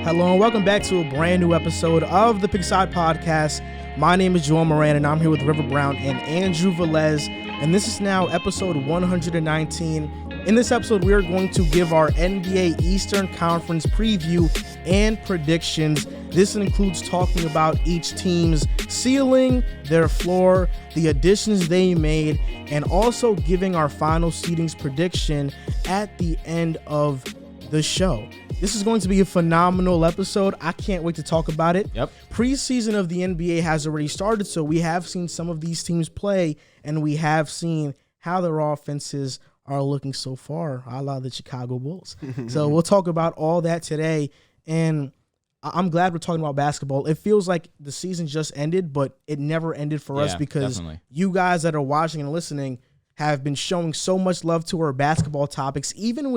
Hello and welcome back to a brand new episode of the Pigside Podcast. My name is Joel Moran and I'm here with River Brown and Andrew Velez, and this is now episode 119. In this episode, we are going to give our NBA Eastern Conference preview and predictions. This includes talking about each team's ceiling, their floor, the additions they made, and also giving our final seedings prediction at the end of the show. This is going to be a phenomenal episode. I can't wait to talk about it. Yep. Preseason of the NBA has already started, so we have seen some of these teams play, and we have seen how their offenses are looking so far, a la the Chicago Bulls. So we'll talk about all that today, and I'm glad we're talking about basketball. It feels like the season just ended, but it never ended for us because you guys that are watching and listening have been showing so much love to our basketball topics, even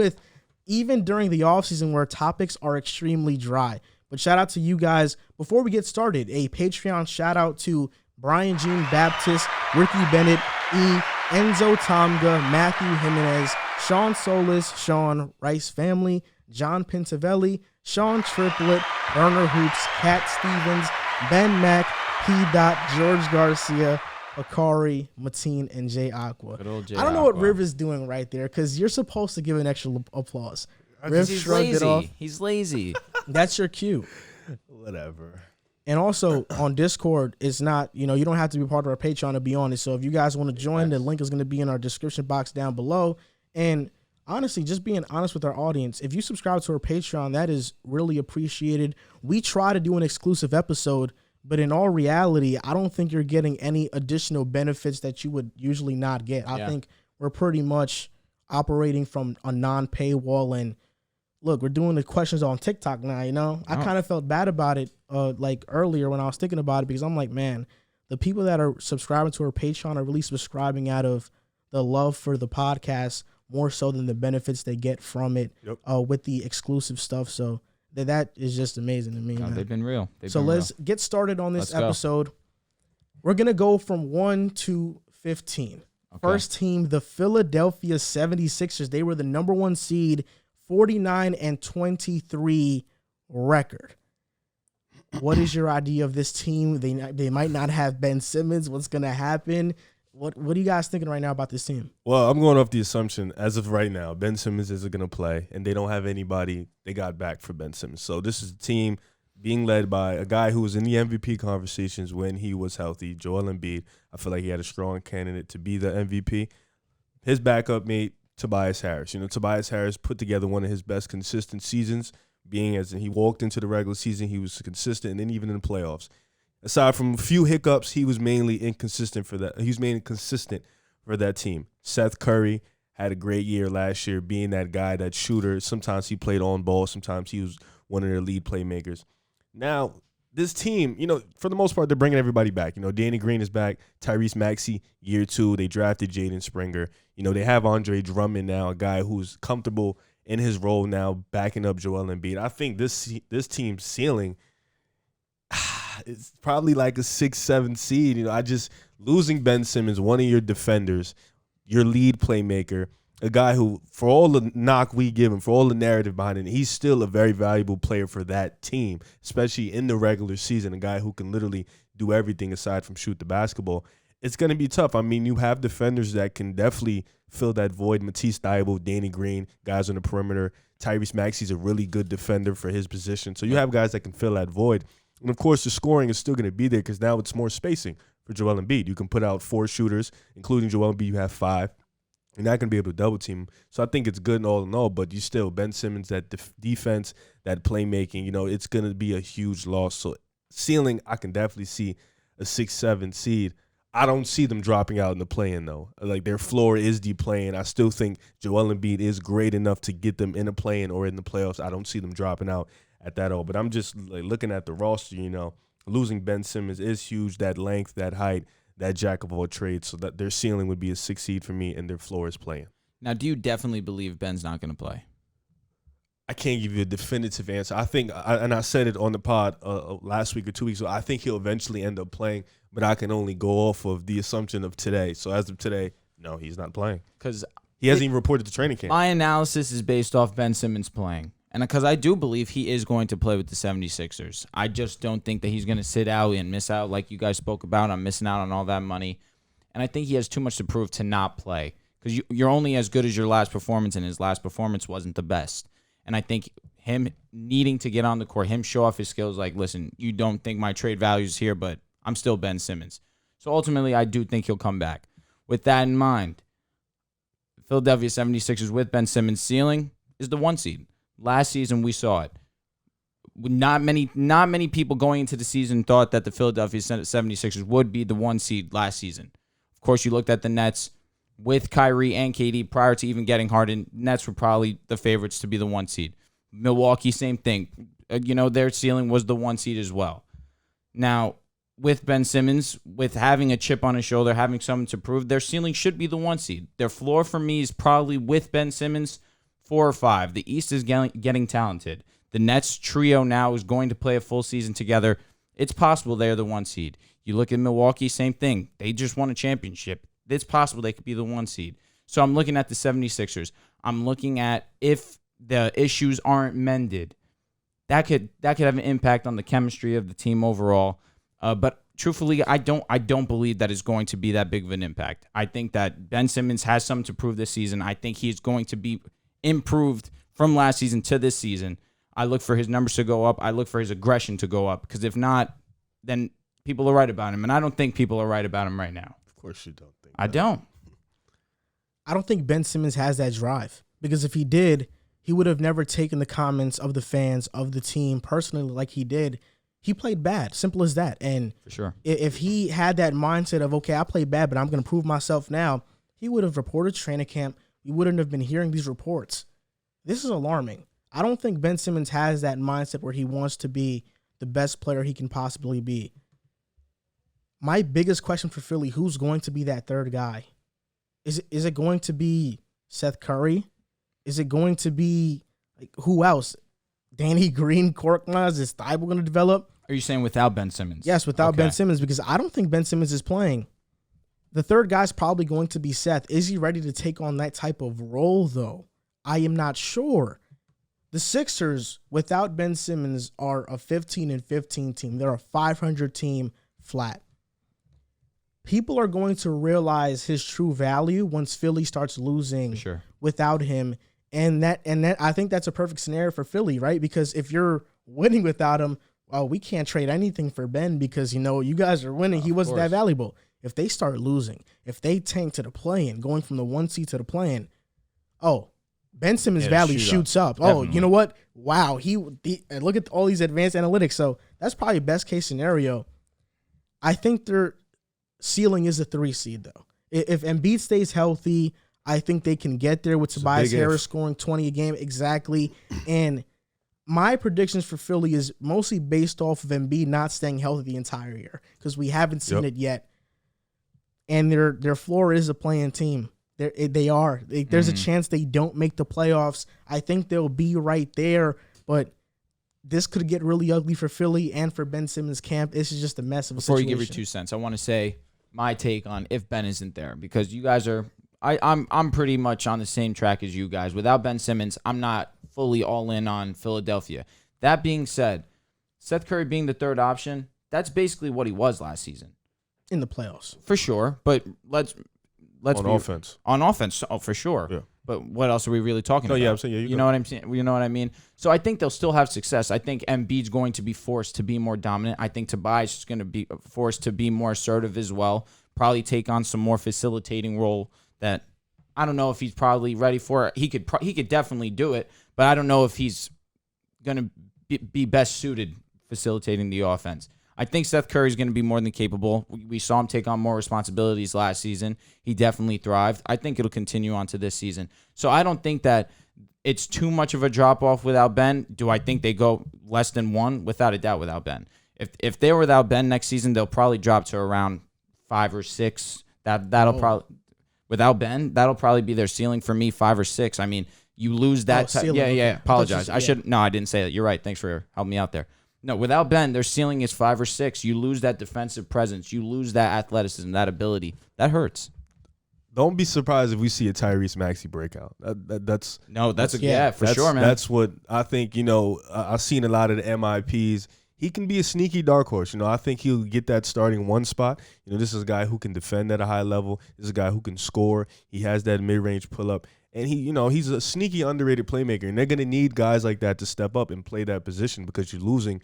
during the offseason where topics are extremely dry. But shout out to you guys. Before we get started, a Patreon shout out to Brian Jean Baptist, Ricky Bennett, Enzo Tomga, Matthew Jimenez, Sean Solis, Sean Rice Family, John Pintavelli, Sean Triplet, Burner Hoops, Kat Stevens, Ben Mack, P. George Garcia, Akari, Mateen, and Jay Aqua. I don't know what Riv is doing right there because you're supposed to give an extra applause. Riv shrugged it off. He's lazy. That's your cue. Whatever. And also on Discord, it's not, you don't have to be part of our Patreon to be on it. So if you guys want to join, the link is going to be in our description box down below. And honestly, just being honest with our audience, if you subscribe to our Patreon, that is really appreciated. We try to do an exclusive episode, but in all reality, I don't think you're getting any additional benefits that you would usually not get. I think we're pretty much operating from a non-paywall. And look, we're doing the questions on TikTok now, I kind of felt bad about it like earlier when I was thinking about it because I'm like, man, the people that are subscribing to our Patreon are really subscribing out of the love for the podcast more so than the benefits they get from it with the exclusive stuff. So that is just amazing to me. God, man. they've been real. Let's get started on this episode. We're going to go from 1 to 15. Okay. First team, the Philadelphia 76ers. They were the number 1 seed, 49-23 record. What is your idea of this team? They might not have Ben Simmons. What's going to happen? What are you guys thinking right now about this team? Well, I'm going off the assumption, as of right now, Ben Simmons isn't going to play, and they don't have anybody they got back for Ben Simmons. So this is a team being led by a guy who was in the MVP conversations when he was healthy, Joel Embiid. I feel like he had a strong candidate to be the MVP. His backup mate, Tobias Harris. Tobias Harris put together one of his best consistent seasons, being as he walked into the regular season, he was consistent, and then even in the playoffs. Aside from a few hiccups, he was mainly inconsistent for that. He was mainly consistent for that team. Seth Curry had a great year last year, being that guy, that shooter. Sometimes he played on ball. Sometimes he was one of their lead playmakers. Now, this team, for the most part, they're bringing everybody back. Danny Green is back. Tyrese Maxey, year 2. They drafted Jaden Springer. They have Andre Drummond now, a guy who's comfortable in his role now, backing up Joel Embiid. I think this team's ceiling it's probably like a 6-7 seed. Losing Ben Simmons, one of your defenders, your lead playmaker, a guy who, for all the knock we give him, for all the narrative behind it, he's still a very valuable player for that team, especially in the regular season, a guy who can literally do everything aside from shoot the basketball. It's going to be tough. I mean, you have defenders that can definitely fill that void. Matisse Thybulle, Danny Green, guys on the perimeter. Tyrese Maxey's a really good defender for his position. So you have guys that can fill that void. And, of course, the scoring is still going to be there because now it's more spacing for Joel Embiid. You can put out 4 shooters, including Joel Embiid, you have 5. You're not going to be able to double team him. So I think it's good and all in all, but you still, Ben Simmons, that defense, that playmaking, it's going to be a huge loss. So ceiling, I can definitely see a 6-7 seed. I don't see them dropping out in the play-in, though. Like, their floor is the play-in. I still think Joel Embiid is great enough to get them in a play-in or in the playoffs. I don't see them dropping out at that all. But I'm just looking at the roster, losing Ben Simmons is huge, that length, that height, that jack of all trades. So that their ceiling would be a 6 seed for me, and their floor is play-in. Now, do you definitely believe Ben's not going to play? I can't give you a definitive answer. I think, and I said it on the pod last week or 2 weeks ago, I think he'll eventually end up playing, but I can only go off of the assumption of today. So as of today, no, he's not playing. Because he hasn't even reported to training camp. My analysis is based off Ben Simmons playing. And because I do believe he is going to play with the 76ers. I just don't think that he's going to sit out and miss out like you guys spoke about. I'm missing out on all that money. And I think he has too much to prove to not play. Because you're only as good as your last performance, and his last performance wasn't the best. And I think him needing to get on the court, him show off his skills, like, listen, you don't think my trade value is here, but I'm still Ben Simmons. So ultimately, I do think he'll come back. With that in mind, Philadelphia 76ers with Ben Simmons' ceiling is the 1 seed. Last season, we saw it. Not many people going into the season thought that the Philadelphia 76ers would be the 1 seed last season. Of course, you looked at the Nets with Kyrie and KD prior to even getting Harden. Nets were probably the favorites to be the 1 seed. Milwaukee, same thing. Their ceiling was the 1 seed as well. Now, with Ben Simmons, with having a chip on his shoulder, having something to prove, their ceiling should be the 1 seed. Their floor for me is probably with Ben Simmons 4 or 5. The East is getting talented. The Nets trio now is going to play a full season together. It's possible they're the 1 seed. You look at Milwaukee, same thing. They just won a championship. It's possible they could be the 1 seed. So I'm looking at the 76ers. I'm looking at if the issues aren't mended, that could have an impact on the chemistry of the team overall. But truthfully, I don't believe that it's going to be that big of an impact. I think that Ben Simmons has something to prove this season. I think he's going to be improved from last season to this season. I look for his numbers to go up. I look for his aggression to go up. Because if not, then people are right about him. And I don't think people are right about him right now. Of course you don't think I don't. I don't think Ben Simmons has that drive. Because if he did, he would have never taken the comments of the fans, of the team, personally like he did. He played bad. Simple as that. And for sure, if he had that mindset of, okay, I played bad, but I'm going to prove myself now, he would have reported training camp. We wouldn't have been hearing these reports. This is alarming. I don't think Ben Simmons has that mindset where he wants to be the best player he can possibly be. My biggest question for Philly, who's going to be that third guy? Is it going to be Seth Curry? Is it going to be, like, who else? Danny Green, Korkmaz, is Thibault going to develop? Are you saying without Ben Simmons? Yes, without Okay. Ben Simmons, because I don't think Ben Simmons is playing. The third guy's probably going to be Seth. Is he ready to take on that type of role, though? I am not sure. The Sixers, without Ben Simmons, are a 15-15 team. They're a 500 team flat. People are going to realize his true value once Philly starts losing without him. And that I think that's a perfect scenario for Philly, right? Because if you're winning without him, well, we can't trade anything for Ben because, you guys are winning. He wasn't that valuable. If they start losing, if they tank to the play-in, going from the 1 seed to the play-in, Ben Simmons' value shoots up. Definitely. You know what? Wow, look at all these advanced analytics. So that's probably best case scenario. I think their ceiling is a 3 seed, though. If Embiid stays healthy, I think they can get there with Tobias Harris scoring 20 a game. Exactly. And my predictions for Philly is mostly based off of Embiid not staying healthy the entire year because we haven't seen it yet. And their floor is a playing team. They are. There's a chance they don't make the playoffs. I think they'll be right there, but this could get really ugly for Philly and for Ben Simmons' camp. This is just a mess of a situation. Before you give your 2 cents, I want to say my take on if Ben isn't there because you guys are I'm pretty much on the same track as you guys. Without Ben Simmons, I'm not fully all in on Philadelphia. That being said, Seth Curry being the third option, that's basically what he was last season. In the playoffs. For sure, but let's on offense. On offense, for sure. Yeah. But what else are we really talking about? Yeah, I'm saying, you know what I'm saying? You know what I mean? So I think they'll still have success. I think Embiid's going to be forced to be more dominant. I think Tobias is going to be forced to be more assertive as well. Probably take on some more facilitating role that I don't know if he's probably ready for it. He could definitely do it, but I don't know if he's going to be best suited facilitating the offense. I think Seth Curry is going to be more than capable. We saw him take on more responsibilities last season. He definitely thrived. I think it'll continue on to this season. So I don't think that it's too much of a drop-off without Ben. Do I think they go less than 1? Without a doubt without Ben. If they're without Ben next season, they'll probably drop to around 5 or 6. That'll probably without Ben, that'll probably be their ceiling for me, 5 or 6. I mean, you lose that. Apologize. I didn't say that. You're right. Thanks for helping me out there. No, without Ben, their ceiling is 5 or 6. You lose that defensive presence. You lose that athleticism, that ability. That hurts. Don't be surprised if we see a Tyrese Maxey breakout. That's for sure, man. That's what I think. I've seen a lot of the MIPs. He can be a sneaky dark horse. I think he'll get that starting one spot. This is a guy who can defend at a high level. This is a guy who can score. He has that mid-range pull-up. And he's a sneaky underrated playmaker. And they're going to need guys like that to step up and play that position because you're losing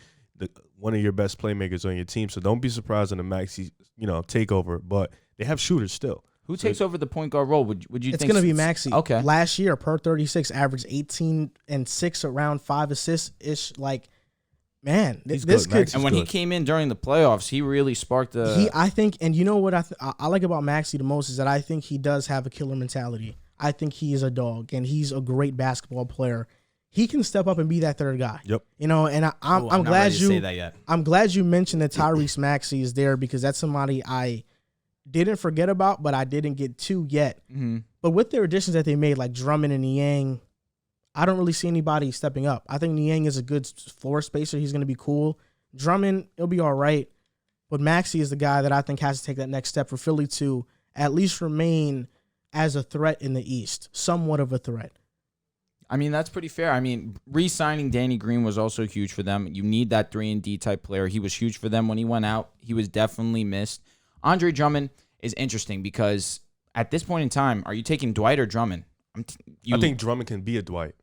one of your best playmakers on your team. So don't be surprised on the Maxey, takeover. But they have shooters still. Who takes over the point guard role? Would you think? It's going to be Maxey. Okay. Last year, per 36, averaged 18 and 6, around 5 assists-ish. Man, this could. And when he came in during the playoffs, he really sparked the. I think, and you know what I like about Maxey the most is that I think he does have a killer mentality. I think he is a dog, and he's a great basketball player. He can step up and be that third guy. Yep. And I'm glad you say that yet. I'm glad you mentioned that Tyrese Maxey is there because that's somebody I didn't forget about, but I didn't get to yet. Mm-hmm. But with their additions that they made, like Drummond and Niang, I don't really see anybody stepping up. I think Niang is a good floor spacer. He's going to be cool. Drummond, he'll be all right. But Maxey is the guy that I think has to take that next step for Philly to at least remain as a threat in the East, somewhat of a threat. I mean, that's pretty fair. I mean, re-signing Danny Green was also huge for them. You need that 3-and-D type player. He was huge for them when he went out. He was definitely missed. Andre Drummond is interesting because at this point in time, are you taking Dwight or Drummond? I think Drummond can be a Dwight.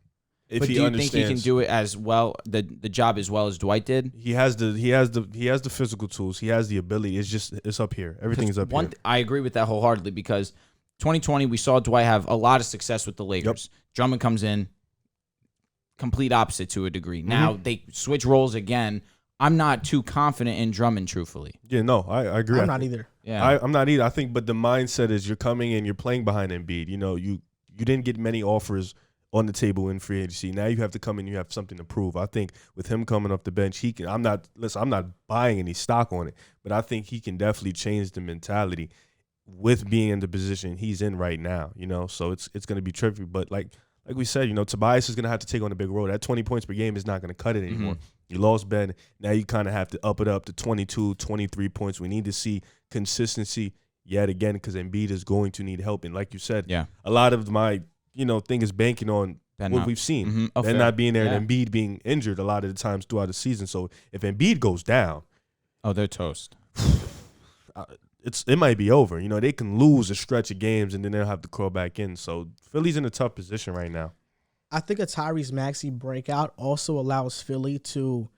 But do you think he can do it as well, the job as well as Dwight did? He has the physical tools. He has the ability. It's up here. Everything is up here. I agree with that wholeheartedly because 2020 we saw Dwight have a lot of success with the Lakers. Yep. Drummond comes in, complete opposite to a degree. Mm-hmm. Now they switch roles again. I'm not too confident in Drummond, truthfully. Yeah, no, I agree. I'm not either. Yeah, I'm not either. I think, but the mindset is you're coming in, you're playing behind Embiid. You didn't get many offers on the table in free agency. Now you have to come in, you have something to prove. I think with him coming off the bench, he can. I'm not buying any stock on it, but I think he can definitely change the mentality with being in the position he's in right now. So it's going to be tricky. But like we said, Tobias is going to have to take on a big role. That 20 points per game is not going to cut it anymore. Mm-hmm. You lost Ben. Now you kind of have to up it up to 22, 23 points. We need to see consistency yet again because Embiid is going to need help. And like you said, a lot of my thing is banking on what we've seen. Mm-hmm. Ben not being there and Embiid being injured a lot of the times throughout the season. So if Embiid goes down, they're toast. It might be over. They can lose a stretch of games and then they'll have to crawl back in. So Philly's in a tough position right now. I think a Tyrese Maxey breakout also allows Philly to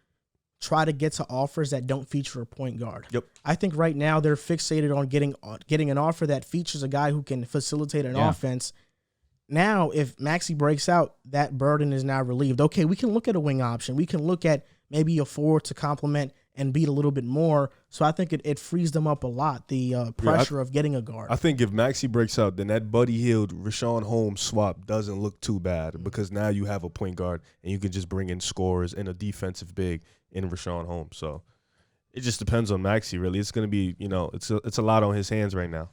try to get to offers that don't feature a point guard. Yep. I think right now they're fixated on getting an offer that features a guy who can facilitate an offense. Now, if Maxey breaks out, that burden is now relieved. Okay, we can look at a wing option. We can look at maybe a forward to complement and beat a little bit more. So I think it frees them up a lot, the pressure of getting a guard. I think if Maxey breaks out, then that Buddy Hield, Rashawn Holmes swap doesn't look too bad because now you have a point guard and you can just bring in scorers and a defensive big in Rashawn Holmes. So it just depends on Maxey, really. It's going to be, it's a lot on his hands right now.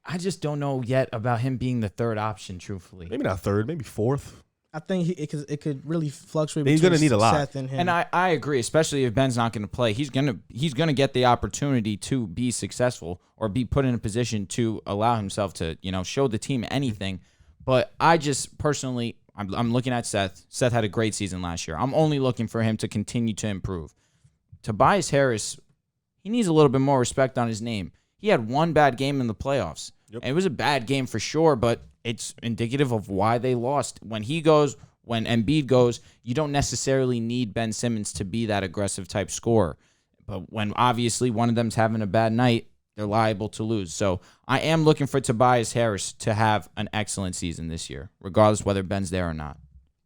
I just don't know yet about him being the third option, truthfully. Maybe not third, maybe fourth. I think it could really fluctuate. He's going to need a lot. Seth and him. And I agree, especially if Ben's not going to play. He's gonna get the opportunity to be successful or be put in a position to allow himself to show the team anything. But I just personally, I'm looking at Seth. Seth had a great season last year. I'm only looking for him to continue to improve. Tobias Harris, he needs a little bit more respect on his name. He had one bad game in the playoffs. Yep. And it was a bad game for sure, but it's indicative of why they lost. When he goes, when Embiid goes, you don't necessarily need Ben Simmons to be that aggressive type scorer. But when obviously one of them's having a bad night, they're liable to lose. So I am looking for Tobias Harris to have an excellent season this year, regardless whether Ben's there or not.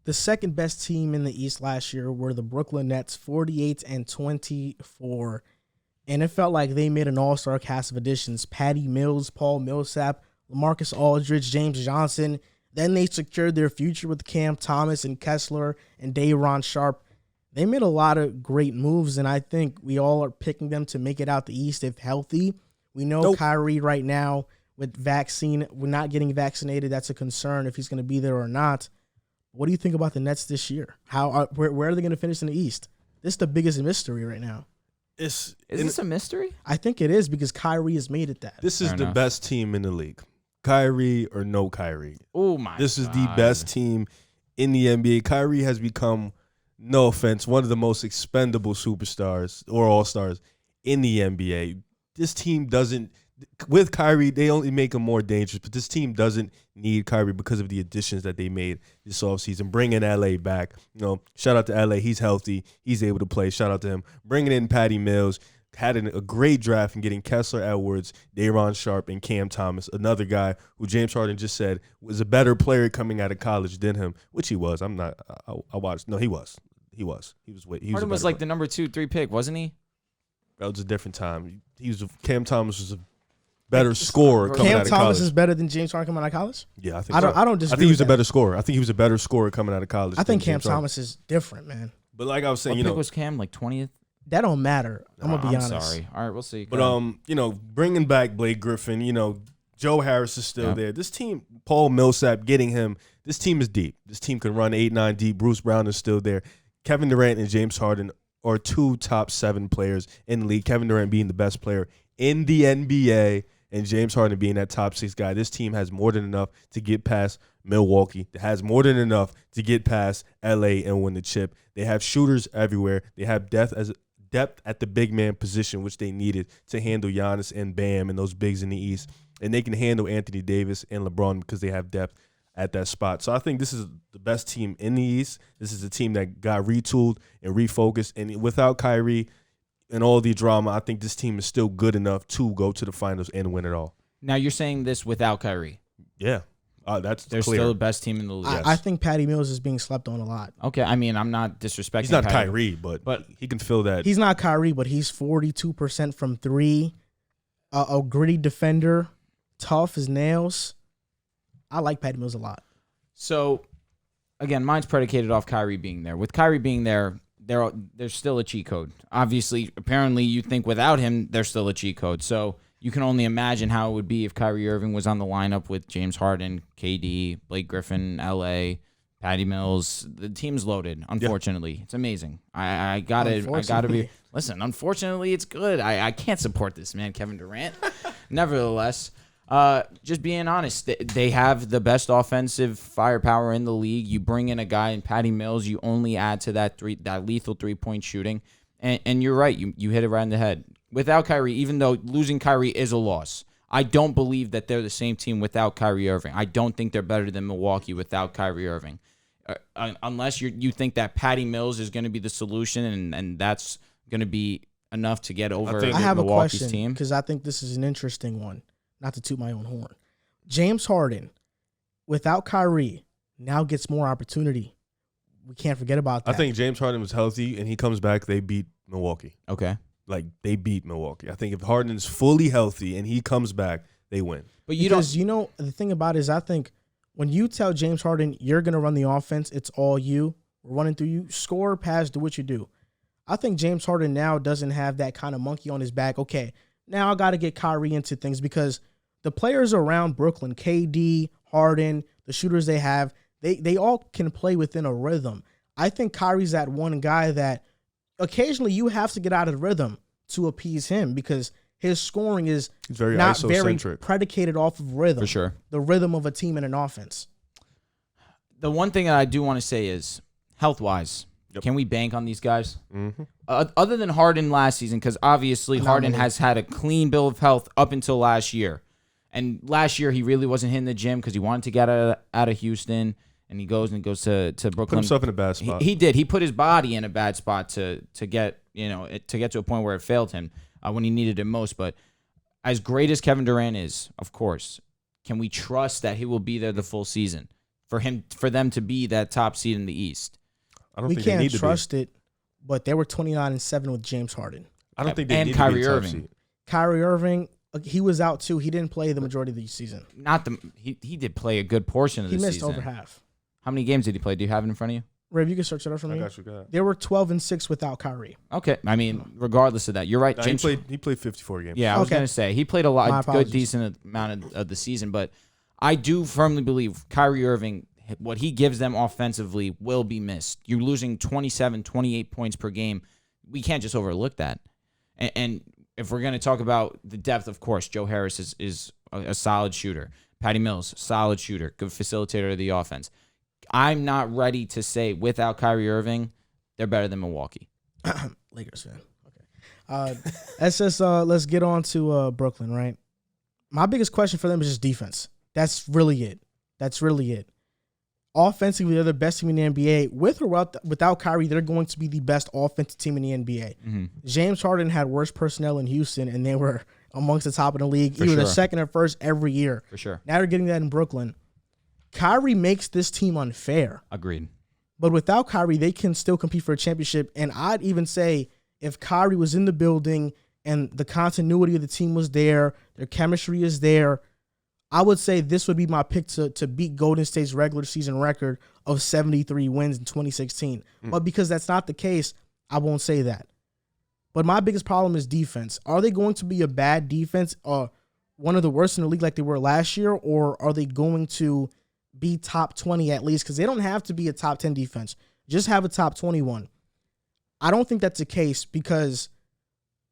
The second best team in the East last year were the Brooklyn Nets, 48-24. And it felt like they made an all-star cast of additions. Patty Mills, Paul Millsap, LaMarcus Aldridge, James Johnson. Then they secured their future with Cam Thomas and Kessler and Day'Ron Sharpe. They made a lot of great moves, and I think we all are picking them to make it out the East if healthy. We know Kyrie right now with we're not getting vaccinated. That's a concern if he's going to be there or not. What do you think about the Nets this year? Where are they going to finish in the East? This is the biggest mystery right now. Is this a mystery? I think it is because Kyrie has made it that. This is the best team in the league. Kyrie or no Kyrie. Oh my! This is the God. best team in the NBA. Kyrie has become, no offense, one of the most expendable superstars or all-stars in the NBA. This team doesn't, with Kyrie, they only make him more dangerous, but this team doesn't need Kyrie because of the additions that they made this offseason. Bringing LA back, shout out to LA. He's healthy. He's able to play. Shout out to him. Bringing in Patty Mills. Had a great draft and getting Kessler Edwards, Day'Ron Sharpe, and Cam Thomas, another guy who James Harden just said was a better player coming out of college than him, which he was. I watched. No, he was. Harden was like the number 2-3 pick, wasn't he? That was a different time. Cam Thomas was a better scorer coming out of college. Cam Thomas is better than James Harden coming out of college? Yeah, I think I don't disagree. I think he was a better scorer. I think he was a better scorer coming out of college. I think Cam Thomas is different, man. But like I was saying, What pick was Cam, like 20th? That don't matter. I'm gonna be honest. Sorry. All right, we'll see. But bringing back Blake Griffin, Joe Harris is still there. This team, Paul Millsap, getting him. This team is deep. This team can run 8-9 deep. Bruce Brown is still there. Kevin Durant and James Harden are 2 top 7 players in the league. Kevin Durant being the best player in the NBA, and James Harden being that top 6 guy. This team has more than enough to get past Milwaukee. It has more than enough to get past LA and win the chip. They have shooters everywhere. They have depth at the big man position, which they needed to handle Giannis and Bam and those bigs in the East. And they can handle Anthony Davis and LeBron because they have depth at that spot. So I think this is the best team in the East. This is a team that got retooled and refocused. And without Kyrie and all the drama, I think this team is still good enough to go to the finals and win it all. Now you're saying this without Kyrie. Yeah. They're clear. still the best team in the league. I think Patty Mills is being slept on a lot. Okay, I mean, I'm not disrespecting. He's not Kyrie, but he can fill that. He's not Kyrie, but he's 42% from 3. A gritty defender, tough as nails. I like Patty Mills a lot. So, again, mine's predicated off Kyrie being there. With Kyrie being there, there's still a cheat code. Obviously, apparently, you think without him, there's still a cheat code. So you can only imagine how it would be if Kyrie Irving was on the lineup with James Harden, KD, Blake Griffin, LA, Patty Mills. The team's loaded. Unfortunately, It's amazing. I gotta be. Listen, unfortunately, it's good. I can't support this man, Kevin Durant. Nevertheless, just being honest, they have the best offensive firepower in the league. You bring in a guy in Patty Mills, you only add to that lethal 3-point shooting, and you're right. You hit it right in the head. Without Kyrie, even though losing Kyrie is a loss, I don't believe that they're the same team without Kyrie Irving. I don't think they're better than Milwaukee without Kyrie Irving. Unless you think that Patty Mills is going to be the solution and that's going to be enough to get over I have Milwaukee's a question team. because I think this is an interesting one, not to toot my own horn. James Harden, without Kyrie, now gets more opportunity. We can't forget about that. I think James Harden was healthy and he comes back, they beat Milwaukee. Okay. Like, they beat Milwaukee. I think if Harden is fully healthy and he comes back, they win. But the thing about it is I think when you tell James Harden you're going to run the offense, it's all you. We're running through you. Score, pass, do what you do. I think James Harden now doesn't have that kind of monkey on his back. Okay, now I got to get Kyrie into things because the players around Brooklyn, KD, Harden, the shooters they have, they all can play within a rhythm. I think Kyrie's that one guy that occasionally you have to get out of the rhythm to appease him because his scoring is not very predicated off of rhythm. For sure. The rhythm of a team in an offense. The one thing that I do want to say is health-wise, can we bank on these guys? Mm-hmm. Other than Harden last season, because obviously Harden has had a clean bill of health up until last year. And last year he really wasn't hitting the gym because he wanted to get out of Houston. And he goes to Brooklyn. Put himself in a bad spot. He did. He put his body in a bad spot to get to a point where it failed him when he needed it most. But as great as Kevin Durant is, of course, can we trust that he will be there the full season for them to be that top seed in the East? I don't we think they need can't trust it, but they were 29-7 with James Harden. I don't think they need Kyrie to be a top Irving. seed. Kyrie Irving, he was out too. He didn't play the majority of the season. He did play a good portion of the season. He missed over half. How many games did he play? Do you have it in front of you? Rav, you can search it up for me. I got you. Go ahead. They were 12-6 without Kyrie. Okay. I mean, regardless of that, you're right. No, James he played 54 games. Yeah, I was Okay. going to say he played a good, decent amount of the season, but I do firmly believe Kyrie Irving, what he gives them offensively will be missed. You're losing 27, 28 points per game. We can't just overlook that. And if we're going to talk about the depth, of course, Joe Harris is a solid shooter. Patty Mills, solid shooter, good facilitator of the offense. I'm not ready to say without Kyrie Irving, they're better than Milwaukee. Lakers fan. Okay. Let's get on to Brooklyn, right? My biggest question for them is just defense. That's really it. Offensively, they're the best team in the NBA. With or without Kyrie, they're going to be the best offensive team in the NBA. Mm-hmm. James Harden had worse personnel in Houston, and they were amongst the top of the league. For Either sure. the second or first every year. For sure. Now they're getting that in Brooklyn. Kyrie makes this team unfair. Agreed. But without Kyrie, they can still compete for a championship. And I'd even say if Kyrie was in the building and the continuity of the team was there, their chemistry is there, I would say this would be my pick to beat Golden State's regular season record of 73 wins in 2016. But because that's not the case, I won't say that. But my biggest problem is defense. Are they going to be a bad defense, one of the worst in the league like they were last year, or are they going to be top 20 at least? Because they don't have to be a top 10 defense. Just have a top 21. I don't think that's the case because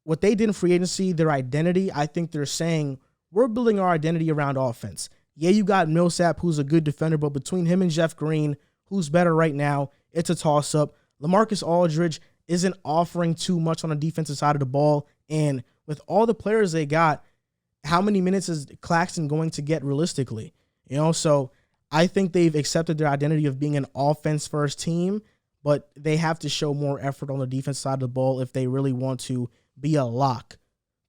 what they did in free agency, their identity, I think they're saying, we're building our identity around offense. Yeah, you got Millsap, who's a good defender, but between him and Jeff Green, who's better right now, it's a toss-up. LaMarcus Aldridge isn't offering too much on the defensive side of the ball, and with all the players they got, how many minutes is Claxton going to get realistically? So I think they've accepted their identity of being an offense-first team, but they have to show more effort on the defense side of the ball if they really want to be a lock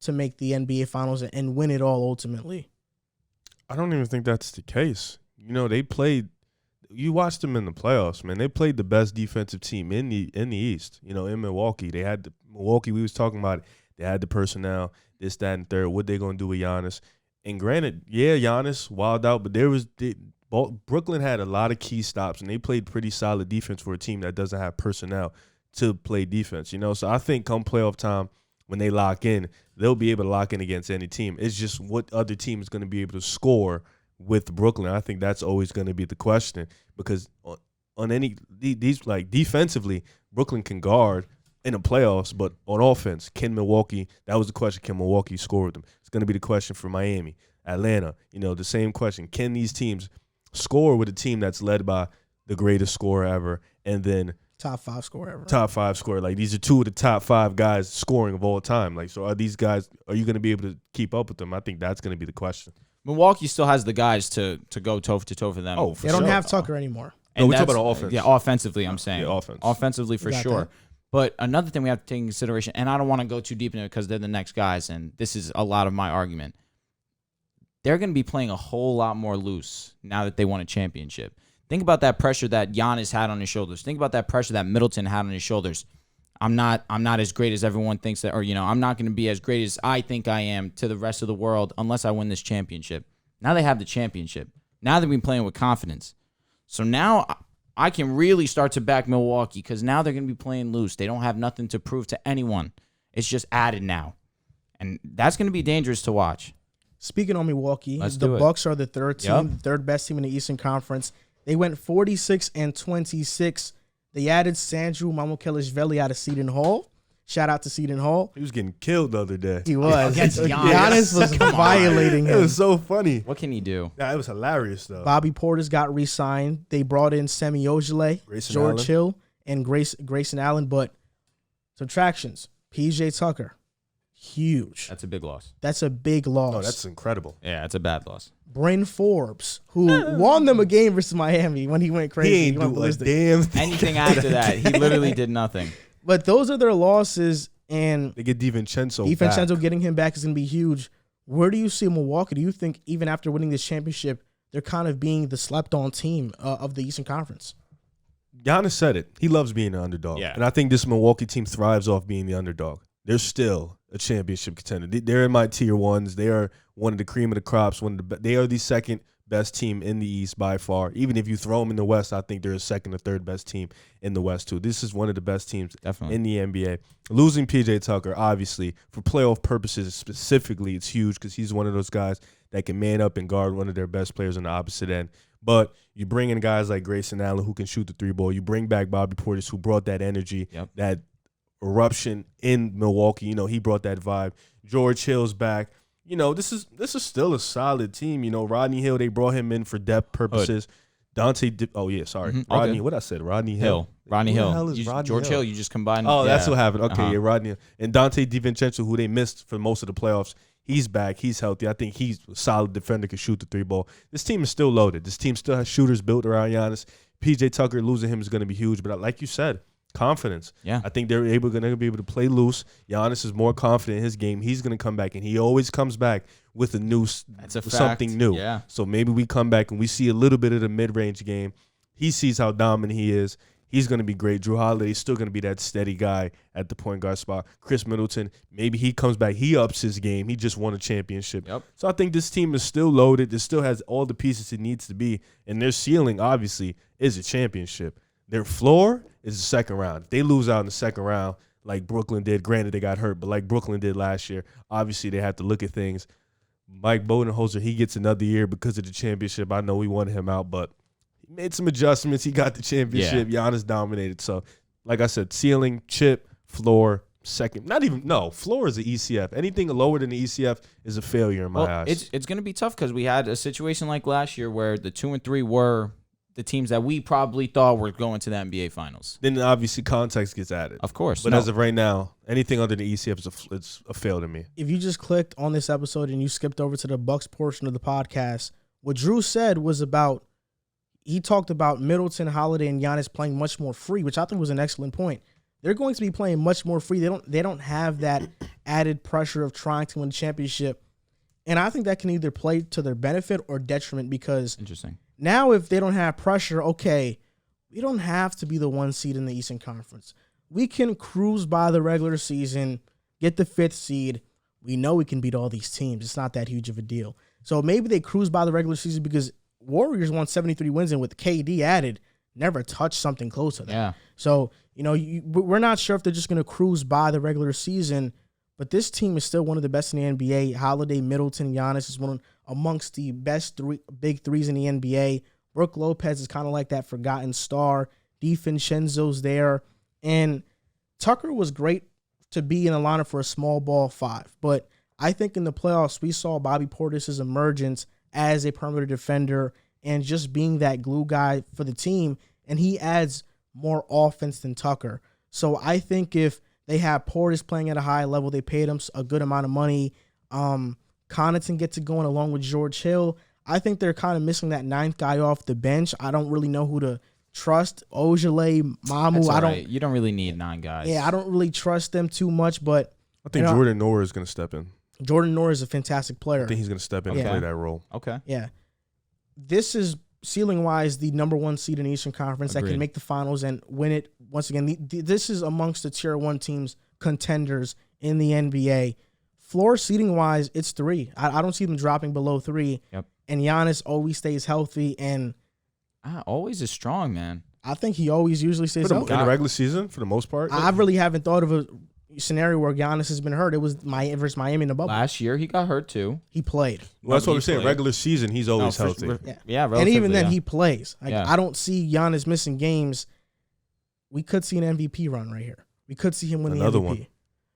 to make the NBA Finals and win it all ultimately. I don't even think that's the case. They played – you watched them in the playoffs, man. They played the best defensive team in the East, in Milwaukee. They had Milwaukee, we was talking about it. They had the personnel, this, that, and third. What they going to do with Giannis? And granted, yeah, Giannis wild out, but Brooklyn had a lot of key stops, and they played pretty solid defense for a team that doesn't have personnel to play defense, So I think come playoff time, when they lock in, they'll be able to lock in against any team. It's just what other team is going to be able to score with Brooklyn. I think that's always going to be the question because on any these like defensively, Brooklyn can guard in the playoffs, but on offense, can Milwaukee? That was the question. Can Milwaukee score with them? It's going to be the question for Miami, Atlanta. The same question. Can these teams score with a team that's led by the greatest scorer ever, and then top 5 scorer ever? Top 5 scorer. Like, these are 2 of the top 5 guys scoring of all time. Like, so are these guys? Are you going to be able to keep up with them? I think that's going to be the question. Milwaukee still has the guys to go toe-to-toe for them. Oh, for They don't sure. have Tucker anymore. And we're talking about offense. Yeah, offensively, I'm saying. Yeah, offense. Offensively, for Got sure. that. But another thing we have to take into consideration, and I don't want to go too deep into it because they're the next guys, and this is a lot of my argument. They're going to be playing a whole lot more loose now that they won a championship. Think about that pressure that Giannis had on his shoulders. Think about that pressure that Middleton had on his shoulders. I'm not as great as everyone thinks that, or I'm not going to be as great as I think I am to the rest of the world unless I win this championship. Now they have the championship. Now they've been playing with confidence. So now I can really start to back Milwaukee because now they're going to be playing loose. They don't have nothing to prove to anyone. It's just added now. And that's going to be dangerous to watch. Speaking on Milwaukee, Let's the do it. Bucks are the third team, Yep. the third best team in the Eastern Conference. They went 46-26. They added Sandro Mamukelashvili out of Seton Hall. Shout out to Seton Hall. He was getting killed the other day. He was. Against Giannis. Giannis was Come on. violating It him. was so funny. What can he do? Nah, it was hilarious, though. Bobby Portis got re-signed. They brought in Semi Ojeleye, Grayson George Allen. Hill, and Grayson Allen. But subtractions, PJ Tucker, huge. That's a big loss. That's a big loss. Oh, that's incredible. Yeah, it's a bad loss. Bryn Forbes, who won them a game versus Miami when he went crazy. He ain't went do a ballistic. damn thing. Anything after that, he literally did nothing. But those are their losses, and They get DiVincenzo DiVincenzo back. getting him back is going to be huge. Where do you see Milwaukee? Do you think even after winning this championship, they're kind of being the slept-on team of the Eastern Conference? Giannis said it. He loves being an underdog. Yeah. And I think this Milwaukee team thrives off being the underdog. They're still a championship contender. They're in my tier ones. They are one of the cream of the crops. They are the second best team in the East by far. Even if you throw them in the West, I think they're a second or third best team in the West too. This is one of the best teams Definitely. in the NBA. Losing PJ Tucker, obviously, for playoff purposes specifically, it's huge because he's one of those guys that can man up and guard one of their best players on the opposite end. But you bring in guys like Grayson Allen who can shoot the 3-ball. You bring back Bobby Portis who brought that energy, Yep. that eruption in Milwaukee. He brought that vibe. George Hill's back. this is still a solid team. Rodney Hill, they brought him in for depth purposes. Rodney. Okay. What I said, Rodney Hill. Rodney Who the Hill. hell is Rodney George Hill? Hill. You just combined. Oh, that's what happened. Okay, Uh-huh. yeah, Rodney and Dante DiVincenzo, who they missed for most of the playoffs. He's back. He's healthy. I think he's a solid defender, can shoot the 3-ball. This team is still loaded. This team still has shooters built around Giannis. PJ Tucker, losing him is going to be huge. But like you said, confidence. Yeah. I think they're going to be able to play loose. Giannis is more confident in his game. He's going to come back, and he always comes back with something new. Yeah. So maybe we come back and we see a little bit of the mid-range game. He sees how dominant he is. He's going to be great. Drew Holiday's still going to be that steady guy at the point guard spot. Chris Middleton, maybe he comes back. He ups his game. He just won a championship. Yep. So I think this team is still loaded. It still has all the pieces it needs to be. And their ceiling, obviously, is a championship. Their floor is the second round. If they lose out in the second round like Brooklyn did, granted they got hurt, but like Brooklyn did last year, obviously they have to look at things. Mike Budenholzer, he gets another year because of the championship. I know we wanted him out, but made some adjustments. He got the championship. Giannis dominated. So, like I said, ceiling, chip, floor, second. Floor is the ECF. Anything lower than the ECF is a failure in my eyes. It's going to be tough because we had a situation like last year where the 2 and 3 were the teams that we probably thought were going to the NBA Finals. Then obviously context gets added. Of course. But as of right now, anything under the ECF is a fail to me. If you just clicked on this episode and you skipped over to the Bucks portion of the podcast, what Drew said was about, he talked about Middleton, Holiday, and Giannis playing much more free, which I think was an excellent point. They're going to be playing much more free. They don't have that added pressure of trying to win a championship. And I think that can either play to their benefit or detriment because Interesting. Now if they don't have pressure, okay, we don't have to be the 1 seed in the Eastern Conference. We can cruise by the regular season, get the 5th seed. We know we can beat all these teams. It's not that huge of a deal. So maybe they cruise by the regular season because Warriors won 73 wins and with KD added, never touched something close to that. Yeah. So, we're not sure if they're just going to cruise by the regular season, but this team is still one of the best in the NBA. Holiday, Middleton, Giannis is one amongst the best big threes in the NBA. Brook Lopez is kind of like that forgotten star. DiVincenzo's there. And Tucker was great to be in the lineup for a small ball 5. But I think in the playoffs, we saw Bobby Portis' emergence as a perimeter defender and just being that glue guy for the team, and he adds more offense than Tucker. So I think if they have Portis playing at a high level, they paid him a good amount of money. Connaughton gets it going along with George Hill. I think they're kind of missing that 9th guy off the bench. I don't really know who to trust. Ojale, Mamu. You don't really need 9 guys. Yeah, I don't really trust them too much, but I think Jordan Noah is going to step in. Jordan Noah is a fantastic player. I think he's going to step in and play that role. Okay. Yeah. This is, ceiling-wise, the number 1 seed in the Eastern Conference that can make the finals and win it. Once again, this is amongst the Tier 1 teams, contenders in the NBA. Floor seeding-wise, it's 3. I don't see them dropping below 3. Yep. And Giannis always stays healthy, and always is strong, man. I think he always usually stays healthy. In the regular season, for the most part? I really haven't thought of a scenario where Giannis has been hurt. It was versus Miami in the bubble. Last year, he got hurt, too. He played. Well, that's what we're saying. Regular season, he's always healthy. Yeah, and even then, he plays. I don't see Giannis missing games. We could see an MVP run right here. We could see him win the MVP. One.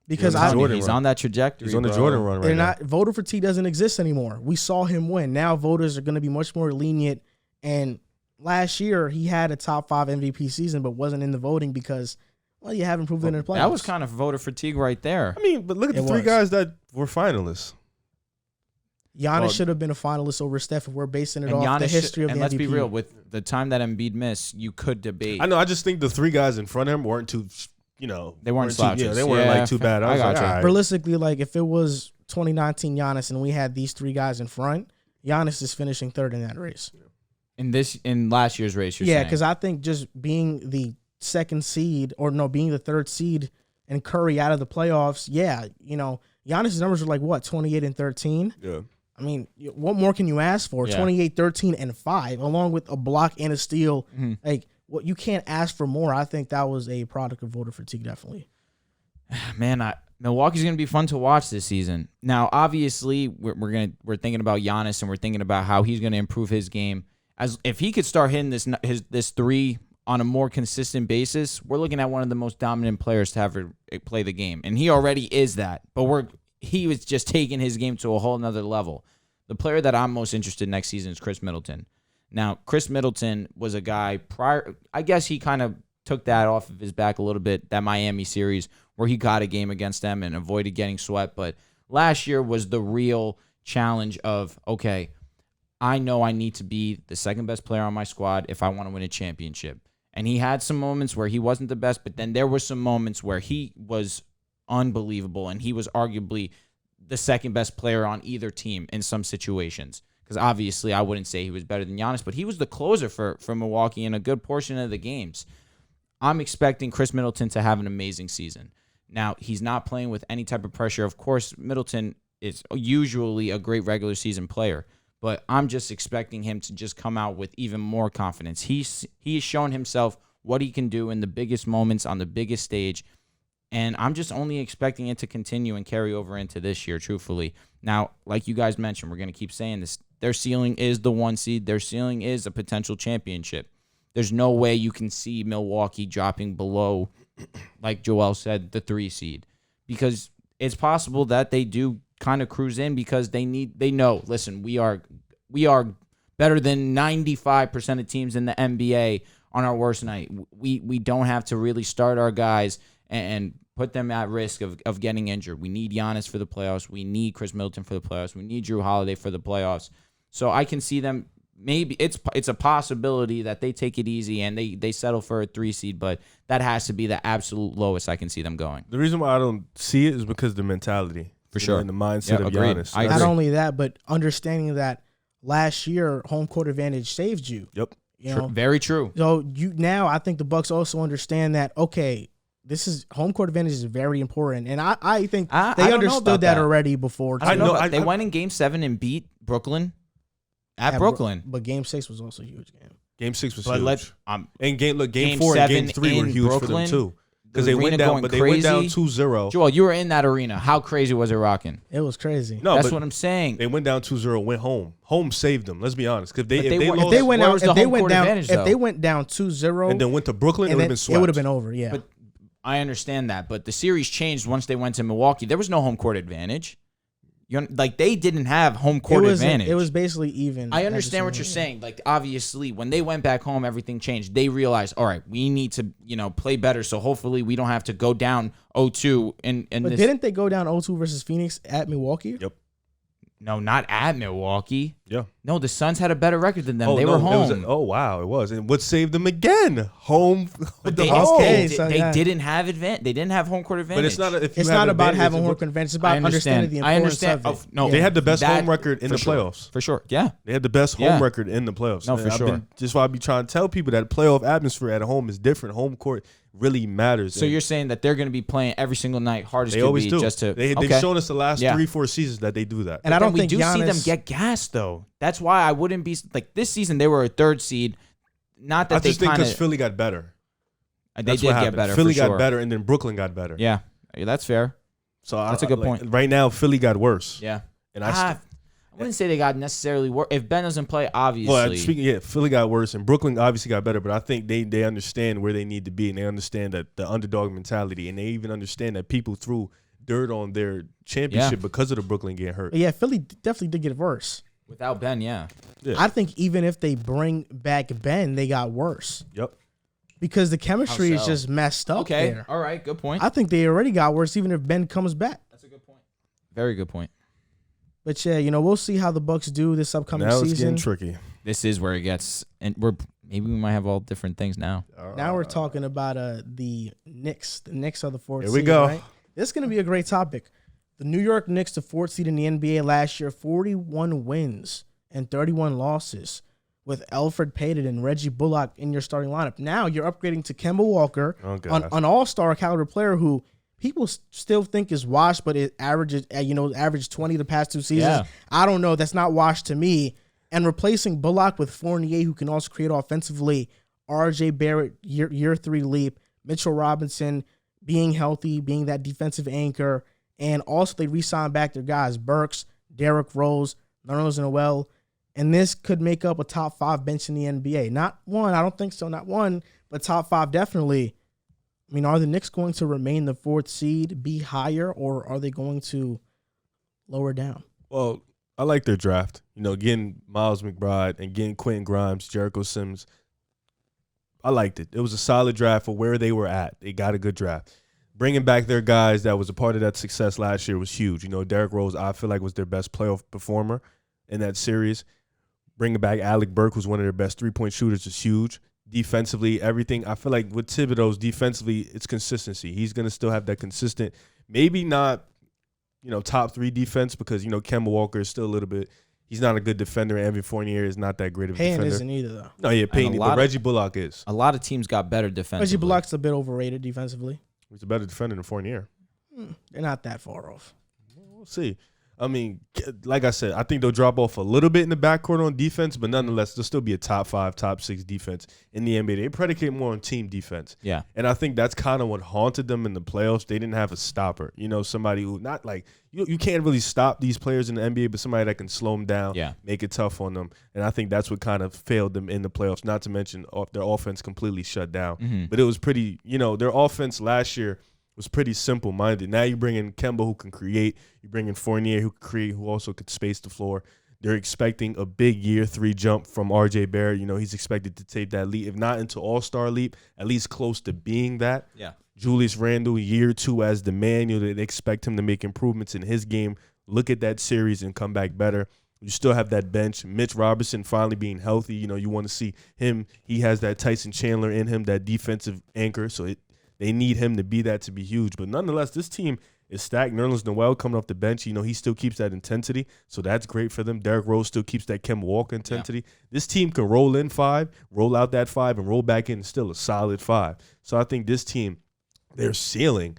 Because he's on that trajectory. He's on the Jordan run right now. Voter fatigue doesn't exist anymore. We saw him win. Now voters are going to be much more lenient. And last year, he had a top 5 MVP season, but wasn't in the voting because, well, you haven't proved it in the playoffs. That was kind of voter fatigue right there. I mean, but look at the 3 guys that were finalists. Giannis should have been a finalist over Steph if we're basing it off the history of the MVP. And let's be real, with the time that Embiid missed, you could debate. I know. I just think the 3 guys in front of him weren't too, they weren't slouches. They weren't like too bad. I got you. Right. Realistically, like if it was 2019 Giannis and we had these 3 guys in front, Giannis is finishing 3rd in that race. In last year's race, you're saying? because I think just being the 2nd seed being the 3rd seed and Curry out of the playoffs, Giannis' numbers are like what, 28 and 13? Yeah. I mean, what more can you ask for? Yeah. 28, 13, and 5, along with a block and a steal. Mm-hmm. Like, what you can't ask for more. I think that was a product of voter fatigue, definitely. Man, Milwaukee's going to be fun to watch this season. Now, obviously, we're thinking about Giannis and we're thinking about how he's going to improve his game. As if he could start hitting this 3 on a more consistent basis, we're looking at one of the most dominant players to ever play the game, and he already is that. But he was just taking his game to a whole nother level. The player that I'm most interested in next season is Chris Middleton. Now, Chris Middleton was a guy prior. I guess he kind of took that off of his back a little bit, that Miami series where he got a game against them and avoided getting swept. But last year was the real challenge of, okay, I know I need to be the second best player on my squad if I want to win a championship. And he had some moments where he wasn't the best, but then there were some moments where he was unbelievable, and he was arguably the second best player on either team in some situations. Because obviously I wouldn't say he was better than Giannis, but he was the closer for Milwaukee in a good portion of the games. I'm expecting Chris Middleton to have an amazing season. Now, he's not playing with any type of pressure. Of course, Middleton is usually a great regular season player, but I'm just expecting him to just come out with even more confidence. He has shown himself what he can do in the biggest moments on the biggest stage, and I'm just only expecting it to continue and carry over into this year, truthfully. Now, like you guys mentioned, we're going to keep saying this. Their ceiling is the 1 seed. Their ceiling is a potential championship. There's no way you can see Milwaukee dropping below, like Joel said, the 3 seed. Because it's possible that they do kind of cruise in because they know, listen, we are better than 95% of teams in the NBA on our worst night. We don't have to really start our guys and put them at risk of getting injured. We need Giannis for the playoffs. We need Chris Middleton for the playoffs. We need Drew Holiday for the playoffs. So I can see them, maybe it's a possibility that they take it easy and they settle for a 3 seed, but that has to be the absolute lowest I can see them going. The reason why I don't see it is because of the mentality. For sure. And the mindset of agreed. Giannis. Not only that, but understanding that last year home court advantage saved you. Yep. You know? Very true. So now I think the Bucks also understand that, okay, this is home court advantage is very important. And I think they understood that already before. I know. They went in Game 7 and beat Brooklyn at Brooklyn. But Game 6 was also a huge game. Game 6 was but huge. And Game Game 4 and Game 3 were huge Brooklyn, for them too. Because they went down, but they went down 2-0. Joel, you were in that arena. How crazy was it rocking? It was crazy. No, that's what I'm saying. They went down 2-0, went home. Home saved them. Let's be honest. If they went down 2-0 and then went to Brooklyn, it would have been swept. It would have been over. Yeah. But I understand that, but the series changed once they went to Milwaukee. There was no home court advantage. Like, they didn't have home court advantage. It was basically even. I understand what you're saying. Like, obviously, when they went back home, everything changed. They realized, all right, we need to, play better. So hopefully we don't have to go down 0-2. But didn't they go down 0-2 versus Phoenix at Milwaukee? Yep. No, not at Milwaukee. Yeah. No, the Suns had a better record than them. They were home. Wow, it was. And what saved them again? Home. But they didn't have advantage. They didn't have home court advantage. But it's not about having home court advantage. It's about understanding the importance of it. No, they had the best home record in the playoffs. For sure. Yeah. They had the best home record in the playoffs. No, for sure. Just why I be trying to tell people that playoff atmosphere at home is different. Home court really matters. So you're saying that they're going to be playing every single night, hard as they could always be, do. just to. They've shown us the last 3-4 seasons that they do that. And I don't think we do see them get gassed though. That's why I wouldn't be like this season. They were a 3rd seed. Not that I just think because Philly got better. They did get better. Philly got better, and then Brooklyn got better. Yeah, that's fair. So that's a good point. Right now, Philly got worse. Yeah, and I wouldn't say they got necessarily worse. If Ben doesn't play, obviously. Philly got worse, and Brooklyn obviously got better. But I think they understand where they need to be, and they understand that the underdog mentality, and they even understand that people threw dirt on their championship because of the Brooklyn getting hurt. Yeah, Philly definitely did get worse. Without Ben, yeah. I think even if they bring back Ben, they got worse. Yep. Because the chemistry is just messed up there. All right, good point. I think they already got worse even if Ben comes back. That's a good point. Very good point. But yeah, we'll see how the Bucks do this upcoming season. Now it's getting tricky. This is where it gets, and maybe we might have all different things now. Now we're talking about the Knicks. The Knicks are the 4th seed. Here we go. Right? This is going to be a great topic. The New York Knicks, the 4th seed in the NBA last year, 41 wins and 31 losses with Elfrid Payton and Reggie Bullock in your starting lineup. Now you're upgrading to Kemba Walker, an all-star caliber player who people still think is washed, but it averages, averaged 20 the past 2 seasons. Yeah. I don't know. That's not washed to me. And replacing Bullock with Fournier, who can also create offensively, R.J. Barrett, year 3 leap, Mitchell Robinson being healthy, being that defensive anchor, and also they re-signed back their guys, Burks, Derrick Rose, Nerlens Noel, and this could make up a top 5 bench in the NBA. Not one, I don't think so, not one, but top 5 definitely. I mean, are the Knicks going to remain the 4th seed, be higher, or are they going to lower down? Well, I like their draft. Getting Miles McBride and getting Quentin Grimes, Jericho Sims. I liked it. It was a solid draft for where they were at. They got a good draft. Bringing back their guys that was a part of that success last year was huge. Derrick Rose, I feel like, was their best playoff performer in that series. Bringing back Alec Burke, who's one of their best three-point shooters, is huge. Defensively, everything. I feel like with Thibodeau's defensively, it's consistency. He's going to still have that consistent, maybe not, top 3 defense because, Kemba Walker is still a little bit. He's not a good defender. Evan Fournier is not that great of a defender. Isn't either, though. No, yeah, Payne, but Reggie Bullock is. A lot of teams got better defensively. Reggie Bullock's a bit overrated defensively. He's a better defender than Fournier. They're not that far off. We'll see. I mean, like I said, I think they'll drop off a little bit in the backcourt on defense, but nonetheless, they'll still be a top 5, top 6 defense in the NBA. They predicate more on team defense. Yeah. And I think that's kind of what haunted them in the playoffs. They didn't have a stopper. Somebody who not like you can't really stop these players in the NBA, but somebody that can slow them down, make it tough on them. And I think that's what kind of failed them in the playoffs, not to mention their offense completely shut down. Mm-hmm. But it was pretty, their offense last year was pretty simple-minded. Now you bring in Kemba, who can create. You bring in Fournier, who can create, who also could space the floor. They're expecting a big year 3 jump from R.J. Barrett. He's expected to take that leap, if not into all-star leap, at least close to being that. Yeah. Julius Randle, year 2 as the man. They expect him to make improvements in his game. Look at that series and come back better. You still have that bench. Mitch Robinson finally being healthy. You want to see him. He has that Tyson Chandler in him, that defensive anchor. So they need him to be that to be huge. But nonetheless, this team is stacked. Nerlens Noel coming off the bench. He still keeps that intensity. So that's great for them. Derrick Rose still keeps that Kemba Walker intensity. Yeah. This team can roll in 5, roll out that 5, and roll back in still a solid 5. So I think this team, their ceiling,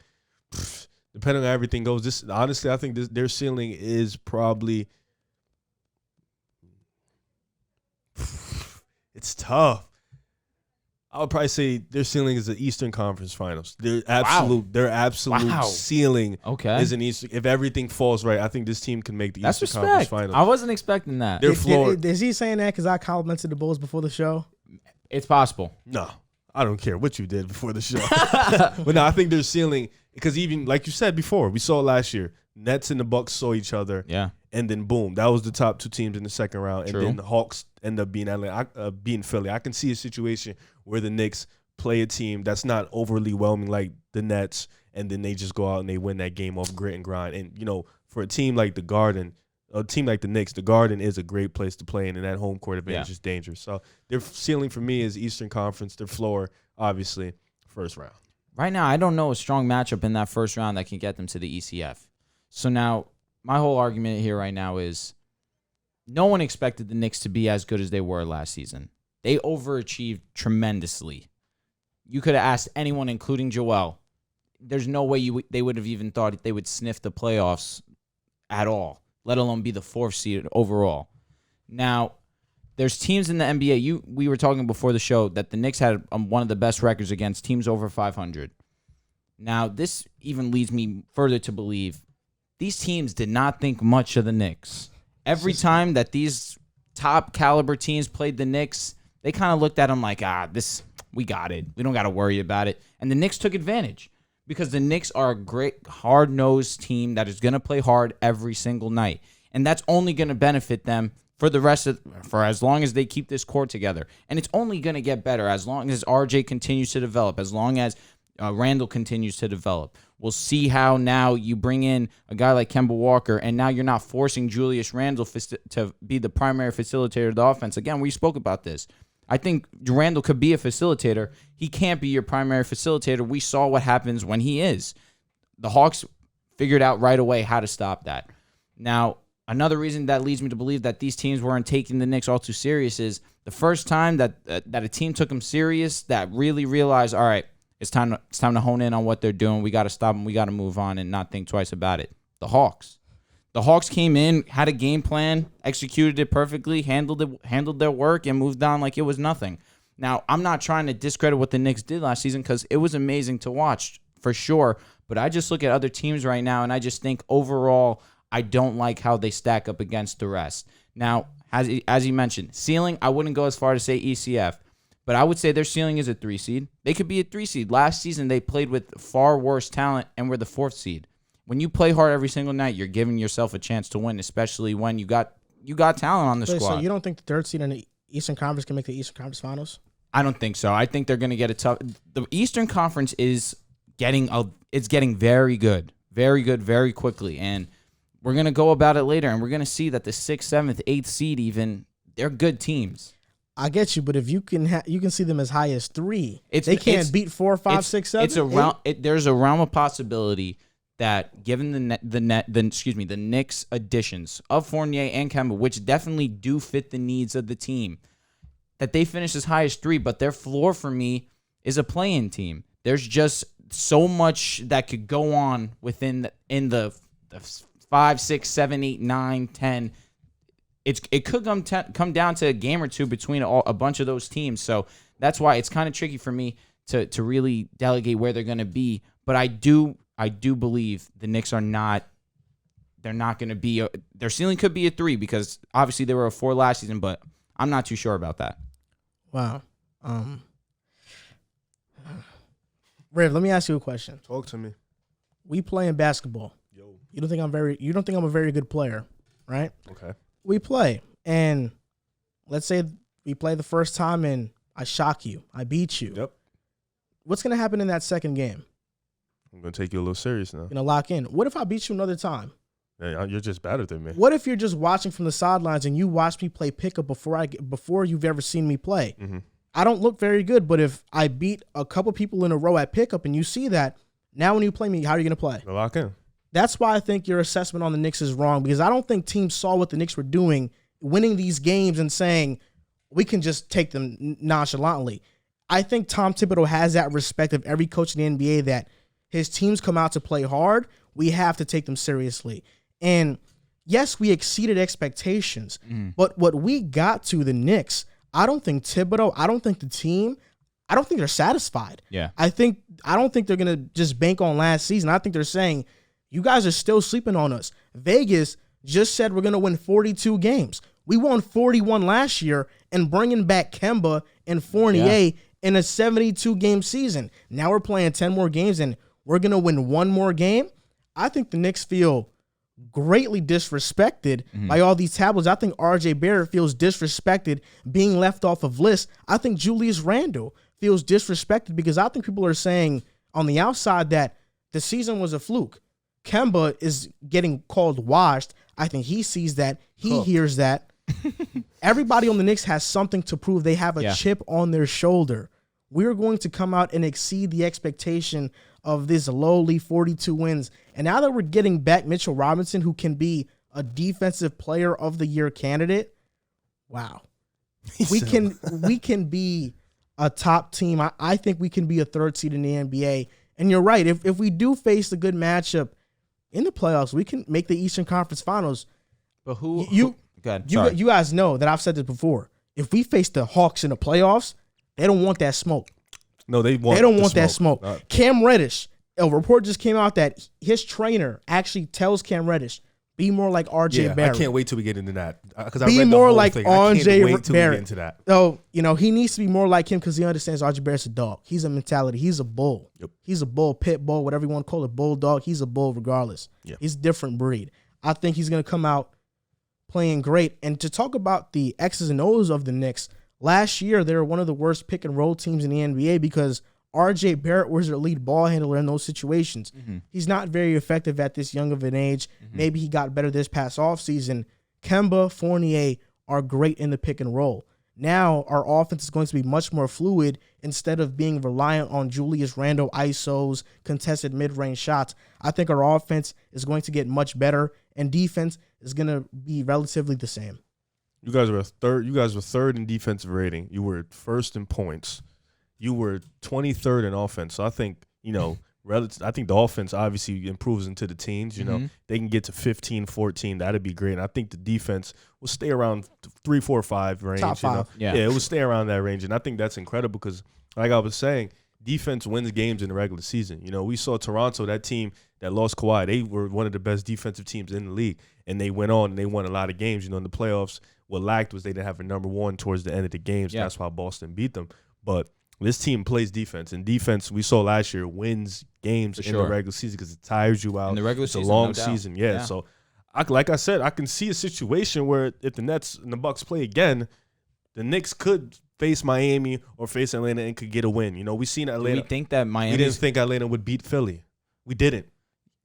depending on how everything goes, honestly, I think their ceiling is probably it's tough. I would probably say their ceiling is the Eastern Conference Finals. Their absolute ceiling is an Eastern. If everything falls right, I think this team can make the Eastern Conference Finals. I wasn't expecting that. Their floor. Is he saying that because I complimented the Bulls before the show? It's possible. No, I don't care what you did before the show. But no, I think their ceiling, because even like you said before, we saw it last year. Nets and the Bucks saw each other. Yeah. And then boom, that was the top 2 teams in the second round. True. And then the Hawks end up being Philly. I can see a situation where the Knicks play a team that's not overly whelming like the Nets, and then they just go out and they win that game off grit and grind. And for a team like the Garden, a team like the Knicks, the Garden is a great place to play in, and that home court advantage is dangerous. So their ceiling for me is Eastern Conference. Their floor, obviously, first round. Right now, I don't know a strong matchup in that first round that can get them to the ECF. So now, my whole argument here right now is no one expected the Knicks to be as good as they were last season. They overachieved tremendously. You could have asked anyone, including Joel. There's no way they would have even thought they would sniff the playoffs at all, let alone be the 4th seed overall. Now, there's teams in the NBA. We were talking before the show that the Knicks had one of the best records against teams over 500. Now, this even leads me further to believe these teams did not think much of the Knicks. Every time that these top caliber teams played the Knicks, they kind of looked at them like, we got it. We don't got to worry about it. And the Knicks took advantage because the Knicks are a great hard-nosed team that is going to play hard every single night. And that's only going to benefit them for as long as they keep this core together. And it's only going to get better as long as RJ continues to develop, as long as Randall continues to develop. We'll see how now you bring in a guy like Kemba Walker, and now you're not forcing Julius Randle to be the primary facilitator of the offense. Again, we spoke about this. I think Randle could be a facilitator. He can't be your primary facilitator. We saw what happens when he is. The Hawks figured out right away how to stop that. Now, another reason that leads me to believe that these teams weren't taking the Knicks all too serious is the first time that a team took them serious, that really realized, all right, it's time to hone in on what they're doing. We got to stop them. We got to move on and not think twice about it. The Hawks. The Hawks came in, had a game plan, executed it perfectly, handled their work, and moved on like it was nothing. Now, I'm not trying to discredit what the Knicks did last season because it was amazing to watch for sure. But I just look at other teams right now, and I just think overall, I don't like how they stack up against the rest. Now, as you mentioned, ceiling, I wouldn't go as far to say ECF. But I would say their ceiling is a 3 seed. They could be a 3 seed. Last season, they played with far worse talent and were the 4th seed. when you play hard every single night, you're giving yourself a chance to win, especially when you got talent on the squad. So you don't think the third seed in the Eastern Conference can make the Eastern Conference Finals? I don't think so. I think they're going to get a tough. The Eastern Conference is getting very good, very quickly, and we're going to go about it later, and we're going to see that the 6th, 7th, 8th seed even, they're good teams. I get you, but if you can see them as high as 3, they can't beat 4, 5, 6, 7. There's a realm of possibility that given the Knicks additions of Fournier and Kemba, which definitely do fit the needs of the team, that they finish as high as 3, but their floor for me is a play-in team. There's just so much that could go on in the 5, 6, 7, 8, 9, 10. It could come down to a game or two between a bunch of those teams. So that's why it's kind of tricky for me to really delegate where they're going to be. But I do believe the Knicks are not. They're not going to be. Their ceiling could be a 3 because obviously they were a 4 last season, but I'm not too sure about that. Wow. Rev, let me ask you a question. Talk to me. We play in basketball. Yo. You don't think I'm a very good player, right? Okay. We play, and let's say we play the first time and I shock you. I beat you. Yep. What's going to happen in that second game? I'm going to take you a little serious now. Going to lock in. What if I beat you another time? Yeah, you're just better than me. What if you're just watching from the sidelines and you watch me play pickup before you've ever seen me play? Mm-hmm. I don't look very good, but if I beat a couple people in a row at pickup and you see that, now when you play me, how are you going to play? Lock in. That's why I think your assessment on the Knicks is wrong, because I don't think teams saw what the Knicks were doing, winning these games and saying, we can just take them nonchalantly. I think Tom Thibodeau has that respect of every coach in the NBA that his teams come out to play hard. We have to take them seriously. And yes, we exceeded expectations, but what we got to the Knicks, I don't think Thibodeau, I don't think the team, I don't think they're satisfied. Yeah. I don't think they're going to just bank on last season. I think they're saying, you guys are still sleeping on us. Vegas just said we're going to win 42 games. We won 41 last year, and bringing back Kemba and Fournier in a 72-game season. Now we're playing 10 more games, and we're going to win one more game. I think the Knicks feel greatly disrespected by all these tabloids. I think R.J. Barrett feels disrespected being left off of lists. I think Julius Randle feels disrespected because I think people are saying on the outside that the season was a fluke. Kemba is getting called washed. I think he sees that. He hears that. Everybody on the Knicks has something to prove. They have a chip on their shoulder. We're going to come out and exceed the expectation of this lowly 42 wins. And now that we're getting back Mitchell Robinson, who can be a defensive player of the year candidate, wow. We can be a top team. I think we can be a 3rd seed in the NBA. And you're right. If we do face a good matchup in the playoffs, we can make the Eastern Conference Finals. But you guys know that I've said this before. If we face the Hawks in the playoffs, they don't want that smoke. No, they don't want that smoke. Cam Reddish, a report just came out that his trainer actually tells Cam Reddish, be more like R.J. Barrett. I can't wait till we get into that. Be more like R.J. Barrett. Into that. So, he needs to be more like him because he understands R.J. Barrett's a dog. He's a mentality. He's a bull. Yep. He's a bull, pit bull, whatever you want to call it, bulldog. He's a bull regardless. Yep. He's a different breed. I think he's going to come out playing great. And to talk about the X's and O's of the Knicks, last year they were one of the worst pick-and-roll teams in the NBA because R.J. Barrett was their lead ball handler in those situations. He's not very effective at this young of an age. Maybe he got better this past offseason. Kemba, Fournier are great in the pick and roll. Now our offense is going to be much more fluid instead of being reliant on Julius Randle ISOs, contested mid-range shots. I think our offense is going to get much better, and defense is going to be relatively the same. You guys were third. You guys were 3rd in defensive rating. You were 1st in points. You were 23rd in offense. So I think, I think the offense obviously improves into the teens. They can get to 15, 14. That'd be great. And I think the defense will stay around 3, 4, 5 range. Top 5. Yeah, it will stay around that range. And I think that's incredible because, like I was saying, defense wins games in the regular season. We saw Toronto, that team that lost Kawhi. They were one of the best defensive teams in the league. And they went on and they won a lot of games. In the playoffs, what lacked was they didn't have a number 1 towards the end of the games. Yeah. That's why Boston beat them. But This team plays defense, and defense we saw last year wins games in the regular season because it tires you out. In the regular season, it's a long no doubt. season. Yeah. So, like I said, I can see a situation where if the Nets and the Bucks play again, the Knicks could face Miami or face Atlanta and could get a win. You know, we seen Atlanta. We think that Miami. We didn't think Atlanta would beat Philly. We didn't.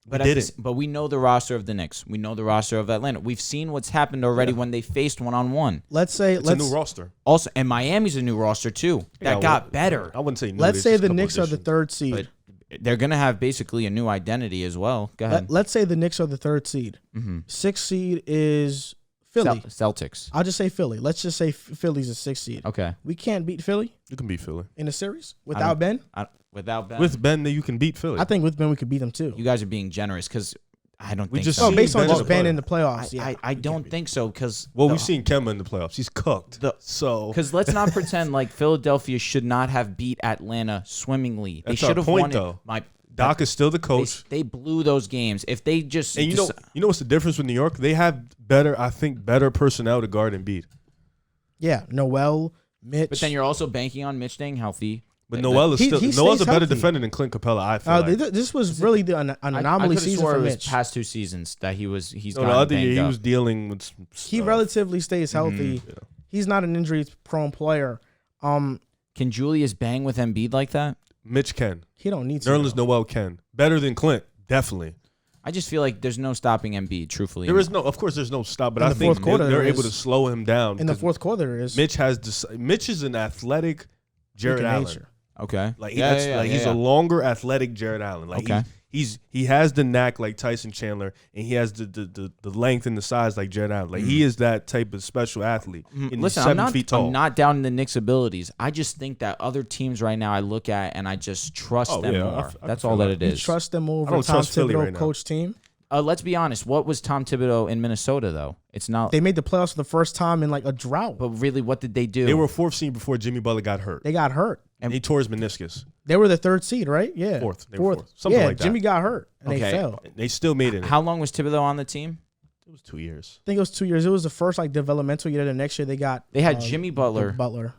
But we know the roster of the Knicks. We know the roster of Atlanta. We've seen what's happened already when they faced one-on-one. Let's say it's a new roster. Also, and Miami's a new roster too. That got better. I wouldn't say new. Let's say the Knicks are the 3rd seed. But they're gonna have basically a new identity as well. Go ahead. Let's say the Knicks are the 3rd seed. 6th seed is Philly. Celtics. I'll just say Philly. Let's just say Philly's a 6th seed. Okay. We can't beat Philly You can beat Philly. in a series without Ben. Without Ben. With Ben, you can beat Philly. I think with Ben we could beat them too. You guys are being generous because I don't think just so. seen based on Ben just in the Ben playoffs. in the playoffs. Yeah, I don't think so because we've seen Kemba in the playoffs. He's cooked. Because let's not pretend like Philadelphia should not have beat Atlanta swimmingly. They That's our should have point, won it. though. Doc is still the coach. They blew those games. If they just And you know what's the difference with New York? They have better personnel to guard Embiid. Yeah, Noel, Mitch. But then you're also banking on Mitch staying healthy. But Noel is he still stays Noel's a better healthy. defender than Clint Capella. I feel like. This was really an anomaly season for it was Mitch. past 2 seasons that he's No, the other year he was dealing with some He stuff. relatively stays healthy. Yeah. He's not an injury-prone player. Can Julius bang with Embiid like that? Mitch can. He don't need to. Nerlens Noel can. Better than Clint, definitely. I just feel like there's no stopping Embiid, truthfully. Of course, there's no stop, but In I the think fourth quarter, they're there able to is. slow him down. In the 'cause fourth quarter, there is. Mitch is an athletic Jared Freaking Allen. nature. Okay. Like he's a longer athletic Jared Allen. Like Okay. he has the knack like Tyson Chandler, and he has the length and the size like Jared Allen. Like he is that type of special athlete. And he's Listen, 7 feet tall. I'm not down the Knicks' abilities. I just think that other teams right now I look at and I just trust them more. I That's feel all that like it You is. trust them I over don't Tom trust Philly Thibodeau right now. coach team. Let's be honest. What was Tom Thibodeau in Minnesota though? It's not. They made the playoffs for the first time in like a drought. But really, what did they do? They were 4th seed before Jimmy Butler got hurt. They got hurt. And he tore his meniscus. They were the 3rd seed, right? Yeah. Fourth. They were fourth. Something yeah, like that. Jimmy got hurt and Okay. they fell. They still made it. How long was Thibodeau on the team? It was 2 years. I think it was 2 years. It was the first like developmental year. The next year they got. They had Jimmy Butler, Butler.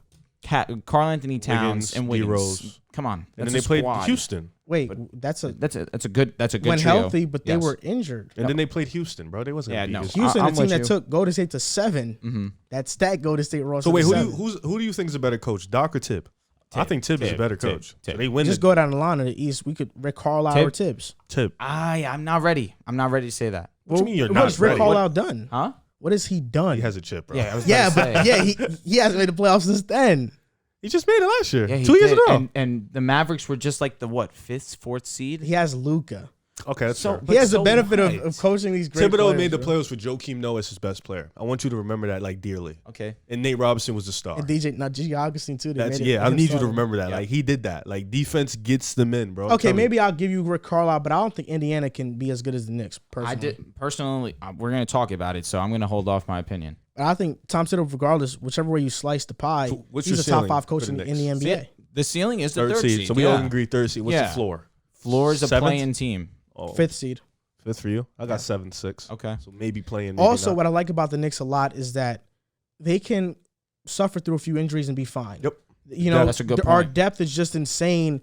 Carl Anthony Towns, Wiggins, and Wiggins. D-Rose. Come on, And that's then they a played squad. Houston. Wait, that's a That's a good when trio. healthy, but they Yes. were injured. And then they played Houston, bro. They wasn't Yeah, gonna no. beat us. Houston, I'm the team with that you. took Golden State to 7. Mm-hmm. That stacked Golden State roster. So wait, to who 7. do you think is a better coach, Doc or Tib? I think Tib is a better coach. Tib. So they win. Just go down the line of the East. We could Rick Carlisle Tib. or Tibbs. Tib. I'm not ready. I'm not ready to say that. What do you mean you're what not has Rick ready? Carlisle done? Huh? What has he done? He has a chip, bro. Yeah, I was yeah, about to but say. yeah, he hasn't made the playoffs since then. He just made it last year. Yeah, he 2 years in did. a row. And the Mavericks were just like the 5th, 4th seed. He has Luca. Okay, that's So- fair. He has the so benefit what? of coaching these great Thibodeau players. made the bro. playoffs with Joakim Noah as his best player. I want you to remember that like dearly. Okay. And Nate Robinson was the star. And G. Augustine too. That's I I need you to remember that. Like he did that. Like defense gets them in, bro. Okay, Tell me. maybe I'll give you Rick Carlisle, but I don't think Indiana can be as good as the Knicks. Personally, I did personally. We're gonna talk about it, so I'm gonna hold off my opinion. But I think Tom Thibodeau, regardless, whichever way you slice the pie, So what's he's your a top ceiling 5 coach for in the the Knicks? NBA. The ceiling is the third third seed. So we all agree third seed. What's Yeah. the floor? Floor is a Seventh? playing team. Oh, 5th seed. fifth for you. I got 7-6. Okay. So maybe playing. Maybe Also, not. what I like about the Knicks a lot is that they can suffer through a few injuries and be fine. Yep. You know, that's a good our point. depth is just insane.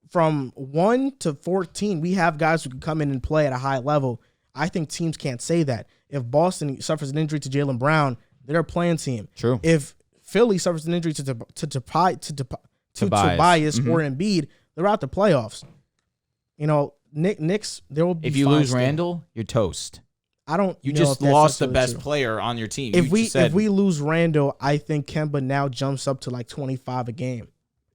From 1 to 14, we have guys who can come in and play at a high level. I think teams can't say that. If Boston suffers an injury to Jaylen Brown, they're a playing team. True. If Philly suffers an injury to Tobias or Embiid, they're out the playoffs. You know, Knicks, there will be. If you fine lose still. Randall, you're toast. I don't. You know just if that's lost the necessarily best true. player on your team. If You we just said- if we lose Randall, I think Kemba now jumps up to like 25 a game,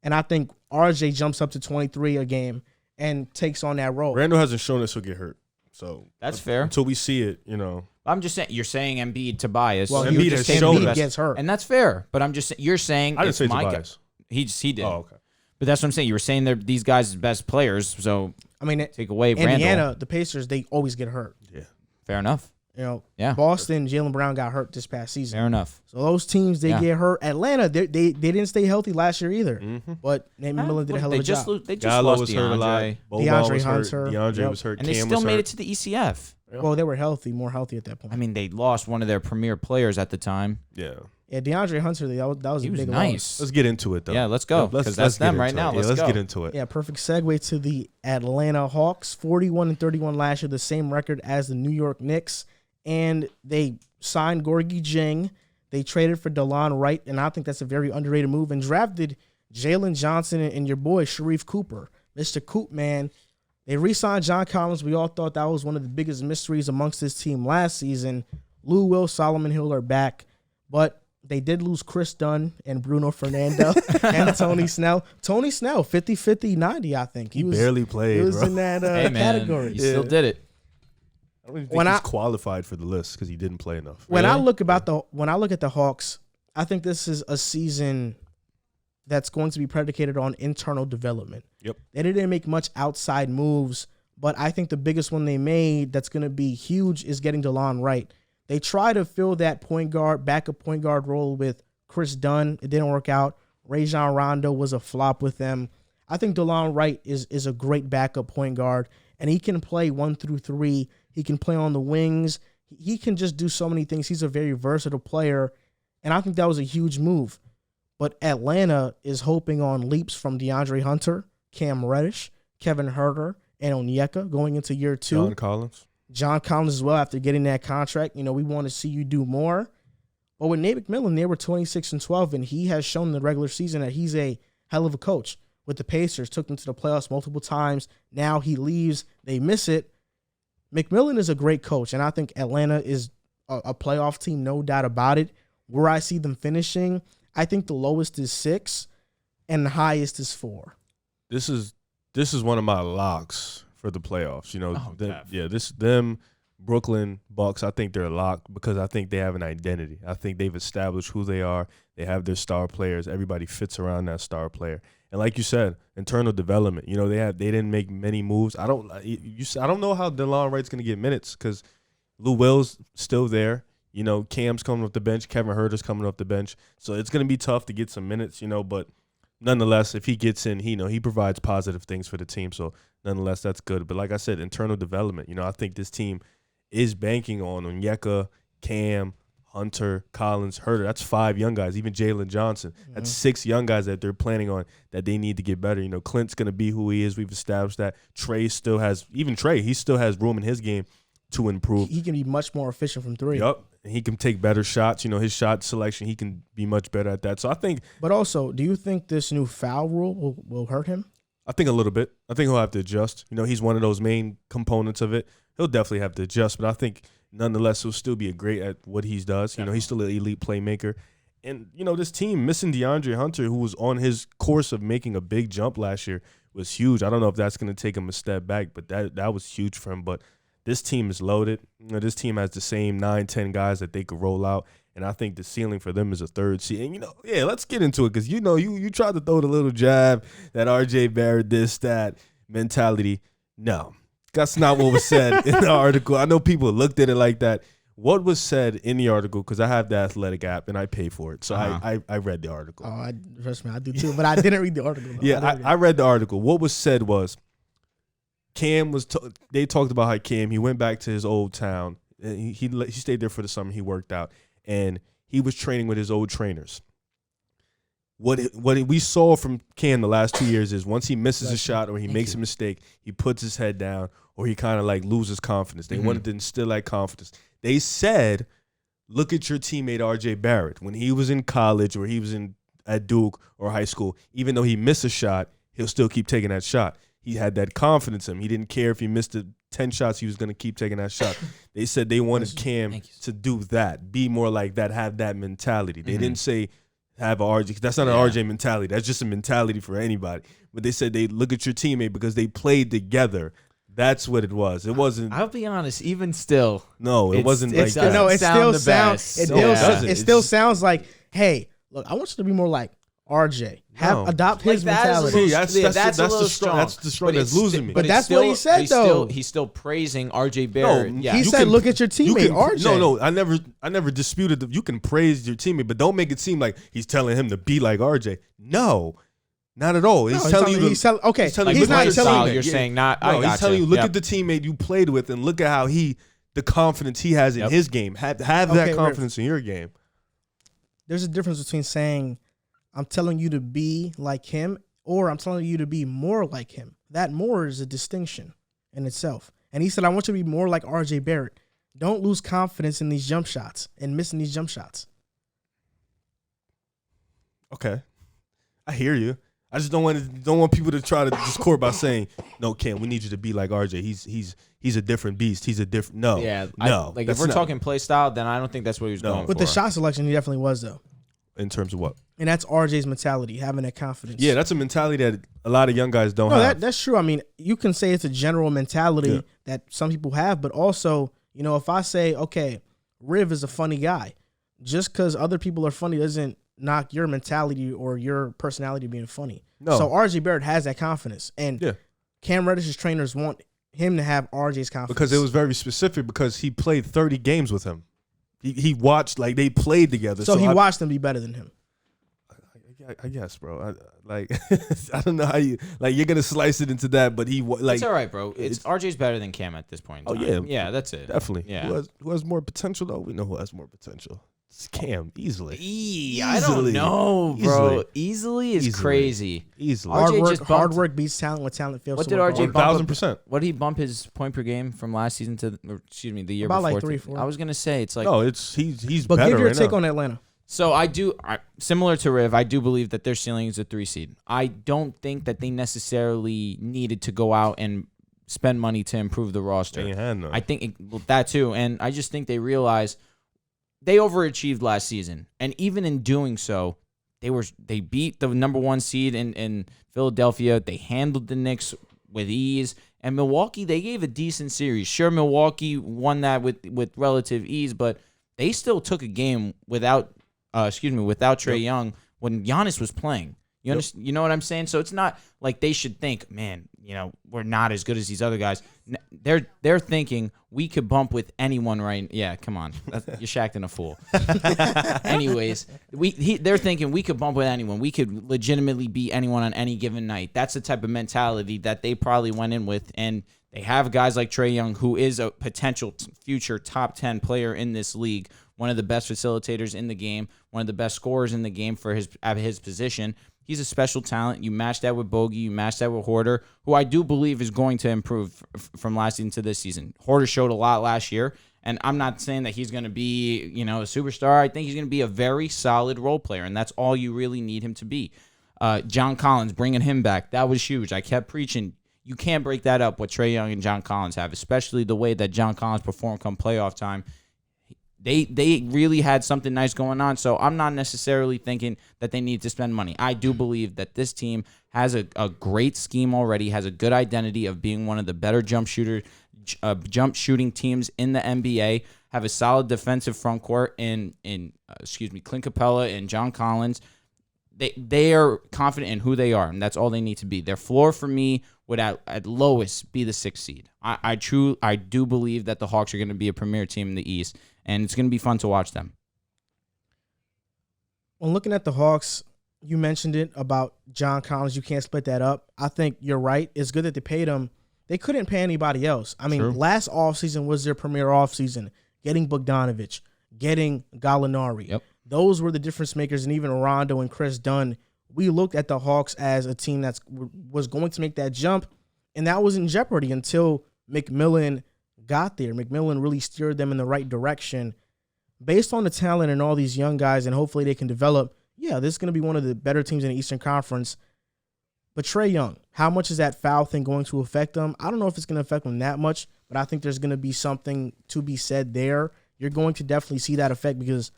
and I think RJ jumps up to 23 a game and takes on that role. Randall hasn't shown us he'll get hurt. So That's fair. Until we see it, you know. I'm just saying you're saying Embiid, Tobias. Well, Embiid he has just shown Embiid us. gets hurt. And that's fair. But I'm just saying you're saying I didn't it's say my guy. Tobias. He did. Oh, okay. But that's what I'm saying. You were saying they're these guys' best players, so I mean, take away Indiana, Randall. the Pacers, they always get hurt. Yeah. Fair enough. You know, Yeah. Boston, Jaylen Brown got hurt this past season. Fair enough. So those teams, they Yeah. get hurt. Atlanta, they didn't stay healthy last year either. But Nate McMillan did a hell of a job. They just Gallo lost was hurt a lot. DeAndre. Boban DeAndre was hurt. Hunter. DeAndre Yep. was hurt. And they Cam still was made hurt. it to the ECF. Well, they were healthy, more healthy at that point. I mean, they lost one of their premier players at the time. Yeah. Yeah, DeAndre Hunter, that was He a was big nice. Let's get into it, though. Yeah, let's go. Because that's them right now. Let's get into it. Yeah, perfect segue to the Atlanta Hawks. 41-31 last year, the same record as the New York Knicks. And they signed Gorgie Jang. They traded for DeLon Wright, and I think that's a very underrated move, and drafted Jalen Johnson and your boy Sharif Cooper. Mr. Coop, man. They re-signed John Collins. We all thought that was one of the biggest mysteries amongst this team last season. Lou Will, Solomon Hill are back, but they did lose Chris Dunn and Bruno Fernando and Tony Snell. Tony Snell, 50-50-90, I think. He barely played, He was bro. in that Hey, man, category. he still did it. I don't even think he's qualified for the list because he didn't play enough. When I look at the Hawks, I think this is a season that's going to be predicated on internal development. Yep. They didn't make much outside moves, but I think the biggest one they made that's going to be huge is getting DeLon Wright. They try to fill that backup point guard role with Chris Dunn. It didn't work out. Rajon Rondo was a flop with them. I think DeLon Wright is a great backup point guard, and he can play 1 through 3. He can play on the wings. He can just do so many things. He's a very versatile player, and I think that was a huge move. But Atlanta is hoping on leaps from DeAndre Hunter, Cam Reddish, Kevin Huerter, and Onyeka going into year 2. John Collins as well after getting that contract. We want to see you do more. But with Nate McMillan, they were 26-12, and he has shown in the regular season that he's a hell of a coach. With the Pacers, took them to the playoffs multiple times. Now he leaves. They miss it. McMillan is a great coach, and I think Atlanta is a playoff team, no doubt about it. Where I see them finishing, I think the lowest is 6 and the highest is 4. This is one of my locks for the playoffs. Them Brooklyn Bucks, I think they're a lock because I think they have an identity. I think they've established who they are. They have their star players. Everybody fits around that star player. And like you said, internal development. They didn't make many moves. I don't know how DeLon Wright's going to get minutes because Lou Will's still there. Cam's coming off the bench. Kevin Huerter's coming off the bench. So it's going to be tough to get some minutes, but nonetheless, if he gets in, he provides positive things for the team. So nonetheless, that's good. But like I said, internal development. I think this team is banking on Onyeka, Cam, Hunter, Collins, Huerter. That's 5 young guys. Even Jalen Johnson. That's 6 young guys that they're planning on that they need to get better. Clint's going to be who he is. We've established that. He still has room in his game to improve. He can be much more efficient from 3. Yep. And he can take better shots. His shot selection, he can be much better at that. So I think. But also, do you think this new foul rule will hurt him? I think a little bit. I think he'll have to adjust. He's one of those main components of it. He'll definitely have to adjust. But I think, nonetheless, he'll still be great at what he does. He's still an elite playmaker. And, this team missing DeAndre Hunter, who was on his course of making a big jump last year, was huge. I don't know if that's going to take him a step back, but that was huge for him. But this team is loaded. This team has the same 9-10 guys that they could roll out. And I think the ceiling for them is a 3rd seed. And, let's get into it because, you tried to throw the little jab that RJ Barrett, this, that mentality. No, that's not what was said in the article. I know people looked at it like that. What was said in the article, because I have the Athletic app and I pay for it. So I read the article. Oh, trust me, I do too. But I didn't read the article. I read the article. What was said was Cam they talked about how Cam, he went back to his old town. He stayed there for the summer. He worked out. And he was training with his old trainers. What we saw from Cam the last 2 years is once he misses a shot or he makes a mistake, he puts his head down or he kind of loses confidence. They wanted to instill that confidence. They said, look at your teammate RJ Barrett. When he was in college or he was at Duke or high school, even though he missed a shot, he'll still keep taking that shot. He had that confidence in him. He didn't care if he missed 10 shots, he was going to keep taking that shot. They said they wanted Cam to do that, be more like that, have that mentality. They didn't say have an RJ. That's not an RJ mentality. That's just a mentality for anybody. But they said they look at your teammate because they played together. That's what it was. It wasn't. I'll be honest. Even still, no, it wasn't like that. No, it still sounds. It still sounds like, hey, look, I want you to be more like RJ. Adopt his mentality. That's the strong. That's the strong that's losing me. But that's what he said, though. He's still praising RJ Barrett. No, he said, look at your teammate, RJ. No, I never disputed that. You can praise your teammate, but don't make it seem like he's telling him to be like RJ. No. Not at all. He's telling you. He's not telling you. You're saying not. No, he's telling you. Look at the teammate you played with, and look at how the confidence he has in his game. Have that confidence in your game. there's a difference between saying, I'm telling you to be like him, or I'm telling you to be more like him. That more is a distinction in itself. And he said, I want you to be more like RJ Barrett. Don't lose confidence in these jump shots and missing these jump shots. Okay. I hear you. I just don't want people to try to discord by saying, no, Cam, we need you to be like RJ. He's a different beast. He's a different if we're talking play style, then I don't think that's what he was going for. With the shot selection, he definitely was, though. In terms of what? And that's RJ's mentality, having that confidence. Yeah, that's a mentality that a lot of young guys don't have. That's true. I mean, you can say it's a general mentality that some people have, but also, if I say, okay, Riv is a funny guy, just because other people are funny doesn't knock your mentality or your personality being funny. No. So RJ Barrett has that confidence. And Cam Reddish's trainers want him to have RJ's confidence. Because it was very specific because he played 30 games with him. He watched, like, they played together. So he watched them be better than him. I guess, bro. I don't know how you, like, you're going to slice it into that, but it's all right, bro. RJ's better than Cam at this point. Oh, yeah. Yeah, that's it. Definitely. Yeah. Who has more potential, though? We know who has more potential. It's Cam, easily. I don't know, bro. Easily is crazy. Easily. Hard work beats talent when talent fails. What did RJ bump? 1,000%. What did he bump his point per game from last season to, the year about before? Like 3, 4. I was going to say, it's like. No, he's but better. But give your right take now. on Atlanta. So similar to Riv, I do believe that their ceiling is a 3 seed. I don't think that they necessarily needed to go out and spend money to improve the roster. I think that too, and I just think they realized they overachieved last season, and even in doing so, they beat the number 1 seed in Philadelphia. They handled the Knicks with ease, and Milwaukee, they gave a decent series. Sure, Milwaukee won that with relative ease, but they still took a game without Trae Young when Giannis was playing. You know what I'm saying? So it's not like they should think, man, we're not as good as these other guys. They're thinking we could bump with anyone right. Yeah, come on, you're Shaqtin' a fool. Anyways, they're thinking we could bump with anyone. We could legitimately beat anyone on any given night. That's the type of mentality that they probably went in with, and they have guys like Trae Young, who is a potential future top 10 player in this league. One of the best facilitators in the game, one of the best scorers in the game at his position. He's a special talent. You match that with Bogey, you match that with Horder, who I do believe is going to improve from last season to this season. Horder showed a lot last year, and I'm not saying that he's going to be, a superstar. I think he's going to be a very solid role player, and that's all you really need him to be. John Collins, bringing him back, that was huge. I kept preaching. You can't break that up what Trae Young and John Collins have, especially the way that John Collins performed come playoff time. They really had something nice going on, so I'm not necessarily thinking that they need to spend money. I do believe that this team has a great scheme already, has a good identity of being one of the better jump shooting teams in the NBA, have a solid defensive front court in Clint Capella and John Collins. They are confident in who they are, and that's all they need to be. Their floor for me would at lowest be the 6th seed. I do believe that the Hawks are going to be a premier team in the East, and it's going to be fun to watch them. When looking at the Hawks, you mentioned it about John Collins. You can't split that up. I think you're right. It's good that they paid him. They couldn't pay anybody else. I mean, True. Last offseason was their premier offseason. Getting Bogdanovich, getting Gallinari. Yep. Those were the difference makers, and even Rondo and Chris Dunn. We looked at the Hawks as a team that was going to make that jump, and that was in jeopardy until McMillan got there. McMillan really steered them in the right direction. Based on the talent and all these young guys, and hopefully they can develop, this is going to be one of the better teams in the Eastern Conference. But Trae Young, how much is that foul thing going to affect them? I don't know if it's going to affect them that much, but I think there's going to be something to be said there. You're going to definitely see that effect because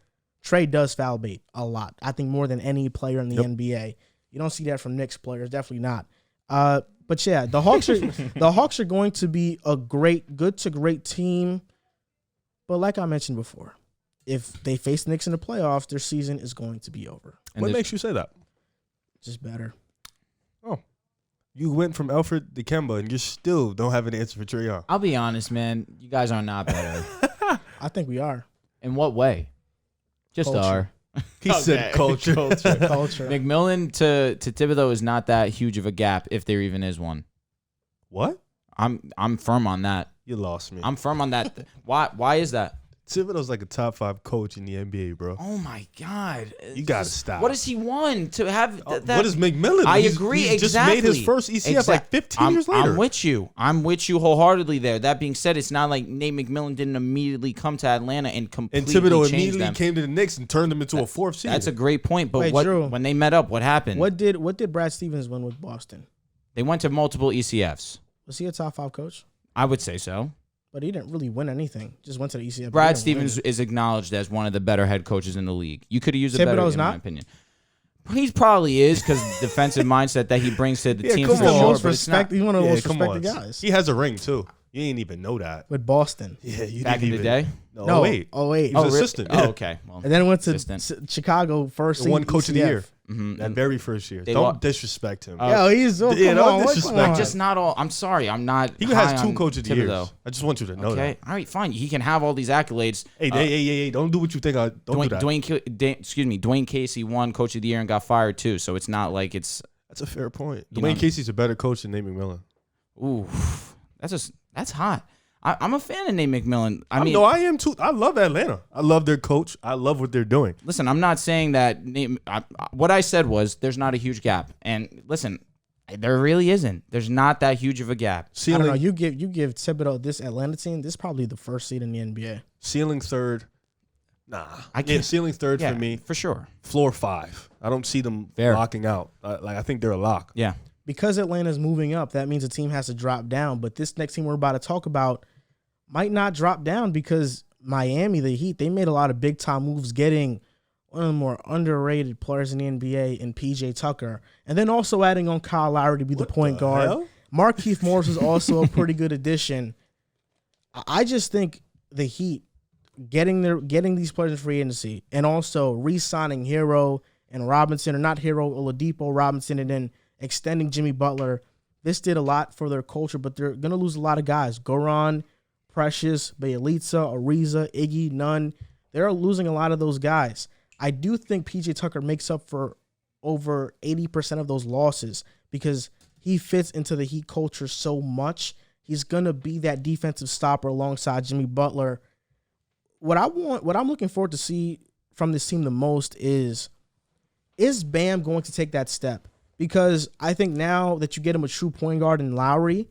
Trae does foul bait a lot. I think more than any player in the NBA. You don't see that from Knicks players, definitely not. But yeah, the Hawks are going to be a good to great team. But like I mentioned before, if they face the Knicks in the playoffs, their season is going to be over. And what makes you say that? Just better. Oh, you went from Alfred to Kemba, and you still don't have an answer for Trae Young. I'll be honest, man. You guys are not better. I think we are. In what way? Just Culture. are. He said culture. Culture. McMillan to Thibodeau is not that huge of a gap, if there even is one. What? I'm firm on that. You lost me. I'm firm on that. Why is that? Thibodeau's like a top 5 coach in the NBA, bro. Oh my God! You gotta stop. What does he want to have? That? What is McMillan? I agree. He's exactly. just made his first ECF like 15 years later. I'm with you. I'm with you wholeheartedly there. That being said, it's not like Nate McMillan didn't immediately come to Atlanta and completely And Thibodeau change immediately them. came to the Knicks and turned them into a 4th seed. That's a great point. But Wait, Drew, when they met up, what happened? What did Brad Stevens win with Boston? They went to multiple ECFs. Was he a top 5 coach? I would say so. But he didn't really win anything. Just went to the ECF. Brad Stevens is acknowledged as one of the better head coaches in the league. You could have used a better, in my opinion. He probably is because defensive mindset that he brings to the team. He's For the sure, most but it's not- He's one of the most respected guys. He has a ring too. You didn't even know that. With Boston. Yeah, you Back didn't in the even, day. No, wait. Oh, wait. He was really? assistant. Oh, Yeah. okay. Well, And then went to assistant. Chicago first. One coach of the ECF. year. Mhm. That very first year. They Don't lost- disrespect him. Yo, he's Yeah, come don't on, disrespect come on. him. just not all. I'm sorry. I'm not. He high has 2 on coach of the years. Thibodeau. I just want you to know Okay. that. All right. Fine. He can have all these accolades. Hey, don't do what you think. Don't do that. Dwayne Casey won coach of the year and got fired too. So it's not like it's. That's a fair point. You know- Dwayne Casey's a better coach than Nate McMillan. Ooh, that's hot. I'm a fan of Nate McMillan. I mean, No, I am too. I love Atlanta. I love their coach. I love what they're doing. listen, I'm not saying that. What I said was there's not a huge gap, and listen, there really isn't. There's not that huge of a gap. I don't know. You give Thibodeau this Atlanta team. This is probably the first seed in the NBA. Ceiling third. Nah. I can't- ceiling third Yeah, for me. for sure. Floor 5. I don't see them Fair. locking out. I think they're a lock. Yeah. Because Atlanta's moving up, that means a team has to drop down. But this next team we're about to talk about might not drop down because Miami, the Heat, they made a lot of big-time moves getting one of the more underrated players in the NBA in P.J. Tucker. And then also adding on Kyle Lowry to be the point guard. hell? Markieff Morris is also a pretty good addition. I just think the Heat getting these players in free agency and also re-signing Hero and Robinson, or not Hero, Oladipo, Robinson, and then extending Jimmy Butler. This did a lot for their culture, but they're going to lose a lot of guys. Goran, Precious, Bjelica, Ariza, Iggy, Nunn. They're losing a lot of those guys. I do think PJ Tucker makes up for over 80% of those losses because he fits into the Heat culture so much. He's going to be that defensive stopper alongside Jimmy Butler. What I'm looking forward to see from this team the most is Bam going to take that step? Because I think now that you get him a true point guard in Lowry,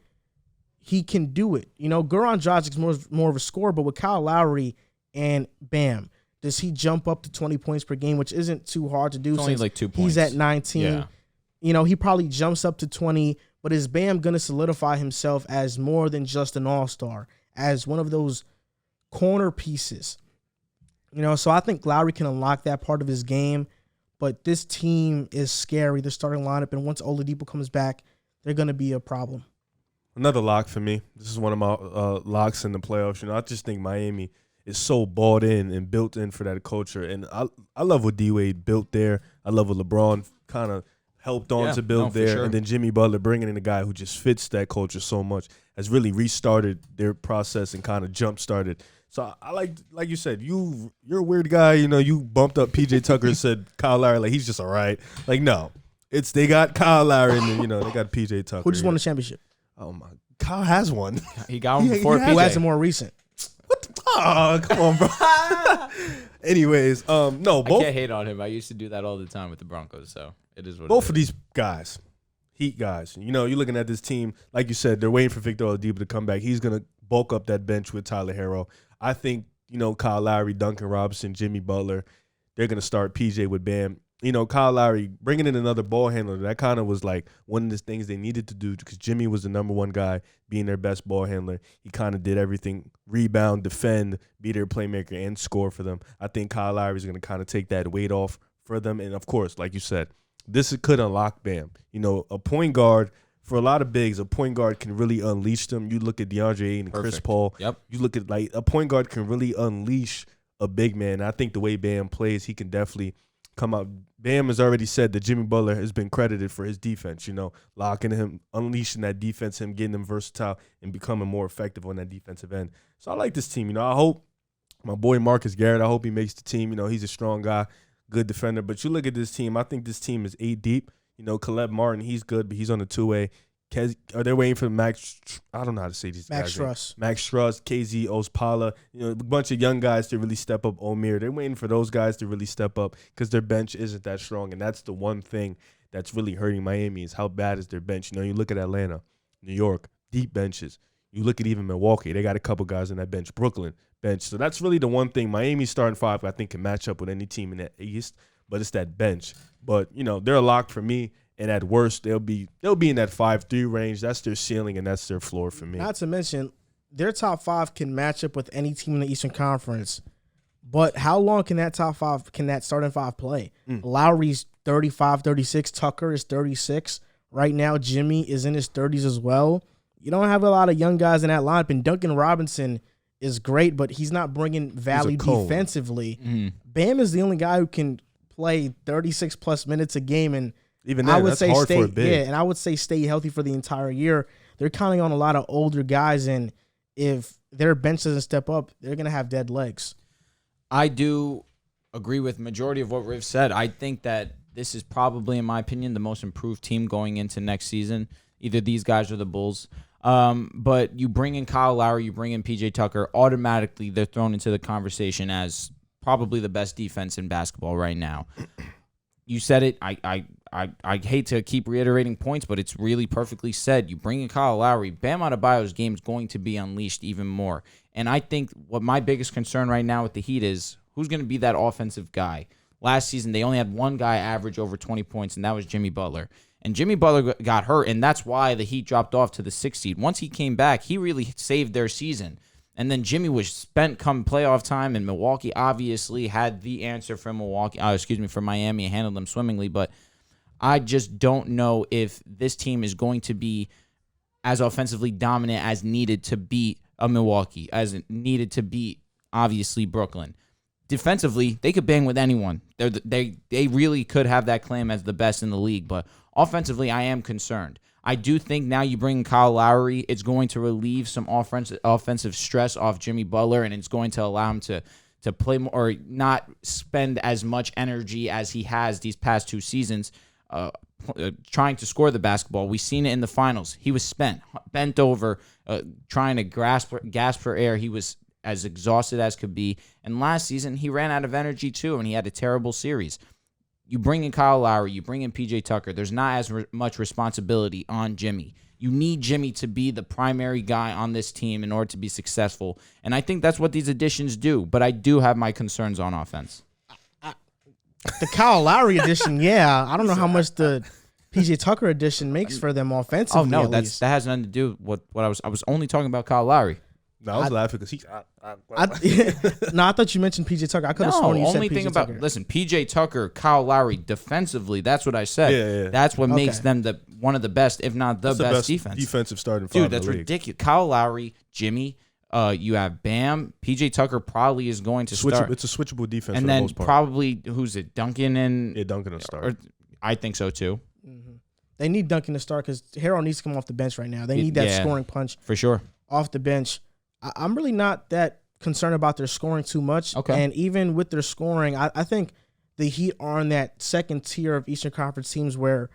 he can do it. You know, Goran Dragic's more of a scorer, but with Kyle Lowry and Bam, does he jump up to 20 points per game, which isn't too hard to do It's only since like 2 points. he's at 19. Yeah. You know, he probably jumps up to 20, but is Bam going to solidify himself as more than just an all-star, as one of those corner pieces? You know, so I think Lowry can unlock that part of his game, but this team is scary. Their starting lineup, and once Oladipo comes back, they're going to be a problem. Another lock for me. This is one of my locks in the playoffs. You know, I just think Miami is so bought in and built in for that culture. And I love what D-Wade built there. I love what LeBron kind of helped on to build for there. sure. And then Jimmy Butler bringing in a guy who just fits that culture so much has really restarted their process and kind of jump-started. So I like you said, you're a weird guy. You know, you bumped up P.J. Tucker and said Kyle Lowry, like, he's just all right. Like, no. They got Kyle Lowry and then, you know, they got P.J. Tucker. Who just won the championship? Oh, my. Kyle has one. He got him before Who has PJ. a more recent? Oh, come on, bro. Anyways, no, I both can't hate on him. I used to do that all the time with the Broncos, so it is what both it of is. these guys, Heat guys. You know, you're looking at this team, like you said, they're waiting for Victor Oladipo to come back. He's gonna bulk up that bench with Tyler Herro. I think, you know, Kyle Lowry, Duncan Robinson, Jimmy Butler, they're gonna start PJ with Bam. You know, Kyle Lowry bringing in another ball handler, that kind of was like one of the things they needed to do because Jimmy was the number one guy, being their best ball handler. He kind of did everything, rebound, defend, be their playmaker, and score for them. I think Kyle Lowry is going to kind of take that weight off for them. And, of course, like you said, this could unlock Bam. You know, a point guard, for a lot of bigs, a point guard can really unleash them. You look at DeAndre Ayton and Chris Perfect. Paul. Yep. You look at, like, a point guard can really unleash a big man. I think the way Bam plays, he can definitely come out. Bam has already said that Jimmy Butler has been credited for his defense, you know, locking him, unleashing that defense, him getting him versatile and becoming more effective on that defensive end. So I like this team. You know, I hope my boy Marcus Garrett, I hope he makes the team. You know, he's a strong guy, good defender. But you look at this team, I think this team is 8 deep. You know, Caleb Martin, he's good, but he's on the two-way. Are they waiting for Max? I don't know how to say these Max guys. Struss. Max Struss, KZ Ospala, a bunch of young guys to really step up. Omir, they're waiting for those guys to really step up because their bench isn't that strong, and that's the one thing that's really hurting Miami is how bad is their bench. You look at Atlanta, New York, deep benches. You look at even Milwaukee, they got a couple guys on that bench. Brooklyn bench. So that's really the one thing. Miami's starting five, I think, can match up with any team in the East, but it's that bench. But they're a lock for me. And at worst, they'll be in that 5-3 range. That's their ceiling, and that's their floor for me. Not to mention, their top five can match up with any team in the Eastern Conference. But how long can that starting five play? Lowry's 35, 36. Tucker is 36. Right now, Jimmy is in his 30s as well. You don't have a lot of young guys in that lineup. And Duncan Robinson is great, but he's not bringing value defensively. Bam is the only guy who can play 36-plus minutes a game, and even then, that's hard for a big. Yeah, and I would say stay healthy for the entire year. They're counting on a lot of older guys, and if their bench doesn't step up, they're going to have dead legs. I do agree with majority of what Riv said. I think that this is probably, in my opinion, the most improved team going into next season. Either these guys or the Bulls. But you bring in Kyle Lowry, you bring in PJ Tucker, automatically they're thrown into the conversation as probably the best defense in basketball right now. You said it. I hate to keep reiterating points, but it's really perfectly said. You bring in Kyle Lowry, Bam Adebayo's game is going to be unleashed even more. And I think what my biggest concern right now with the Heat is who's going to be that offensive guy. Last season, they only had one guy average over 20 points, and that was Jimmy Butler. And Jimmy Butler got hurt, and that's why the Heat dropped off to the 6th seed. Once he came back, he really saved their season. And then Jimmy was spent come playoff time, and Milwaukee obviously had the answer for for Miami and handled them swimmingly. But I just don't know if this team is going to be as offensively dominant as needed to beat a Milwaukee, as needed to beat, obviously, Brooklyn. Defensively, they could bang with anyone. They really could have that claim as the best in the league. But offensively, I am concerned. I do think now you bring Kyle Lowry, it's going to relieve some offensive stress off Jimmy Butler, and it's going to allow him to play more or not spend as much energy as he has these past two seasons trying to score the basketball. We've seen it in the finals. He was bent over, trying to gasp for air. He was as exhausted as could be. And last season, he ran out of energy too, and he had a terrible series. You bring in Kyle Lowry, you bring in PJ Tucker. There's not as much responsibility on Jimmy. You need Jimmy to be the primary guy on this team in order to be successful. And I think that's what these additions do. But I do have my concerns on offense. The Kyle Lowry addition, yeah. I don't know how much the PJ Tucker addition makes for them offensively. Oh, no, that has nothing to do with what I was only talking about Kyle Lowry. No, I was laughing because I thought you mentioned PJ Tucker. I could have sworn you said PJ Tucker. Listen, PJ Tucker, Kyle Lowry, defensively, that's what I said. Yeah. That's what makes them one of the best, if not the best defense. Defensive starting five. Dude, that's ridiculous. Kyle Lowry, Jimmy, you have Bam. PJ Tucker probably is going to start. It's a switchable defense and for then the most part. Probably, who's it, Duncan and... Yeah, Duncan will start. I think so, too. Mm-hmm. They need Duncan to start because Harrell needs to come off the bench right now. They need that scoring punch. For sure. Off the bench. I'm really not that concerned about their scoring too much. Okay. And even with their scoring, I think the Heat are in that second tier of Eastern Conference teams where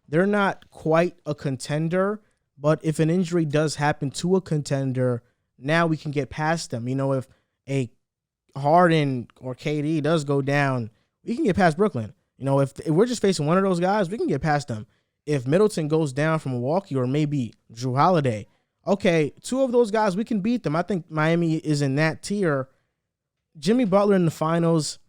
they're not quite a contender, but if an injury does happen to a contender, now we can get past them. If a Harden or KD does go down, we can get past Brooklyn. If we're just facing one of those guys, we can get past them. If Middleton goes down from Milwaukee or maybe Drew Holiday, okay, two of those guys, we can beat them. I think Miami is in that tier. Jimmy Butler in the finals,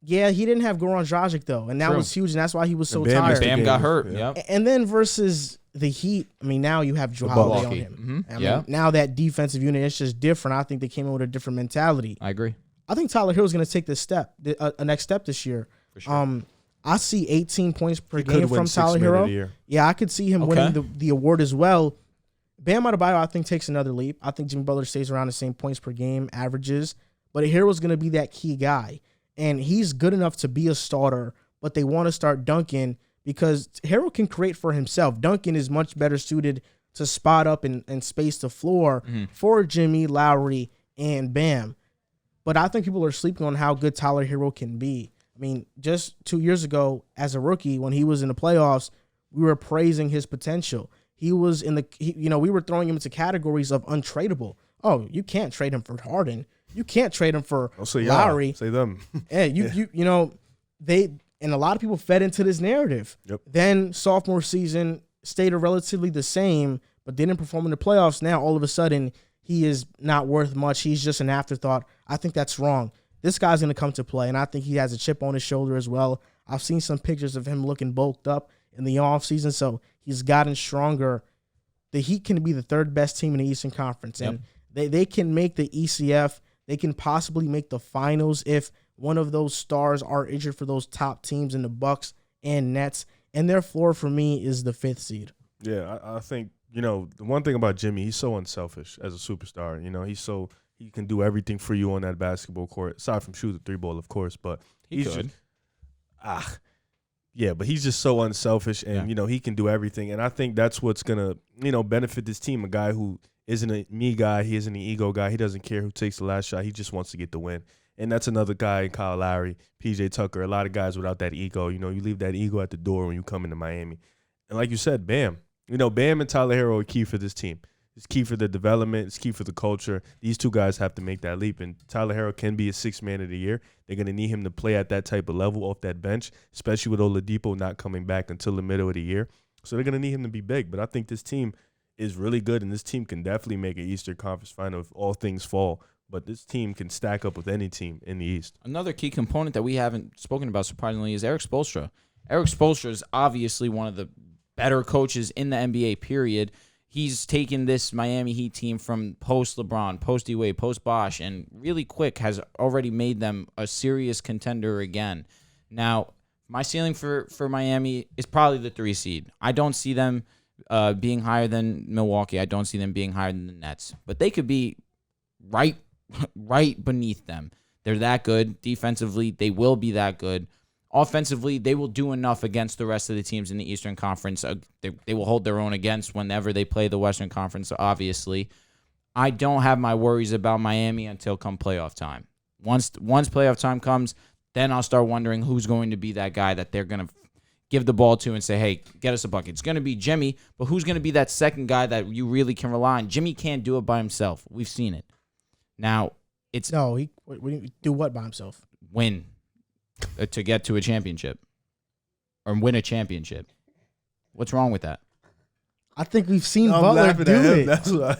yeah, he didn't have Goran Dragic, though, and that was huge, and that's why he was so tired. Bam got hurt, yep. And then versus the Heat, now you have Drew Holiday on him. Mm-hmm. Now that defensive unit, it's just different. I think they came in with a different mentality. I agree. I think Tyler Hill's going to take this step, a next step this year. For sure. I see 18 points per game from Tyler Hero. Yeah, I could see him winning the award as well. Bam Adebayo, I think, takes another leap. I think Jimmy Butler stays around the same points per game averages, but Hero's going to be that key guy, and he's good enough to be a starter, but they want to start Duncan because Hero can create for himself. Duncan is much better suited to spot up and space the floor for Jimmy, Lowry, and Bam. But I think people are sleeping on how good Tyler Hero can be. Just 2 years ago, as a rookie, when he was in the playoffs, we were praising his potential. he was we were throwing him into categories of untradeable. Oh, you can't trade him for Harden. You can't trade him for Lowry. Say them. Yeah, and a lot of people fed into this narrative. Yep. Then sophomore season stayed relatively the same, but didn't perform in the playoffs. Now all of a sudden he is not worth much. He's just an afterthought. I think that's wrong. This guy's going to come to play, and I think he has a chip on his shoulder as well. I've seen some pictures of him looking bulked up in the offseason, so he's gotten stronger. The Heat can be the third best team in the Eastern Conference, and they can make the ECF. They can possibly make the finals if one of those stars are injured for those top teams in the Bucks and Nets, and their floor for me is the 5th seed. Yeah, I think, the one thing about Jimmy, he's so unselfish as a superstar. He can do everything for you on that basketball court, aside from shoot the 3-ball, of course, but he could. But he's just so unselfish, and, he can do everything, and I think that's what's going to, benefit this team, a guy who isn't a me guy, he isn't an ego guy, he doesn't care who takes the last shot, he just wants to get the win. And that's another guy, Kyle Lowry, PJ Tucker, a lot of guys without that ego. You leave that ego at the door when you come into Miami. And like you said, Bam. Bam and Tyler Herro are key for this team. It's key for the development. It's key for the culture. These two guys have to make that leap. And Tyler Herro can be a 6th man of the year. They're going to need him to play at that type of level off that bench, especially with Oladipo not coming back until the middle of the year. So they're going to need him to be big. But I think this team is really good, and this team can definitely make an Eastern Conference final if all things fall. But this team can stack up with any team in the East. Another key component that we haven't spoken about, surprisingly, is Eric Spoelstra. Eric Spoelstra is obviously one of the better coaches in the NBA, period. He's taken this Miami Heat team from post-LeBron, post-D-Wade, post-Bosh, and really quick has already made them a serious contender again. Now, my ceiling for Miami is probably the 3 seed. I don't see them being higher than Milwaukee. I don't see them being higher than the Nets. But they could be right beneath them. They're that good. Defensively, they will be that good. Offensively, they will do enough against the rest of the teams in the Eastern Conference. They will hold their own against whenever they play the Western Conference, obviously. I don't have my worries about Miami until come playoff time. Once playoff time comes, then I'll start wondering who's going to be that guy that they're going to give the ball to and say, hey, get us a bucket. It's going to be Jimmy, but who's going to be that second guy that you really can rely on? Jimmy can't do it by himself. We've seen it. Now, it's... No, he do what by himself? Win. To get to a championship. Or win a championship. What's wrong with that? I think we've seen Butler do it. That's what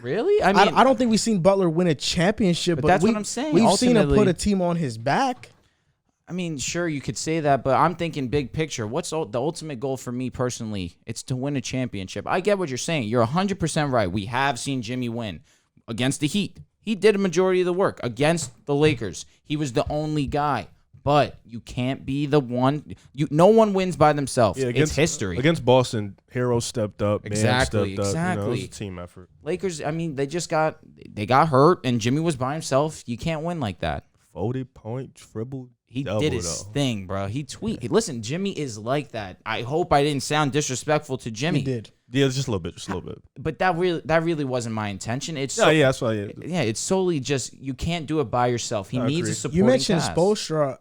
Really? I don't think we've seen Butler win a championship. But that's what I'm saying. We've seen him put a team on his back. I mean, sure, you could say that, but I'm thinking big picture. What's the ultimate goal for me personally? It's to win a championship. I get what you're saying. You're 100% right. We have seen Jimmy win against the Heat. He did a majority of the work. Against the Lakers, he was the only guy. But you can't be the one. No one wins by themselves. Yeah, it's history. Against Boston, Hero stepped up. Exactly. Man stepped up. It was a team effort. Lakers, I mean, they got hurt, and Jimmy was by himself. You can't win like that. 40-point triple. He did his thing, bro. Listen, Jimmy is like that. I hope I didn't sound disrespectful to Jimmy. He did. Yeah, just a little bit. But that really wasn't my intention. It's that's why. Yeah, it's solely just you can't do it by yourself. He needs a supporting You mentioned cast. Spoelstra.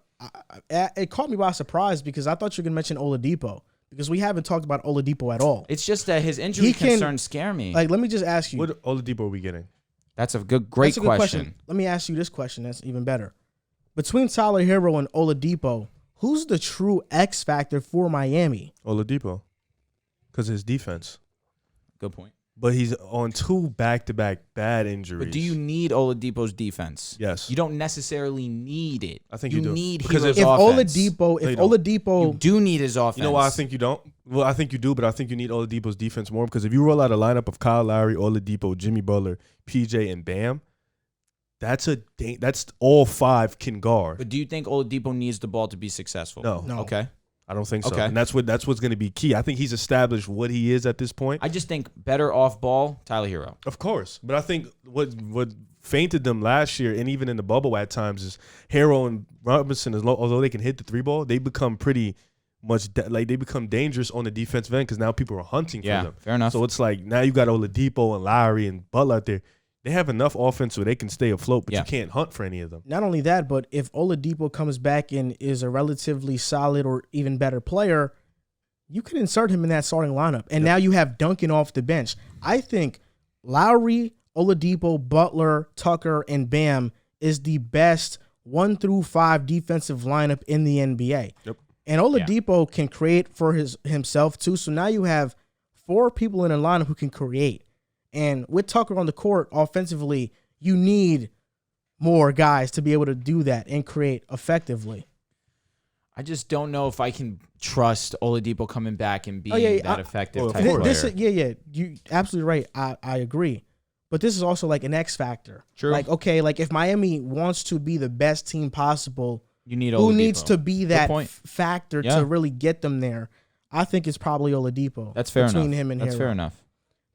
It caught me by surprise because I thought you were going to mention Oladipo because we haven't talked about Oladipo at all. It's just that his injury concerns scare me. Like, let me just ask you. What Oladipo are we getting? That's a great question. Let me ask you this question that's even better. Between Tyler Herro and Oladipo, who's the true X factor for Miami? Oladipo. Because of his defense. Good point. But he's on 2 back-to-back bad injuries. But do you need Oladipo's defense? Yes. You don't necessarily need it. I think you do. Need because Hero's if offense. Oladipo, you do need his offense. You know why I think you don't? Well, I think you do, but I think you need Oladipo's defense more because if you roll out a lineup of Kyle Lowry, Oladipo, Jimmy Butler, PJ, and Bam, that's all 5 can guard. But do you think Oladipo needs the ball to be successful? No. Okay. I don't think so. Okay. And that's what's going to be key. I think he's established what he is at this point. I just think better off ball, Tyler Herro. Of course. But I think what fainted them last year and even in the bubble at times is Herro and Robinson, although they can hit the 3-ball, they become pretty much they become dangerous on the defensive end because now people are hunting for them. Fair enough. So it's like now you got Oladipo and Lowry and Butler out there. They have enough offense where they can stay afloat, but you can't hunt for any of them. Not only that, but if Oladipo comes back and is a relatively solid or even better player, you could insert him in that starting lineup. And now you have Duncan off the bench. I think Lowry, Oladipo, Butler, Tucker, and Bam is the best 1 through 5 defensive lineup in the NBA. Yep. And Oladipo can create for himself too. So now you have 4 people in a lineup who can create. And with Tucker on the court offensively, you need more guys to be able to do that and create effectively. I just don't know if I can trust Oladipo coming back and being that effective type player. You absolutely right. I agree. But this is also like an X factor. True. Like, okay, like if Miami wants to be the best team possible, you need Oladipo. Who needs to be that factor to really get them there? I think it's probably Oladipo. That's fair between enough. him and That's Hero. fair enough.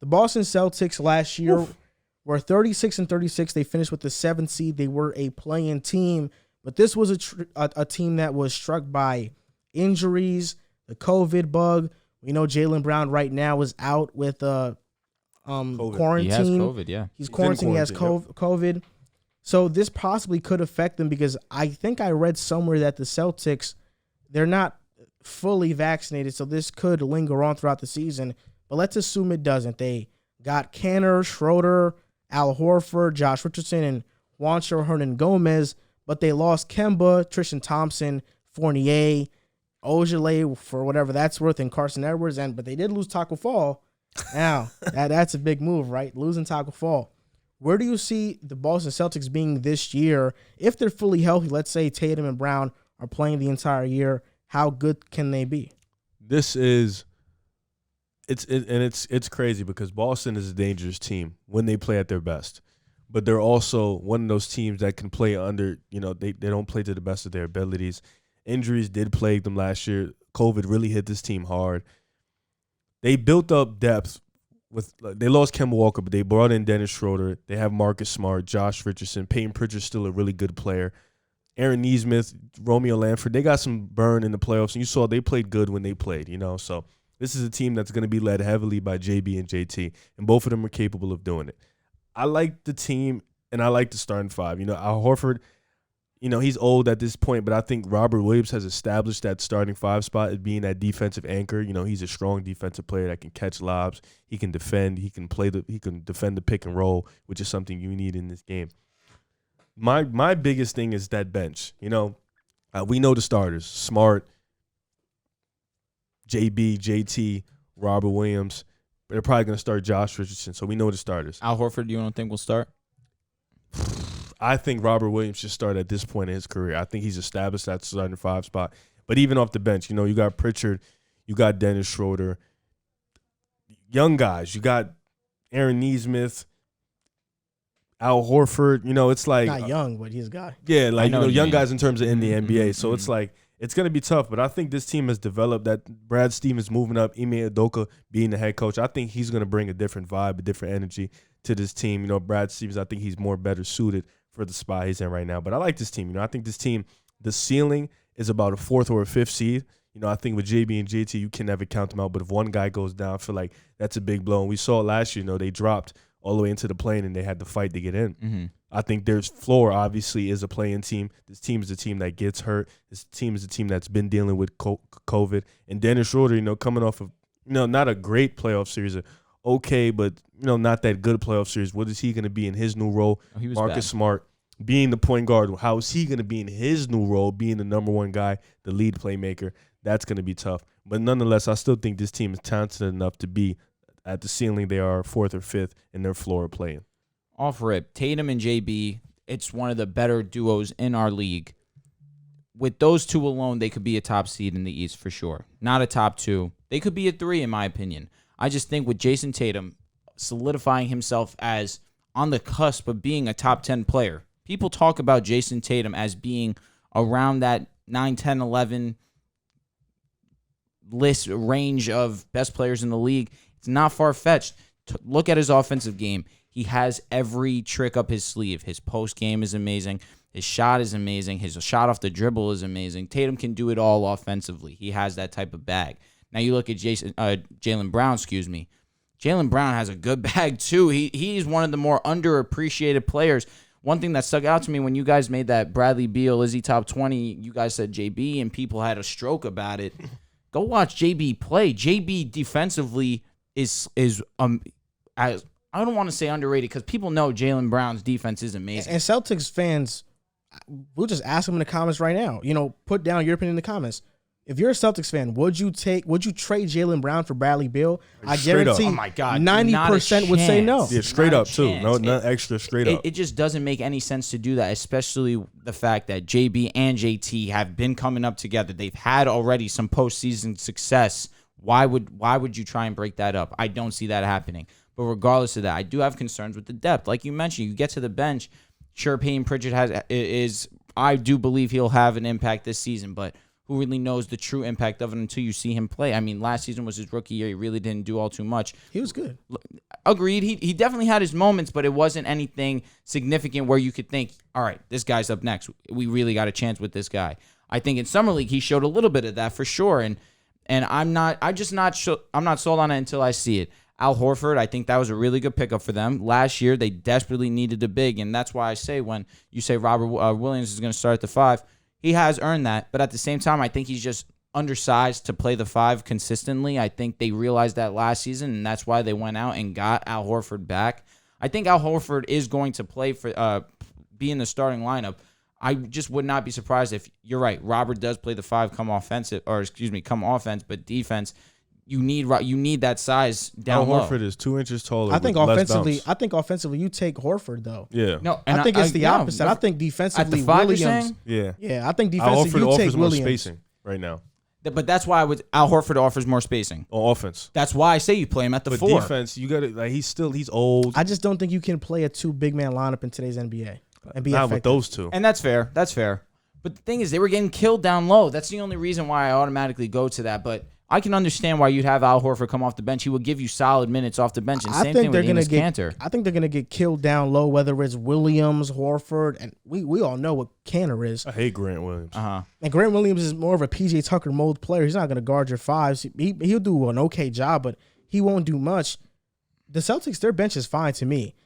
The Boston Celtics last year were 36-36. They finished with the 7th seed. They were a play-in team, but this was a team that was struck by injuries, the COVID bug. We know Jaylen Brown right now is out with quarantine. He has COVID, yeah. He's quarantined. He has COVID. So this possibly could affect them because I think I read somewhere that the Celtics, they're not fully vaccinated, so this could linger on throughout the season. But let's assume it doesn't. They got Kanter, Schroeder, Al Horford, Josh Richardson, and Juancho Hernan-Gomez, but they lost Kemba, Tristan Thompson, Fournier, Ojale for whatever that's worth, and Carson Edwards. But they did lose Taco Fall. Now, that's a big move, right? Losing Taco Fall. Where do you see the Boston Celtics being this year? If they're fully healthy, let's say Tatum and Brown are playing the entire year, how good can they be? This is it's crazy because Boston is a dangerous team when they play at their best. But they're also one of those teams that can play under, they don't play to the best of their abilities. Injuries did plague them last year. COVID really hit this team hard. They built up depth. They lost Kemba Walker, but they brought in Dennis Schroeder. They have Marcus Smart, Josh Richardson. Peyton Pritchard's still a really good player. Aaron Nesmith, Romeo Langford, they got some burn in the playoffs, and you saw they played good when they played, So this is a team that's going to be led heavily by JB and JT, and both of them are capable of doing it. I like the team, and I like the starting 5. Al Horford, he's old at this point, but I think Robert Williams has established that starting 5 spot as being that defensive anchor. He's a strong defensive player that can catch lobs. He can defend. He can defend the pick and roll, which is something you need in this game. My biggest thing is that bench. We know the starters: Smart, JB, JT, Robert Williams. But they're probably going to start Josh Richardson, so we know the starters. Al Horford, you don't think will start? I think Robert Williams should start at this point in his career. I think he's established that starting 5 spot. But even off the bench, you got Pritchard, you got Dennis Schroeder, young guys. You got Aaron Nesmith, Al Horford. It's like not young, but he's a guy. Yeah, like young guys in terms of in the NBA. So it's like it's going to be tough. But I think this team has developed that. Brad Stevens moving up, Ime Udoka being the head coach. I think he's going to bring a different vibe, a different energy to this team. Brad Stevens, I think he's more better suited for the spot he's in right now. But I like this team. I think this team, the ceiling is about a 4th or a 5th seed. I think with JB and JT, you can never count them out. But if one guy goes down, I feel like that's a big blow. And we saw it last year, they dropped all the way into the play-in and they had to fight to get in. Mm-hmm. I think their floor obviously is a play-in team. This team is a team that gets hurt. This team is a team that's been dealing with COVID. And Dennis Schroeder, coming off of, not a great playoff series, okay, but, not that good playoff series. What is he going to be in his new role? Marcus Smart being the point guard. How is he going to be in his new role, being the number 1 guy, the lead playmaker? That's going to be tough. But nonetheless, I still think this team is talented enough to be at the ceiling. They are 4th or 5th in their floor playing. Off rip, Tatum and JB, it's one of the better duos in our league. With those two alone, they could be a top seed in the East for sure. Not a top 2. They could be a 3 in my opinion. I just think with Jason Tatum solidifying himself as on the cusp of being a top 10 player. People talk about Jason Tatum as being around that 9, 10, 11 list range of best players in the league. It's not far-fetched. Look at his offensive game. He has every trick up his sleeve. His post game is amazing. His shot is amazing. His shot off the dribble is amazing. Tatum can do it all offensively. He has that type of bag. Now you look at Jaylen Brown, Jaylen Brown has a good bag too. He's one of the more underappreciated players. One thing that stuck out to me when you guys made that Bradley Beal, Izzy top 20, you guys said JB and people had a stroke about it. go watch JB play. JB defensively is as I don't want to say underrated because people know Jaylen Brown's defense is amazing. And Celtics fans, we'll just ask them in the comments right now. Put down your opinion in the comments. If you're a Celtics fan, would you trade Jaylen Brown for Bradley Beal? I guarantee oh my God, 90% would say no. Yeah, straight up too. No, not extra, straight up. It just doesn't make any sense to do that, especially the fact that JB and JT have been coming up together. They've had already some postseason success. Why would you try and break that up? I don't see that happening. But regardless of that, I do have concerns with the depth. Like you mentioned, you get to the bench. Sure, Payton Pritchard I do believe he'll have an impact this season, but who really knows the true impact of it until you see him play? I mean, last season was his rookie year. He really didn't do all too much. He was good. Agreed. He definitely had his moments, but it wasn't anything significant where you could think, all right, this guy's up next. We really got a chance with this guy. I think in Summer League he showed a little bit of that for sure, and I'm not sold on it until I see it. Al Horford, I think that was a really good pickup for them. Last year, they desperately needed a big, and that's why I say when you say Robert Williams is going to start at the 5, he has earned that. But at the same time, I think he's just undersized to play the 5 consistently. I think they realized that last season, and that's why they went out and got Al Horford back. I think Al Horford is going to play for be in the starting lineup. I just would not be surprised if you're right. Robert does play the 5, come offense, but defense. You need that size down low. Horford is 2 inches taller. I think offensively, you take Horford though. Yeah. No, I think it's the opposite. I think defensively, at the 5, Williams. Yeah. I think defensively, you take more Williams. spacing right now. But that's why Al Horford offers more spacing On offense. That's why I say you play him at the 4. Defense, you got to he's old. I just don't think you can play a 2 big man lineup in today's NBA and be Not effective. with those 2. And that's fair. That's fair. But the thing is, they were getting killed down low. That's the only reason why I automatically go to that. But I can understand why you'd have Al Horford come off the bench. He will give you solid minutes off the bench. And same thing with Enes Kanter. I think they're going to get killed down low, whether it's Williams, Horford, and we all know what Kanter is. I hate Grant Williams. And Grant Williams is more of a PJ Tucker mold player. He's not going to guard your 5s. He'll do an okay job, but he won't do much. The Celtics, their bench is fine to me.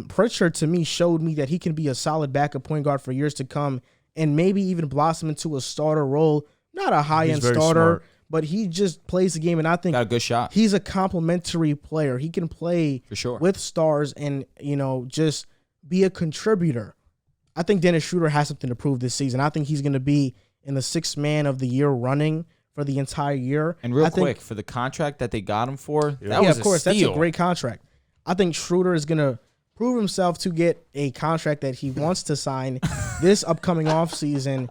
Pritchard, to me, showed me that he can be a solid backup point guard for years to come and maybe even blossom into a starter role. Not a high-end starter. Smart. But he just plays the game, and I think got a good shot. He's a complimentary player. He can play for sure with stars and, just be a contributor. I think Dennis Schroeder has something to prove this season. I think he's going to be in the 6th man of the year running for the entire year. And quick, for the contract that they got him for, that was of course, a steal. That's a great contract. I think Schroeder is going to prove himself to get a contract that he wants to sign this upcoming offseason.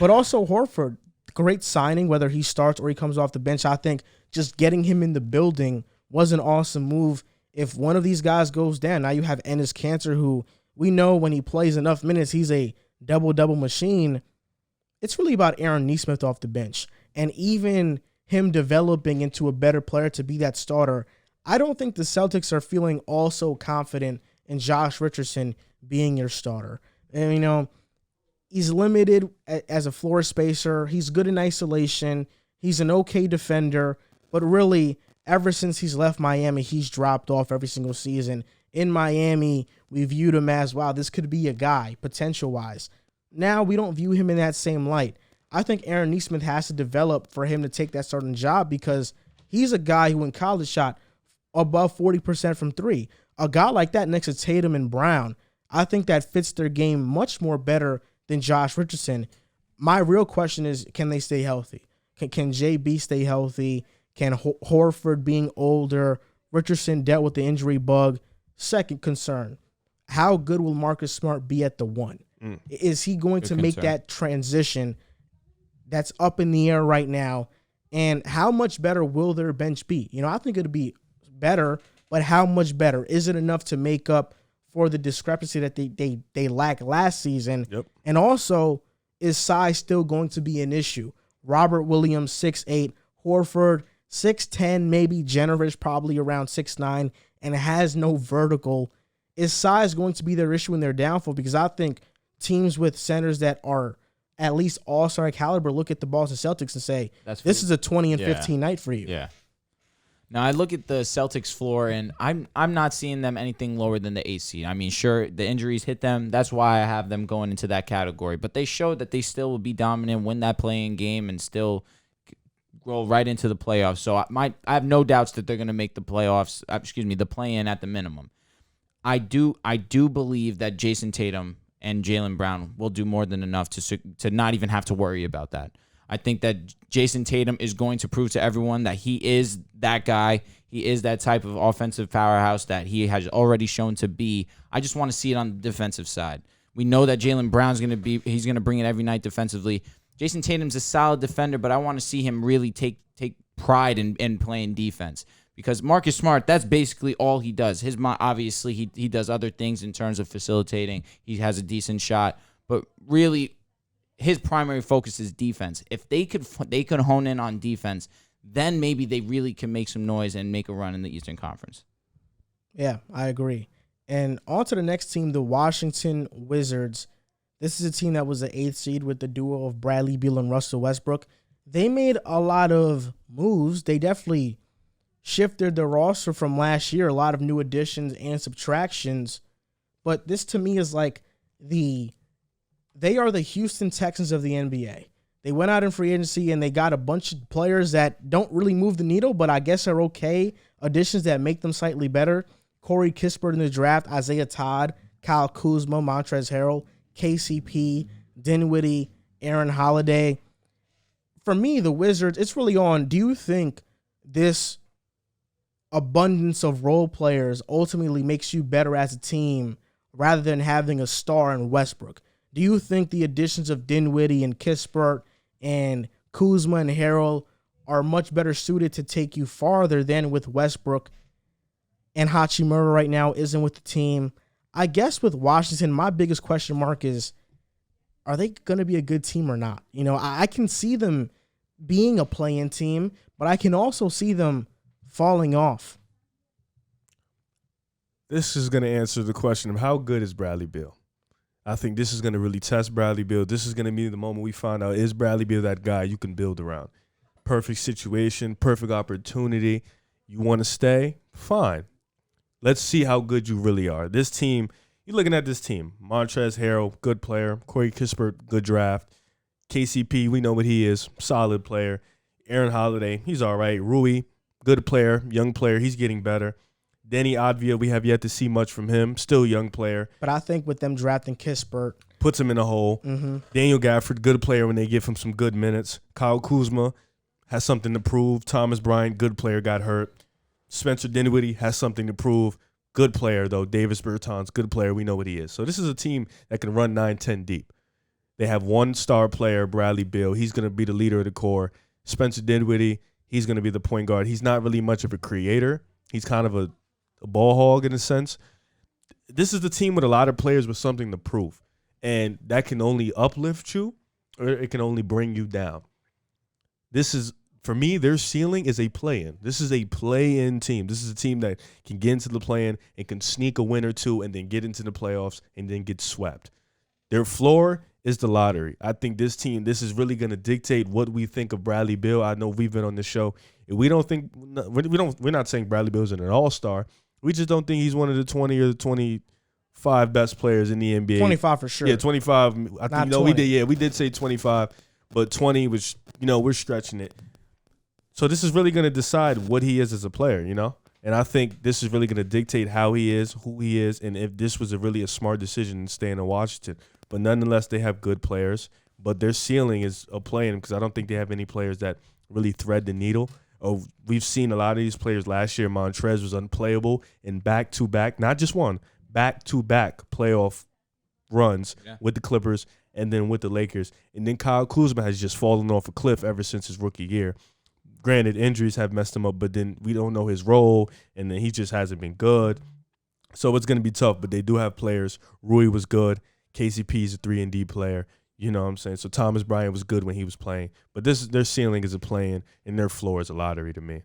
But also Horford. Great signing, whether he starts or he comes off the bench. I think just getting him in the building was an awesome move. If one of these guys goes down, now you have Enes Kanter, who we know when he plays enough minutes, he's a double-double machine. It's really about Aaron Nesmith off the bench. And even him developing into a better player to be that starter, I don't think the Celtics are feeling all so confident in Josh Richardson being your starter. And, he's limited as a floor spacer. He's good in isolation. He's an okay defender. But really, ever since he's left Miami, he's dropped off every single season. In Miami, we viewed him as, wow, this could be a guy, potential-wise. Now we don't view him in that same light. I think Aaron Nesmith has to develop for him to take that starting job because he's a guy who in college shot above 40% from 3. A guy like that next to Tatum and Brown, I think that fits their game much more better than Josh Richardson. My real question is, can they stay healthy? Can JB stay healthy? Can Horford, being older, Richardson dealt with the injury bug? Second concern, how good will Marcus Smart be at the 1? Is he going to make that transition that's up in the air right now? And how much better will their bench be? I think it'll be better, but how much better? Is it enough to make up for the discrepancy that they lacked last season? Yep. And also, is size still going to be an issue? Robert Williams, 6'8", Horford, 6'10", maybe generous, probably around 6'9", and has no vertical. Is size going to be their issue in their downfall? Because I think teams with centers that are at least all-star caliber look at the Boston Celtics and say, this is a 20 and 15 night for you. Yeah. Now, I look at the Celtics floor, and I'm not seeing them anything lower than the 8 seed. I mean, sure, the injuries hit them. That's why I have them going into that category. But they showed that they still will be dominant, win that playing game, and still roll right into the playoffs. So I have no doubts that they're going to make the playoffs. The play-in at the minimum. I do believe that Jason Tatum and Jaylen Brown will do more than enough to not even have to worry about that. I think that Jason Tatum is going to prove to everyone that he is that guy. He is that type of offensive powerhouse that he has already shown to be. I just want to see it on the defensive side. We know that Jaylen Brown's he's going to bring it every night defensively. Jason Tatum's a solid defender, but I want to see him really take pride in playing defense. Because Marcus Smart, that's basically all he does. Obviously, he does other things in terms of facilitating. He has a decent shot. But really, his primary focus is defense. If they could hone in on defense, then maybe they really can make some noise and make a run in the Eastern Conference. Yeah, I agree. And on to the next team, the Washington Wizards. This is a team that was the 8th seed with the duo of Bradley Beal and Russell Westbrook. They made a lot of moves. They definitely shifted the roster from last year, a lot of new additions and subtractions. But this to me is like they are the Houston Texans of the NBA. They went out in free agency and they got a bunch of players that don't really move the needle, but I guess are okay additions that make them slightly better. Corey Kispert in the draft, Isaiah Todd, Kyle Kuzma, Montrezl Harrell, KCP, Dinwiddie, Aaron Holiday. For me, the Wizards, it's really on, do you think this abundance of role players ultimately makes you better as a team rather than having a star in Westbrook? Do you think the additions of Dinwiddie and Kispert and Kuzma and Harrell are much better suited to take you farther than with Westbrook? And Hachimura right now isn't with the team. I guess with Washington, my biggest question mark is, are they going to be a good team or not? You know, I can see them being a play-in team, but I can also see them falling off. This is going to answer the question of how good is Bradley Beal. I think this is going to really test Bradley Beal. This is going to be the moment we find out, is Bradley Beal that guy you can build around? Perfect situation, perfect opportunity. You want to stay? Fine. Let's see how good you really are. This team, you're looking at this team. Montrezl Harrell, good player. Corey Kispert, good draft. KCP, we know what he is, solid player. Aaron Holiday, he's all right. Rui, good player, young player. He's getting better. Denny Advia, we have yet to see much from him. Still young player. But I think with them drafting Kispert, puts him in a hole. Mm-hmm. Daniel Gafford, good player when they give him some good minutes. Kyle Kuzma has something to prove. Thomas Bryant, good player, got hurt. Spencer Dinwiddie has something to prove. Good player, though. Davis Bertans, good player. We know what he is. So this is a team that can run 9-10 deep. They have one star player, Bradley Beal. He's going to be the leader of the core. Spencer Dinwiddie, he's going to be the point guard. He's not really much of a creator. He's kind of a ball hog in a sense. This is the team with a lot of players with something to prove. And that can only uplift you or it can only bring you down. This is, for me, their ceiling is a play-in. This is a play-in team. This is a team that can get into the play-in and can sneak a win or two and then get into the playoffs and then get swept. Their floor is the lottery. I think this team, this is really going to dictate what we think of Bradley Beal. I know we've been on the show. We're not saying Bradley Beal is an all-star. We just don't think he's one of the 20 or the 25 best players in the NBA. 25 for sure. Yeah, 25. I think, Not 20. we did say 25, but 20 was, we're stretching it. So this is really going to decide what he is as a player, And I think this is really going to dictate how he is, who he is, and if this was really a smart decision staying in Washington. But nonetheless, they have good players. But their ceiling is a play-in because I don't think they have any players that really thread the needle. We've seen a lot of these players last year. Montrez was unplayable in back-to-back, not just one, back-to-back playoff runs with the Clippers and then with the Lakers. And then Kyle Kuzma has just fallen off a cliff ever since his rookie year. Granted, injuries have messed him up, but then we don't know his role, and then he just hasn't been good. So it's going to be tough, but they do have players. Rui was good. KCP is a 3-and-D player. You know what I'm saying? So Thomas Bryant was good when he was playing. But their ceiling is a play-in, and their floor is a lottery to me.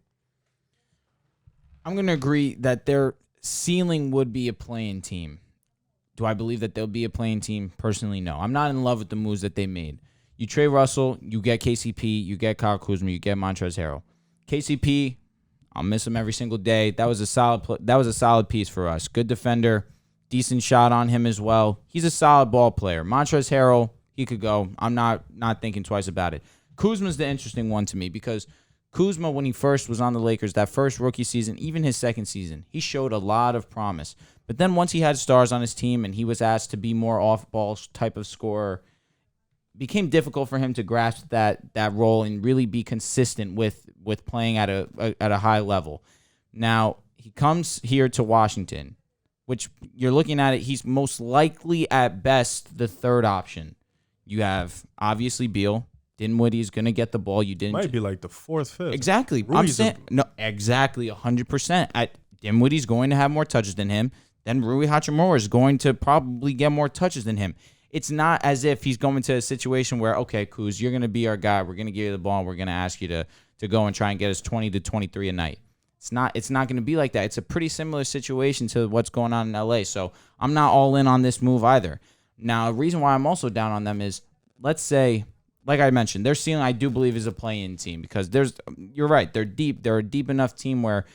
I'm going to agree that their ceiling would be a play-in team. Do I believe that they'll be a play-in team? Personally, no. I'm not in love with the moves that they made. You trade Russell, you get KCP, you get Kyle Kuzma, you get Montrezl Harrell. KCP, I'll miss him every single day. That was a solid piece for us. Good defender, decent shot on him as well. He's a solid ball player. Montrezl Harrell, he could go. I'm not thinking twice about it. Kuzma's the interesting one to me because Kuzma, when he first was on the Lakers, that first rookie season, even his second season, he showed a lot of promise. But then once he had stars on his team and he was asked to be more off-ball type of scorer, it became difficult for him to grasp that role and really be consistent with playing at a high level. Now, he comes here to Washington, which you're looking at it, he's most likely at best the third option. You have, obviously, Beal. Dinwiddie's going to get the ball. You didn't. Might be like the fourth, fifth. Exactly. I'm saying, no, exactly 100%. Dinwiddie's going to have more touches than him. Then Rui Hachimura is going to probably get more touches than him. It's not as if he's going to a situation where, okay, Kuz, you're going to be our guy. We're going to give you the ball. And we're going to ask you to go and try and get us 20 to 23 a night. It's not going to be like that. It's a pretty similar situation to what's going on in LA. So I'm not all in on this move either. Now, the reason why I'm also down on them is, let's say, like I mentioned, their ceiling I do believe is a play-in team because you're right, they're deep. They're a deep enough team where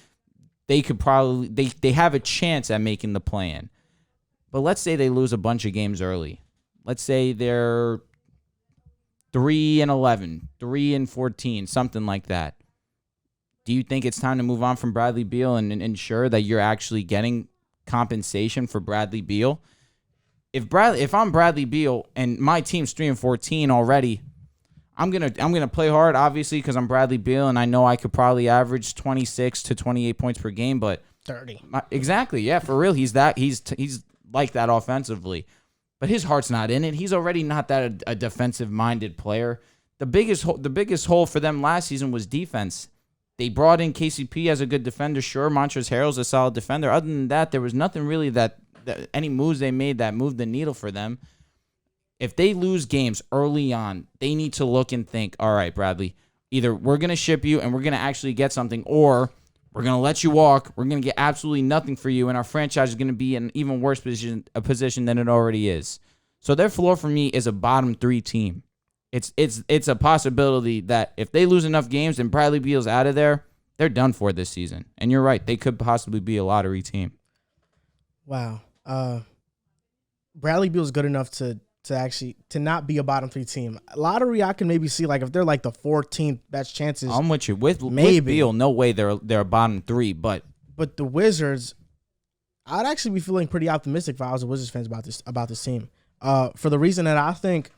they could probably they have a chance at making the play-in. But let's say they lose a bunch of games early. Let's say they're 3-11, 3-14, something like that. Do you think it's time to move on from Bradley Beal and ensure that you're actually getting compensation for Bradley Beal? If I'm Bradley Beal and my team's 3-14 already, I'm gonna play hard, obviously, because I'm Bradley Beal and I know I could probably average 26 to 28 points per game, but 30. Exactly, yeah, for real. He's like that offensively, but his heart's not in it. He's already not that a defensive minded player. The biggest hole for them last season was defense. They brought in KCP as a good defender. Sure, Montrezl Harrell's a solid defender. Other than that, there was nothing really that any moves they made that moved the needle for them. If they lose games early on, they need to look and think, all right, Bradley, either we're going to ship you and we're going to actually get something, or we're going to let you walk. We're going to get absolutely nothing for you, and our franchise is going to be in an even worse position than it already is. So their floor for me is a bottom 3 team. It's a possibility that if they lose enough games and Bradley Beal's out of there, they're done for this season. And you're right, they could possibly be a lottery team. Wow. Bradley Beal's good enough to not be a bottom 3 team. Lottery, I can maybe see, like, if they're like the 14th best chances. I'm with you. With Beal, no way they're a bottom 3, but the Wizards, I'd actually be feeling pretty optimistic if I was a Wizards fan about this team. For the reason that I think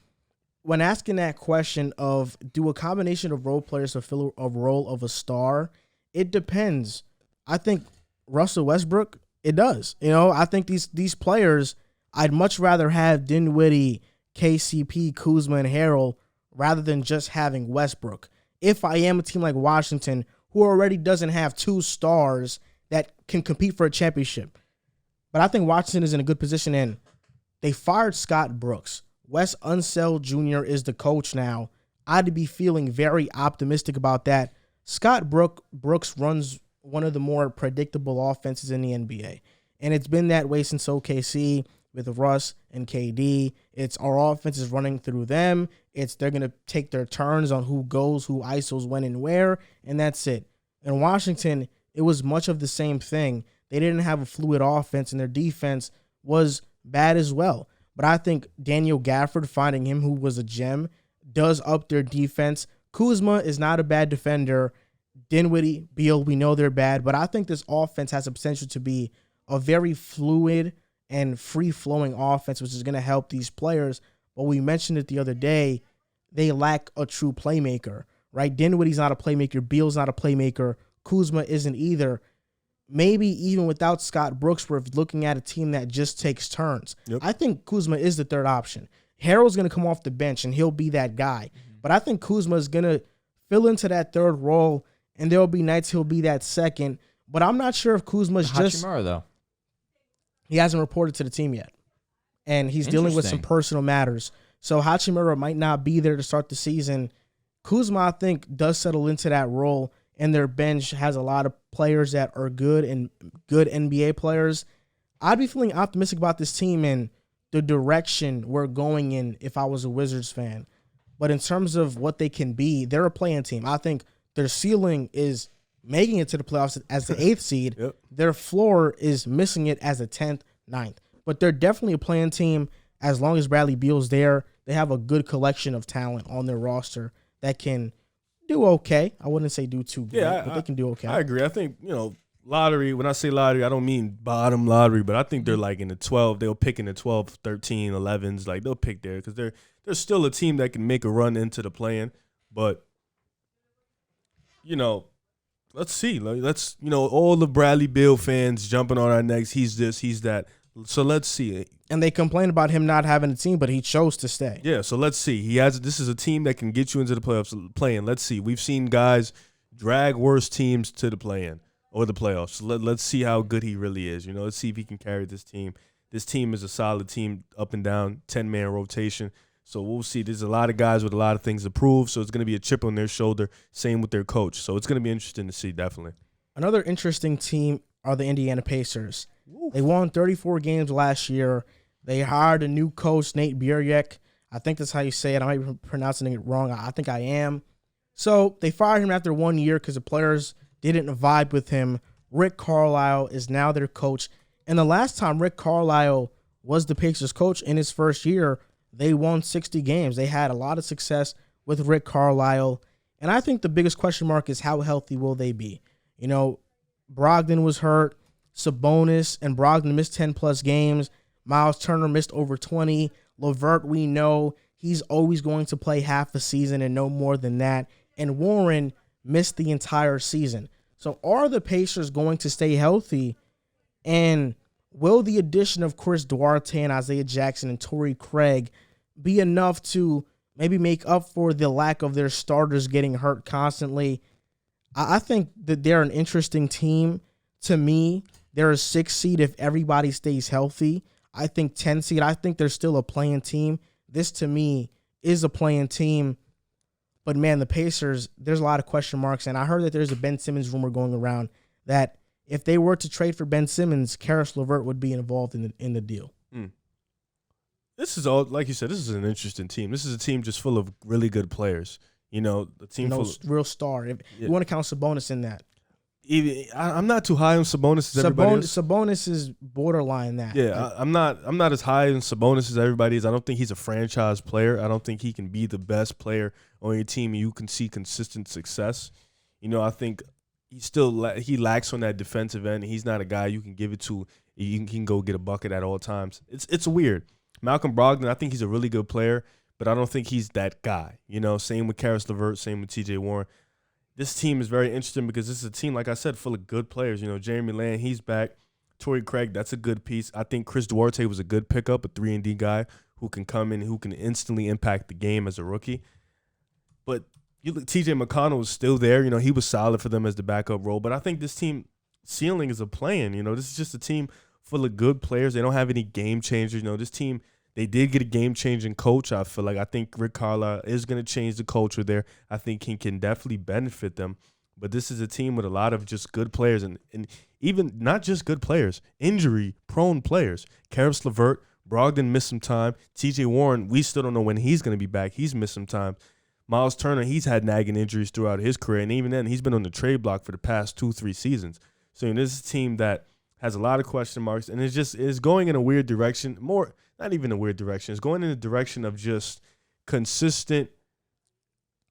when asking that question of do a combination of role players fulfill a role of a star, it depends. I think Russell Westbrook, it does. I think these players, I'd much rather have Dinwiddie, KCP, Kuzma, and Harrell rather than just having Westbrook. If I am a team like Washington, who already doesn't have 2 stars that can compete for a championship. But I think Washington is in a good position, and they fired Scott Brooks. Wes Unseld Jr. is the coach now. I'd be feeling very optimistic about that. Scott Brooks runs one of the more predictable offenses in the NBA. And it's been that way since OKC with Russ and KD. It's our offense is running through them. They're going to take their turns on who goes, who ISOs when and where, and that's it. In Washington, it was much of the same thing. They didn't have a fluid offense, and their defense was bad as well. But I think Daniel Gafford, finding him, who was a gem, does up their defense. Kuzma is not a bad defender. Dinwiddie, Beal, we know they're bad. But I think this offense has the potential to be a very fluid and free-flowing offense, which is going to help these players. But we mentioned it the other day, they lack a true playmaker, right? Dinwiddie's not a playmaker. Beal's not a playmaker. Kuzma isn't either. Maybe even without Scott Brooks, we're looking at a team that just takes turns. Yep. I think Kuzma is the third option. Harrell's going to come off the bench, and he'll be that guy. Mm-hmm. But I think Kuzma is going to fill into that third role, and there will be nights he'll be that second. But I'm not sure if Kuzma's just... Hachimura, though. He hasn't reported to the team yet. And he's dealing with some personal matters. So Hachimura might not be there to start the season. Kuzma, I think, does settle into that role, and their bench has a lot of players that are good and good NBA players. I'd be feeling optimistic about this team and the direction we're going in if I was a Wizards fan. But in terms of what they can be, they're a play-in team. I think their ceiling is making it to the playoffs as the 8th seed. Yep. Their floor is missing it as a 10th, 9th. But they're definitely a play-in team as long as Bradley Beal's there. They have a good collection of talent on their roster that can do okay. I wouldn't say do too great, Yeah, but they can do okay. I agree. I think, lottery, when I say lottery, I don't mean bottom lottery, but I think they're like in the 12. They'll pick in the 12, 13, 11s. Like, they'll pick there because they're still a team that can make a run into the play-in. But, let's see. Let's, all the Bradley Beal fans jumping on our necks. He's this, he's that. So let's see. And they complain about him not having a team, but he chose to stay. Yeah, so let's see. This is a team that can get you into the playoffs play-in. Let's see. We've seen guys drag worse teams to the play-in or the playoffs. So let's see how good he really is. Let's see if he can carry this team. This team is a solid team, up and down, 10-man rotation. So we'll see. There's a lot of guys with a lot of things to prove, so it's going to be a chip on their shoulder. Same with their coach. So it's going to be interesting to see, definitely. Another interesting team are the Indiana Pacers. Woo. They won 34 games last year. They hired a new coach, Nate Bjork. I think that's how you say it. I might be pronouncing it wrong. I think I am. So they fired him after 1 year because the players didn't vibe with him. Rick Carlisle is now their coach. And the last time Rick Carlisle was the Pacers coach in his first year, they won 60 games. They had a lot of success with Rick Carlisle. And I think the biggest question mark is how healthy will they be? Brogdon was hurt. Sabonis and Brogdon missed 10-plus games. Miles Turner missed over 20. LeVert, we know he's always going to play half a season and no more than that. And Warren missed the entire season. So are the Pacers going to stay healthy? And will the addition of Chris Duarte and Isaiah Jackson and Torrey Craig be enough to maybe make up for the lack of their starters getting hurt constantly? I think that they're an interesting team. To me, they're a 6 seed if everybody stays healthy. I think 10 seed. I think they're still a playing team. This, to me, is a playing team. But, man, the Pacers, there's a lot of question marks. And I heard that there's a Ben Simmons rumor going around that if they were to trade for Ben Simmons, Karis LeVert would be involved in the deal. This is all, like you said, this is an interesting team. This is a team just full of really good players. The team full of real star. If you want to count Sabonis in that. I'm not too high on Sabonis as everybody else. Sabonis is borderline that. Yeah, I'm not as high on Sabonis as everybody is. I don't think he's a franchise player. I don't think he can be the best player on your team and you can see consistent success. I think he lacks on that defensive end. He's not a guy you can give it to. He can go get a bucket at all times. It's weird. Malcolm Brogdon, I think he's a really good player, but I don't think he's that guy. Same with Karis LeVert, same with TJ Warren. This team is very interesting because this is a team, like I said, full of good players. Jeremy Lamb, he's back. Torrey Craig, that's a good piece. I think Chris Duarte was a good pickup, a 3-and-D guy who can come in, who can instantly impact the game as a rookie. But you look, TJ McConnell is still there. He was solid for them as the backup role. But I think this team ceiling is a plan. This is just a team full of good players. They don't have any game changers. This team, they did get a game-changing coach, I feel like. I think Rick Carlisle is going to change the culture there. I think he can definitely benefit them. But this is a team with a lot of just good players and even not just good players, injury-prone players. Karis LeVert, Brogdon missed some time. TJ Warren, we still don't know when he's going to be back. He's missed some time. Miles Turner, he's had nagging injuries throughout his career, and even then, he's been on the trade block for the past 2-3 seasons. So this is a team that has a lot of question marks, and it's going in a weird direction. Not even a weird direction. It's going in the direction of just consistent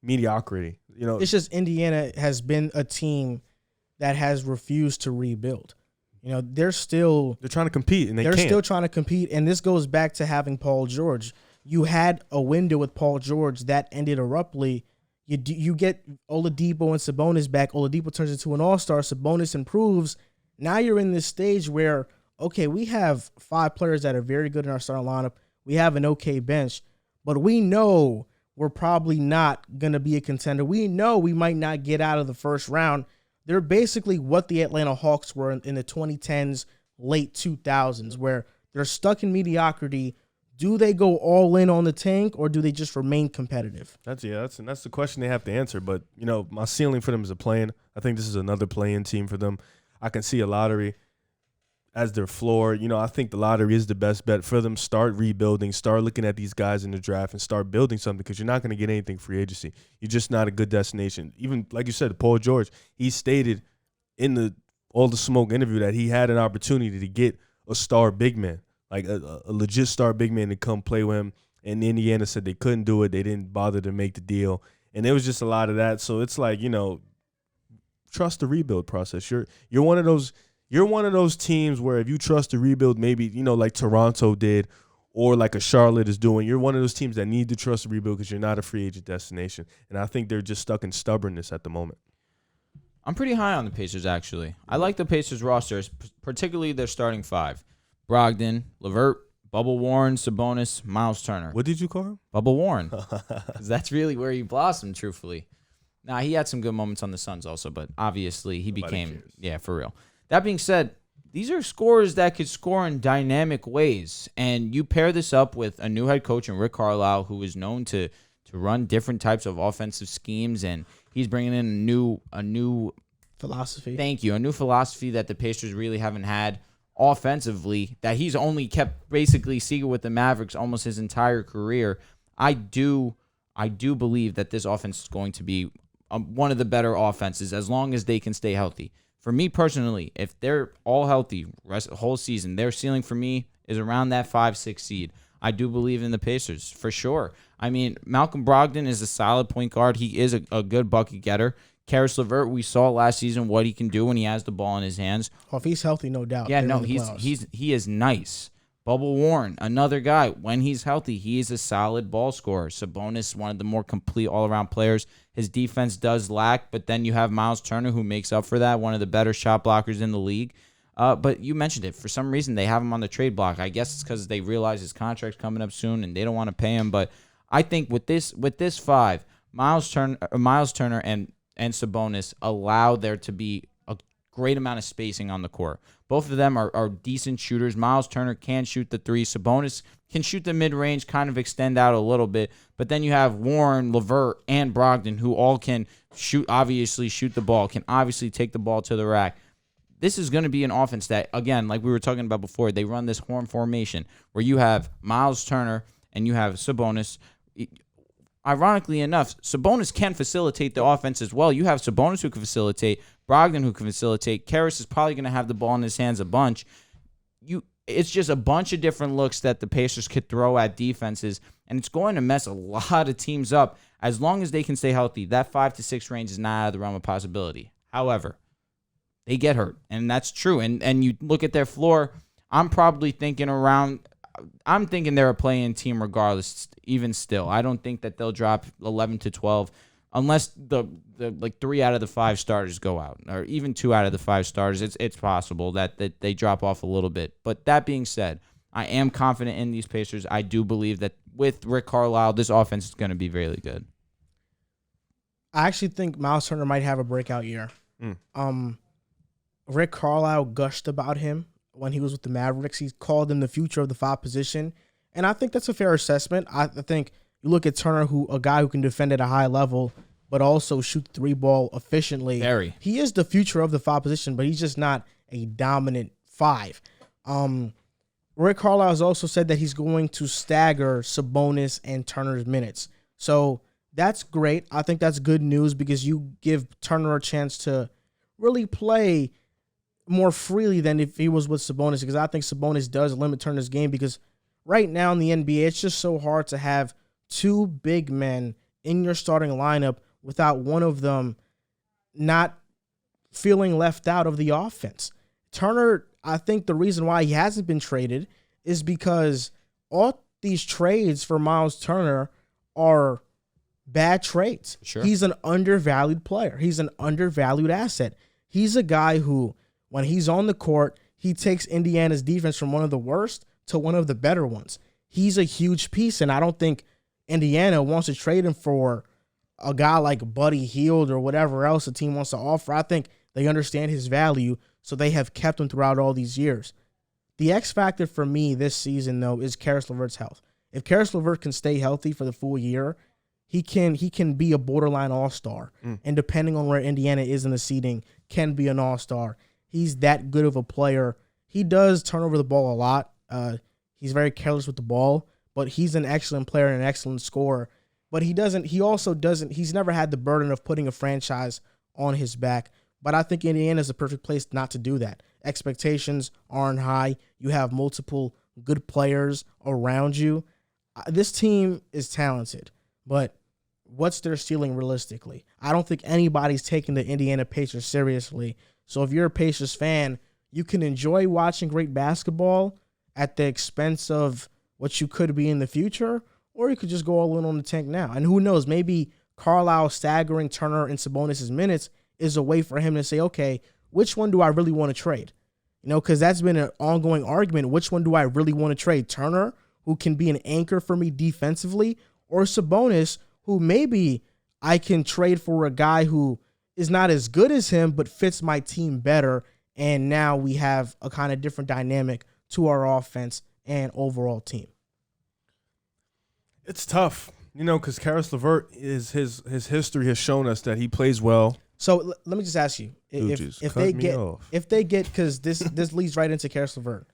mediocrity. It's just Indiana has been a team that has refused to rebuild. They're trying to compete, and they're still trying to compete, and this goes back to having Paul George. You had a window with Paul George that ended abruptly. You get Oladipo and Sabonis back. Oladipo turns into an all-star. Sabonis improves. Now you're in this stage where, okay, we have 5 players that are very good in our starting lineup. We have an okay bench, but we know we're probably not going to be a contender. We know we might not get out of the first round. They're basically what the Atlanta Hawks were in the 2010s, late 2000s, where they're stuck in mediocrity. Do they go all in on the tank, or do they just remain competitive? That's the question they have to answer. But, my ceiling for them is a play-in. I think this is another play-in team for them. I can see a lottery as their floor. I think the lottery is the best bet for them. Start rebuilding. Start looking at these guys in the draft and start building something because you're not going to get anything free agency. You're just not a good destination. Even, like you said, Paul George, he stated in the All the Smoke interview that he had an opportunity to get a star big man, like a legit star big man to come play with him. And Indiana said they couldn't do it. They didn't bother to make the deal. And there was just a lot of that. So it's like, trust the rebuild process. You're one of those teams where if you trust the rebuild, maybe, like Toronto did or like a Charlotte is doing, you're one of those teams that need to trust the rebuild because you're not a free agent destination. And I think they're just stuck in stubbornness at the moment. I'm pretty high on the Pacers, actually. I like the Pacers roster, particularly their starting five. Brogdon, LeVert, Bubba Warren, Sabonis, Miles Turner. What did you call him? Bubba Warren. Because that's really where he blossomed, truthfully. Now, he had some good moments on the Suns also, but obviously he became, for real. That being said, these are scorers that could score in dynamic ways. And you pair this up with a new head coach in Rick Carlisle, who is known to run different types of offensive schemes, and he's bringing in a new philosophy. Thank you. A new philosophy that the Pacers really haven't had offensively, that he's only kept basically secret with the Mavericks almost his entire career. I do believe that this offense is going to be one of the better offenses as long as they can stay healthy. For me personally, if they're all healthy rest of the whole season, their ceiling for me is around that 5-6 seed. I do believe in the Pacers, for sure. I mean, Malcolm Brogdon is a solid point guard. He is a good bucket getter. Karis LeVert, we saw last season what he can do when he has the ball in his hands. Well, if he's healthy, no doubt. Yeah, no, he is nice. Bubba Warren, another guy. When he's healthy, he is a solid ball scorer. Sabonis, one of the more complete all-around players. His defense does lack, but then you have Miles Turner who makes up for that, one of the better shot blockers in the league. But you mentioned it. For some reason, they have him on the trade block. I guess it's because they realize his contract's coming up soon and they don't want to pay him. But I think with this five, Miles Turner and Sabonis allow there to be a great amount of spacing on the court. Both of them are decent shooters. Miles Turner can shoot the three. Sabonis can shoot the mid-range, kind of extend out a little bit. But then you have Warren, LeVert, and Brogdon, who all can shoot the ball, can obviously take the ball to the rack. This is going to be an offense that, again, like we were talking about before, they run this horn formation where you have Miles Turner and you have Sabonis. Ironically enough, Sabonis can facilitate the offense as well. You have Sabonis who can facilitate, Brogdon who can facilitate. Karras is probably going to have the ball in his hands a bunch. It's just a bunch of different looks that the Pacers could throw at defenses, and it's going to mess a lot of teams up. As long as they can stay healthy, that 5-6 range is not out of the realm of possibility. However, they get hurt, and that's true. And you look at their floor, I'm thinking they're a play-in team regardless, even still. I don't think that they'll drop 11 to 12 unless the 3 out of the 5 starters go out, or even 2 out of the 5 starters. It's possible that they drop off a little bit. But that being said, I am confident in these Pacers. I do believe that with Rick Carlisle, this offense is going to be really good. I actually think Miles Turner might have a breakout year. Rick Carlisle gushed about him when he was with the Mavericks. He called him the future of the 5 position. And I think that's a fair assessment. I think you look at Turner, a guy who can defend at a high level, but also shoot the 3-ball efficiently. Very. He is the future of the 5 position, but he's just not a dominant 5. Rick Carlisle has also said that he's going to stagger Sabonis and Turner's minutes. So that's great. I think that's good news because you give Turner a chance to really play more freely than if he was with Sabonis, because I think Sabonis does limit Turner's game, because right now in the NBA, it's just so hard to have 2 big men in your starting lineup without one of them not feeling left out of the offense. Turner, I think the reason why he hasn't been traded is because all these trades for Miles Turner are bad trades. Sure. He's an undervalued player. He's an undervalued asset. He's a guy who, when he's on the court, he takes Indiana's defense from one of the worst to one of the better ones. He's a huge piece, and I don't think Indiana wants to trade him for a guy like Buddy Hield or whatever else the team wants to offer. I think they understand his value, so they have kept him throughout all these years. The X factor for me this season, though, is Karis LeVert's health. If Karis LeVert can stay healthy for the full year, he can be a borderline all-star. And depending on where Indiana is in the seeding, can be an all-star. He's that good of a player. He does turn over the ball a lot. He's very careless with the ball, but he's an excellent player and an excellent scorer. But he's never had the burden of putting a franchise on his back. But I think Indiana is the perfect place not to do that. Expectations aren't high. You have multiple good players around you. This team is talented, but what's their ceiling realistically? I don't think anybody's taking the Indiana Pacers seriously. So if you're a Pacers fan, you can enjoy watching great basketball at the expense of what you could be in the future, or you could just go all in on the tank now. And who knows, maybe Carlisle staggering Turner and Sabonis' minutes is a way for him to say, okay, which one do I really want to trade? You know, because that's been an ongoing argument. Which one do I really want to trade? Turner, who can be an anchor for me defensively, or Sabonis, who maybe I can trade for a guy who is not as good as him, but fits my team better. And now we have a kind of different dynamic to our offense and overall team. It's tough, you know, because Karis LeVert his history has shown us that he plays well. So let me just ask you, if they get because this leads right into Karis LeVert.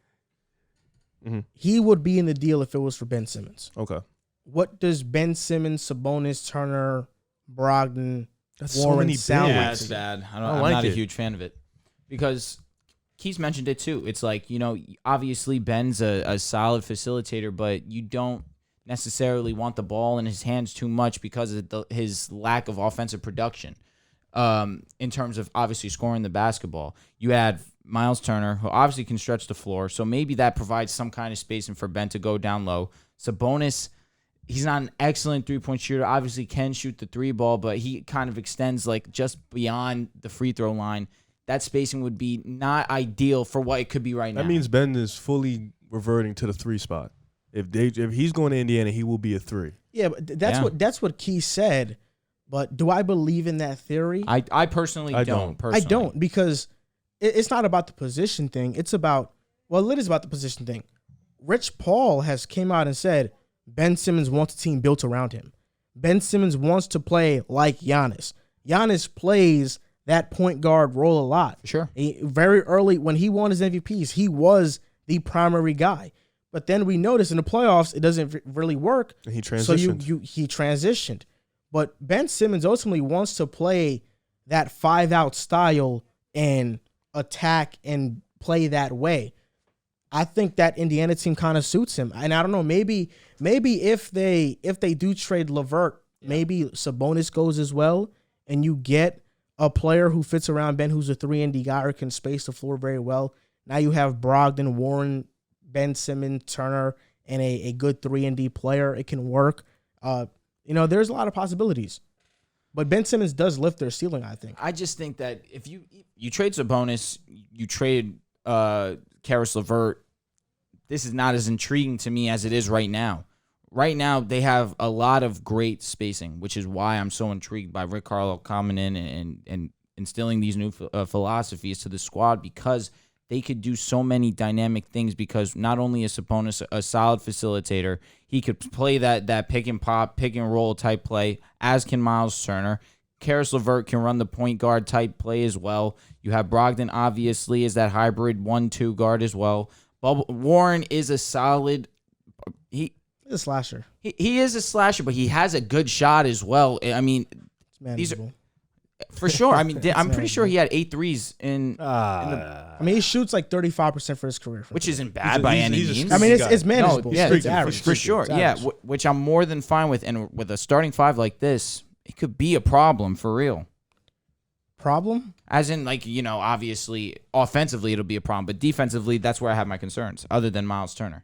Mm-hmm. He would be in the deal if it was for Ben Simmons. Okay. What does Ben Simmons, Sabonis, Turner, Brogdon, That's Warren so many sound Yeah, like it's to you? bad. I'm like not a it. huge fan of it because Keith's mentioned it too. It's like, you know, obviously Ben's a solid facilitator, but you don't necessarily want the ball in his hands too much because of his lack of offensive production. In terms of obviously scoring the basketball, you add Miles Turner, who obviously can stretch the floor, so maybe that provides some kind of spacing for Ben to go down low. Sabonis, he's not an excellent three-point shooter. Obviously can shoot the three ball, but he kind of extends like just beyond the free throw line. That spacing would be not ideal for what it could be right now. That means Ben is fully reverting to the 3 spot. If he's going to Indiana, he will be a 3. Yeah, but that's what Keith said. But do I believe in that theory? I personally don't. I don't, because it's not about the position thing. It's about, well, it is about the position thing. Rich Paul has came out and said Ben Simmons wants a team built around him. Ben Simmons wants to play like Giannis. Giannis plays that point guard role a lot. Sure. Very early when he won his MVPs, he was the primary guy. But then we noticed in the playoffs, it doesn't really work. And he transitioned. So he transitioned. But Ben Simmons ultimately wants to play that 5-out style and attack and play that way. I think that Indiana team kind of suits him. And I don't know, maybe if they do trade LeVert, maybe Sabonis goes as well, and you get a player who fits around Ben, who's a 3-and-D guy or can space the floor very well. Now you have Brogdon, Warren, Ben Simmons, Turner, and a good 3-and-D player. It can work. You know, there's a lot of possibilities. But Ben Simmons does lift their ceiling, I think. I just think that if you trade Sabonis, you trade Karis LeVert, this is not as intriguing to me as it is right now. Right now, they have a lot of great spacing, which is why I'm so intrigued by Rick Carlisle coming in and instilling these new philosophies to the squad, because they could do so many dynamic things, because not only is Sabonis a solid facilitator, he could play that pick and pop, pick and roll type play, as can Miles Turner. Karis LeVert can run the point guard type play as well. You have Brogdon, obviously, is that hybrid 1-2 guard as well. Warren is a solid... He's a slasher. He is a slasher, but he has a good shot as well. I mean, It's manageable. for sure. I mean, I'm pretty sure he had 8 threes in the, I mean, he shoots like 35% for his career. which isn't bad by any means. I mean, it's manageable. No, yeah, it's average. for sure. It's Yeah, average. which I'm more than fine with. And with a starting 5 like this, it could be a problem for real. Problem? As in, like, you know, obviously, offensively, it'll be a problem. But defensively, that's where I have my concerns, other than Miles Turner.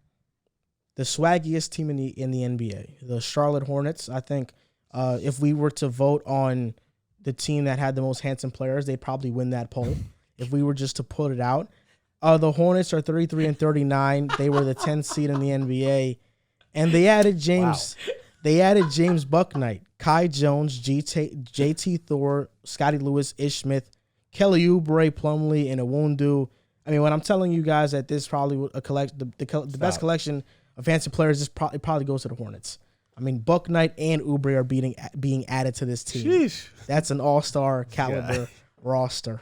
The swaggiest team in the NBA, the Charlotte Hornets. I think if we were to vote on the team that had the most handsome players, they'd probably win that poll. If we were just to put it out, the Hornets are 33-39. They were the 10th seed in the NBA, and they added James. Wow. They added James Bucknight, Kai Jones, JT Thor, Scotty Lewis, Ish Smith, Kelly Oubre, Plumlee, and Awundu. I mean, when I'm telling you guys that this probably the best collection of handsome players, this probably goes to the Hornets. I mean, Bucknight and Oubre are being added to this team. Sheesh. That's an all-star caliber roster.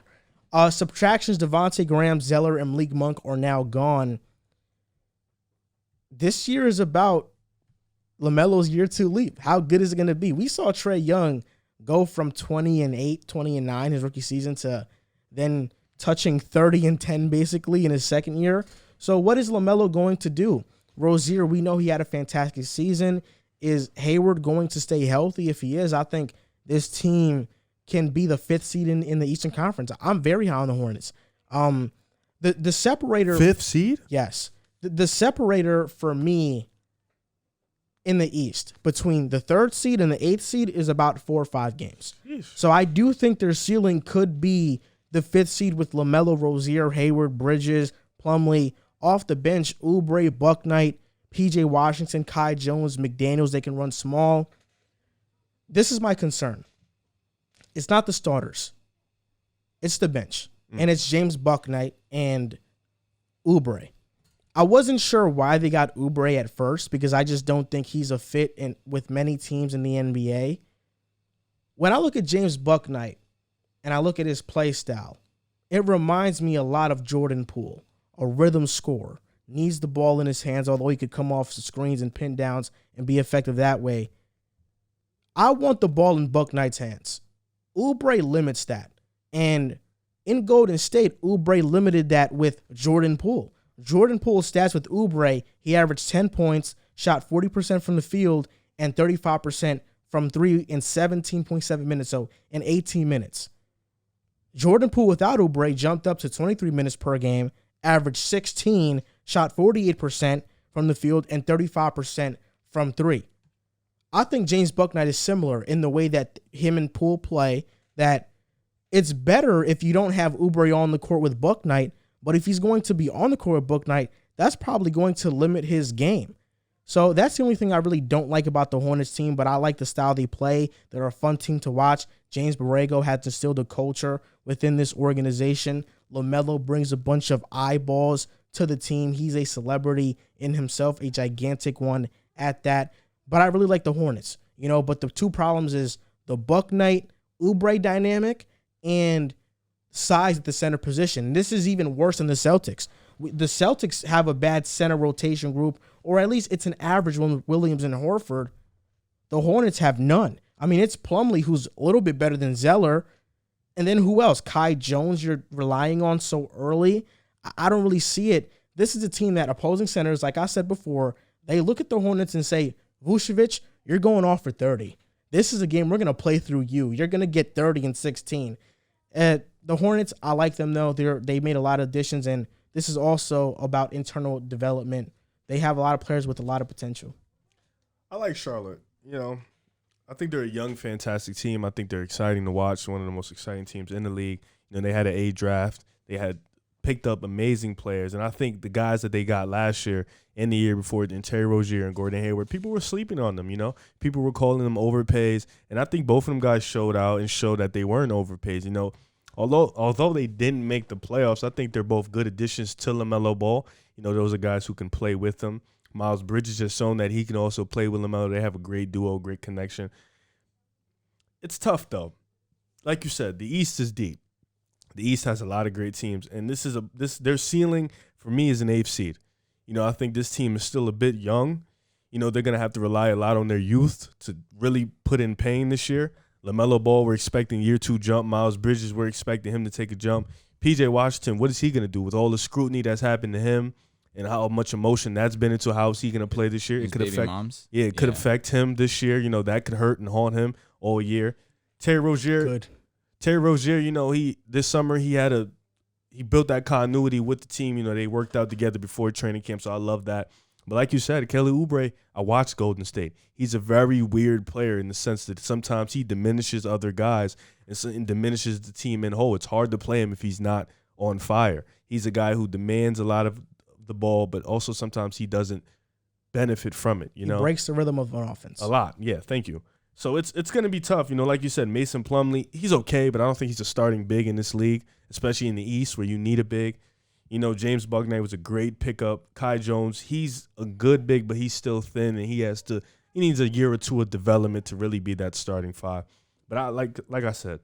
Subtractions: Devontae Graham, Zeller, and Malik Monk are now gone. This year is about LaMelo's year 2 leap. How good is it going to be? We saw Trae Young go from 20-8, 20-9 his rookie season to then touching 30-10 basically in his second year. So what is LaMelo going to do? Rozier, we know he had a fantastic season. Is Hayward going to stay healthy? If he is, I think this team can be the 5th seed in the Eastern Conference. I'm very high on the Hornets. The separator 5th seed? Yes. The separator for me in the East between the 3rd seed and the 8th seed is about 4 or 5 games. Yeesh. So I do think their ceiling could be the 5th seed with LaMelo, Rozier, Hayward, Bridges, Plumlee. Off the bench, Oubre, Bucknight, PJ Washington, Kai Jones, McDaniels. They can run small. This is my concern. It's not the starters. It's the bench. And it's James Bucknight and Oubre. I wasn't sure why they got Oubre at first because I just don't think he's a fit with many teams in the NBA. When I look at James Bucknight and I look at his play style, it reminds me a lot of Jordan Poole, a rhythm scorer. Needs the ball in his hands, although he could come off the screens and pin downs and be effective that way. I want the ball in Bucknight's hands. Oubre limits that. And in Golden State, Oubre limited that with Jordan Poole. Jordan Poole's stats with Oubre, he averaged 10 points, shot 40% from the field, and 35% from 3 in 17.7 minutes, so in 18 minutes. Jordan Poole without Oubre jumped up to 23 minutes per game, averaged 16, shot 48% from the field, and 35% from 3. I think James Bucknight is similar in the way that him and Poole play, that it's better if you don't have Oubre on the court with Bucknight, but if he's going to be on the court with Bucknight, that's probably going to limit his game. So that's the only thing I really don't like about the Hornets team, but I like the style they play. They're a fun team to watch. James Borrego has instilled a culture within this organization. LaMelo brings a bunch of eyeballs to the team. He's a celebrity in himself, a gigantic one at that. But I really like the Hornets, but the two problems is the Bucknight-Oubre dynamic and size at the center position. This is even worse than the Celtics. The Celtics have a bad center rotation group, or at least it's an average one with Williams and Horford. The Hornets have none. I mean, it's Plumlee, who's a little bit better than Zeller. And then who else? Kai Jones you're relying on so early. I don't really see it. This is a team that opposing centers, like I said before, they look at the Hornets and say, Vucevic, you're going off for 30. This is a game we're going to play through you. You're going to get 30 and 16. The Hornets, I like them, though. They made a lot of additions, and this is also about internal development. They have a lot of players with a lot of potential. I like Charlotte. I think they're a young, fantastic team. I think they're exciting to watch. One of the most exciting teams in the league. They had an A draft. They had picked up amazing players, and I think the guys that they got last year and the year before, in Terry Rozier and Gordon Hayward, people were sleeping on them. People were calling them overpays, and I think both of them guys showed out and showed that they weren't overpays. Although they didn't make the playoffs, I think they're both good additions to LaMelo Ball. Those are guys who can play with them. Miles Bridges has shown that he can also play with LaMelo. They have a great duo, great connection. It's tough, though. Like you said, the East is deep. The East has a lot of great teams, and their ceiling for me is an 8th seed. I think this team is still a bit young. They're going to have to rely a lot on their youth to really put in pain this year. LaMelo Ball, we're expecting year 2 jump. Miles Bridges, we're expecting him to take a jump. PJ Washington, what is he going to do with all the scrutiny that's happened to him and how much emotion that's been into? How is he going to play this year? His it could baby affect moms. Yeah, it could affect him this year. That could hurt and haunt him all year. Terry Rozier, this summer he built that continuity with the team. They worked out together before training camp, so I love that. But like you said, Kelly Oubre, I watched Golden State. He's a very weird player in the sense that sometimes he diminishes other guys and diminishes the team in whole. It's hard to play him if he's not on fire. He's a guy who demands a lot of the ball, but also sometimes he doesn't benefit from it. He breaks the rhythm of an offense. A lot, yeah, thank you. So it's going to be tough. Like you said, Mason Plumlee, he's okay, but I don't think he's a starting big in this league, especially in the East where you need a big. James Bucknight was a great pickup. Kai Jones, he's a good big, but he's still thin, and he needs a year or two of development to really be that starting 5. But I like I said,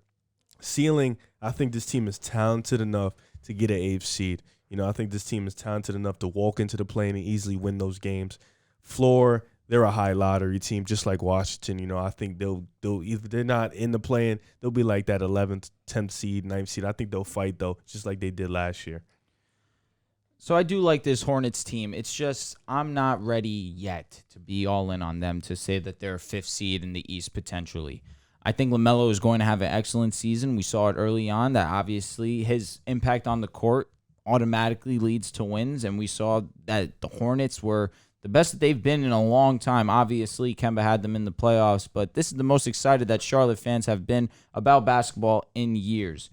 ceiling, I think this team is talented enough to get an 8th seed. I think this team is talented enough to walk into the play and easily win those games. Floor, they're a high lottery team, just like Washington. I think they'll if they're not in the play-in, they'll be like that 11th, 10th seed, 9th seed. I think they'll fight though, just like they did last year. So I do like this Hornets team. It's just I'm not ready yet to be all in on them to say that they're a 5th seed in the East potentially. I think LaMelo is going to have an excellent season. We saw it early on that obviously his impact on the court automatically leads to wins, and we saw that the Hornets were the best that they've been in a long time. Obviously, Kemba had them in the playoffs, but this is the most excited that Charlotte fans have been about basketball in years.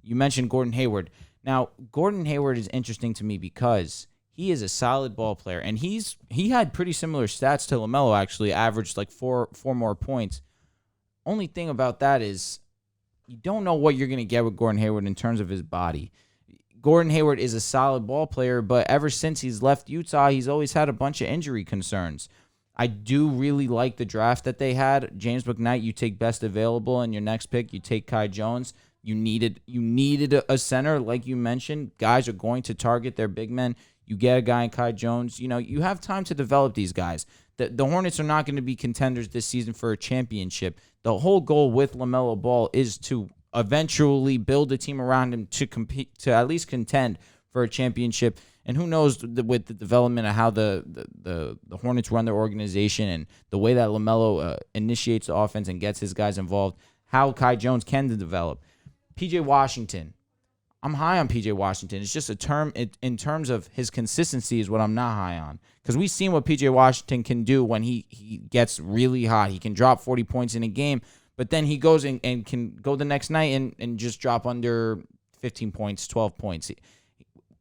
You mentioned Gordon Hayward. Now, Gordon Hayward is interesting to me because he is a solid ball player, and he had pretty similar stats to LaMelo, actually, averaged like four more points. Only thing about that is you don't know what you're going to get with Gordon Hayward in terms of his body. Gordon Hayward is a solid ball player, but ever since he's left Utah, he's always had a bunch of injury concerns. I do really like the draft that they had. James McKnight, you take best available, and your next pick, you take Kai Jones. You needed a center, like you mentioned. Guys are going to target their big men. You get a guy in Kai Jones. You have time to develop these guys. The Hornets are not going to be contenders this season for a championship. The whole goal with LaMelo Ball is to eventually build a team around him to compete, to at least contend for a championship. And who knows with the development of how the Hornets run their organization and the way that LaMelo initiates the offense and gets his guys involved, how Kai Jones can develop. PJ Washington. I'm high on PJ Washington. It's just in terms of his consistency is what I'm not high on. Because we've seen what PJ Washington can do when he gets really hot. He can drop 40 points in a game, but then he goes and can go the next night and just drop under 15 points, 12 points.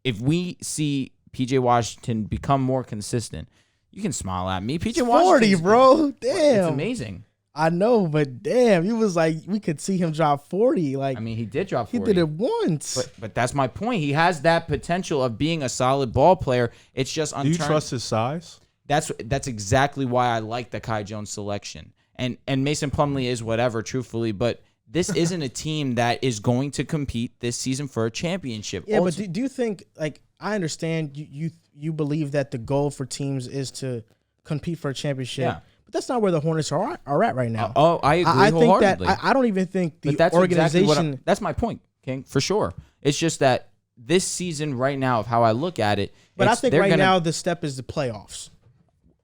If we see PJ Washington become more consistent, you can smile at me. PJ Washington 40, bro. Damn. It's amazing. I know, but damn, he was like, we could see him drop 40. Like, I mean, he did drop 40. He did it once. But that's my point. He has that potential of being a solid ball player. It's just Do you trust his size? That's exactly why I like the Kai Jones selection. And Mason Plumlee is whatever, truthfully, but this isn't a team that is going to compete this season for a championship. Yeah, but do you think, like, I understand you believe that the goal for teams is to compete for a championship. Yeah. But that's not where the Hornets are at right now. I agree wholeheartedly. Think that I don't even think the that's organization. Exactly that's my point, King, for sure. It's just that this season right now, of how I look at it. But I think now the step is the playoffs.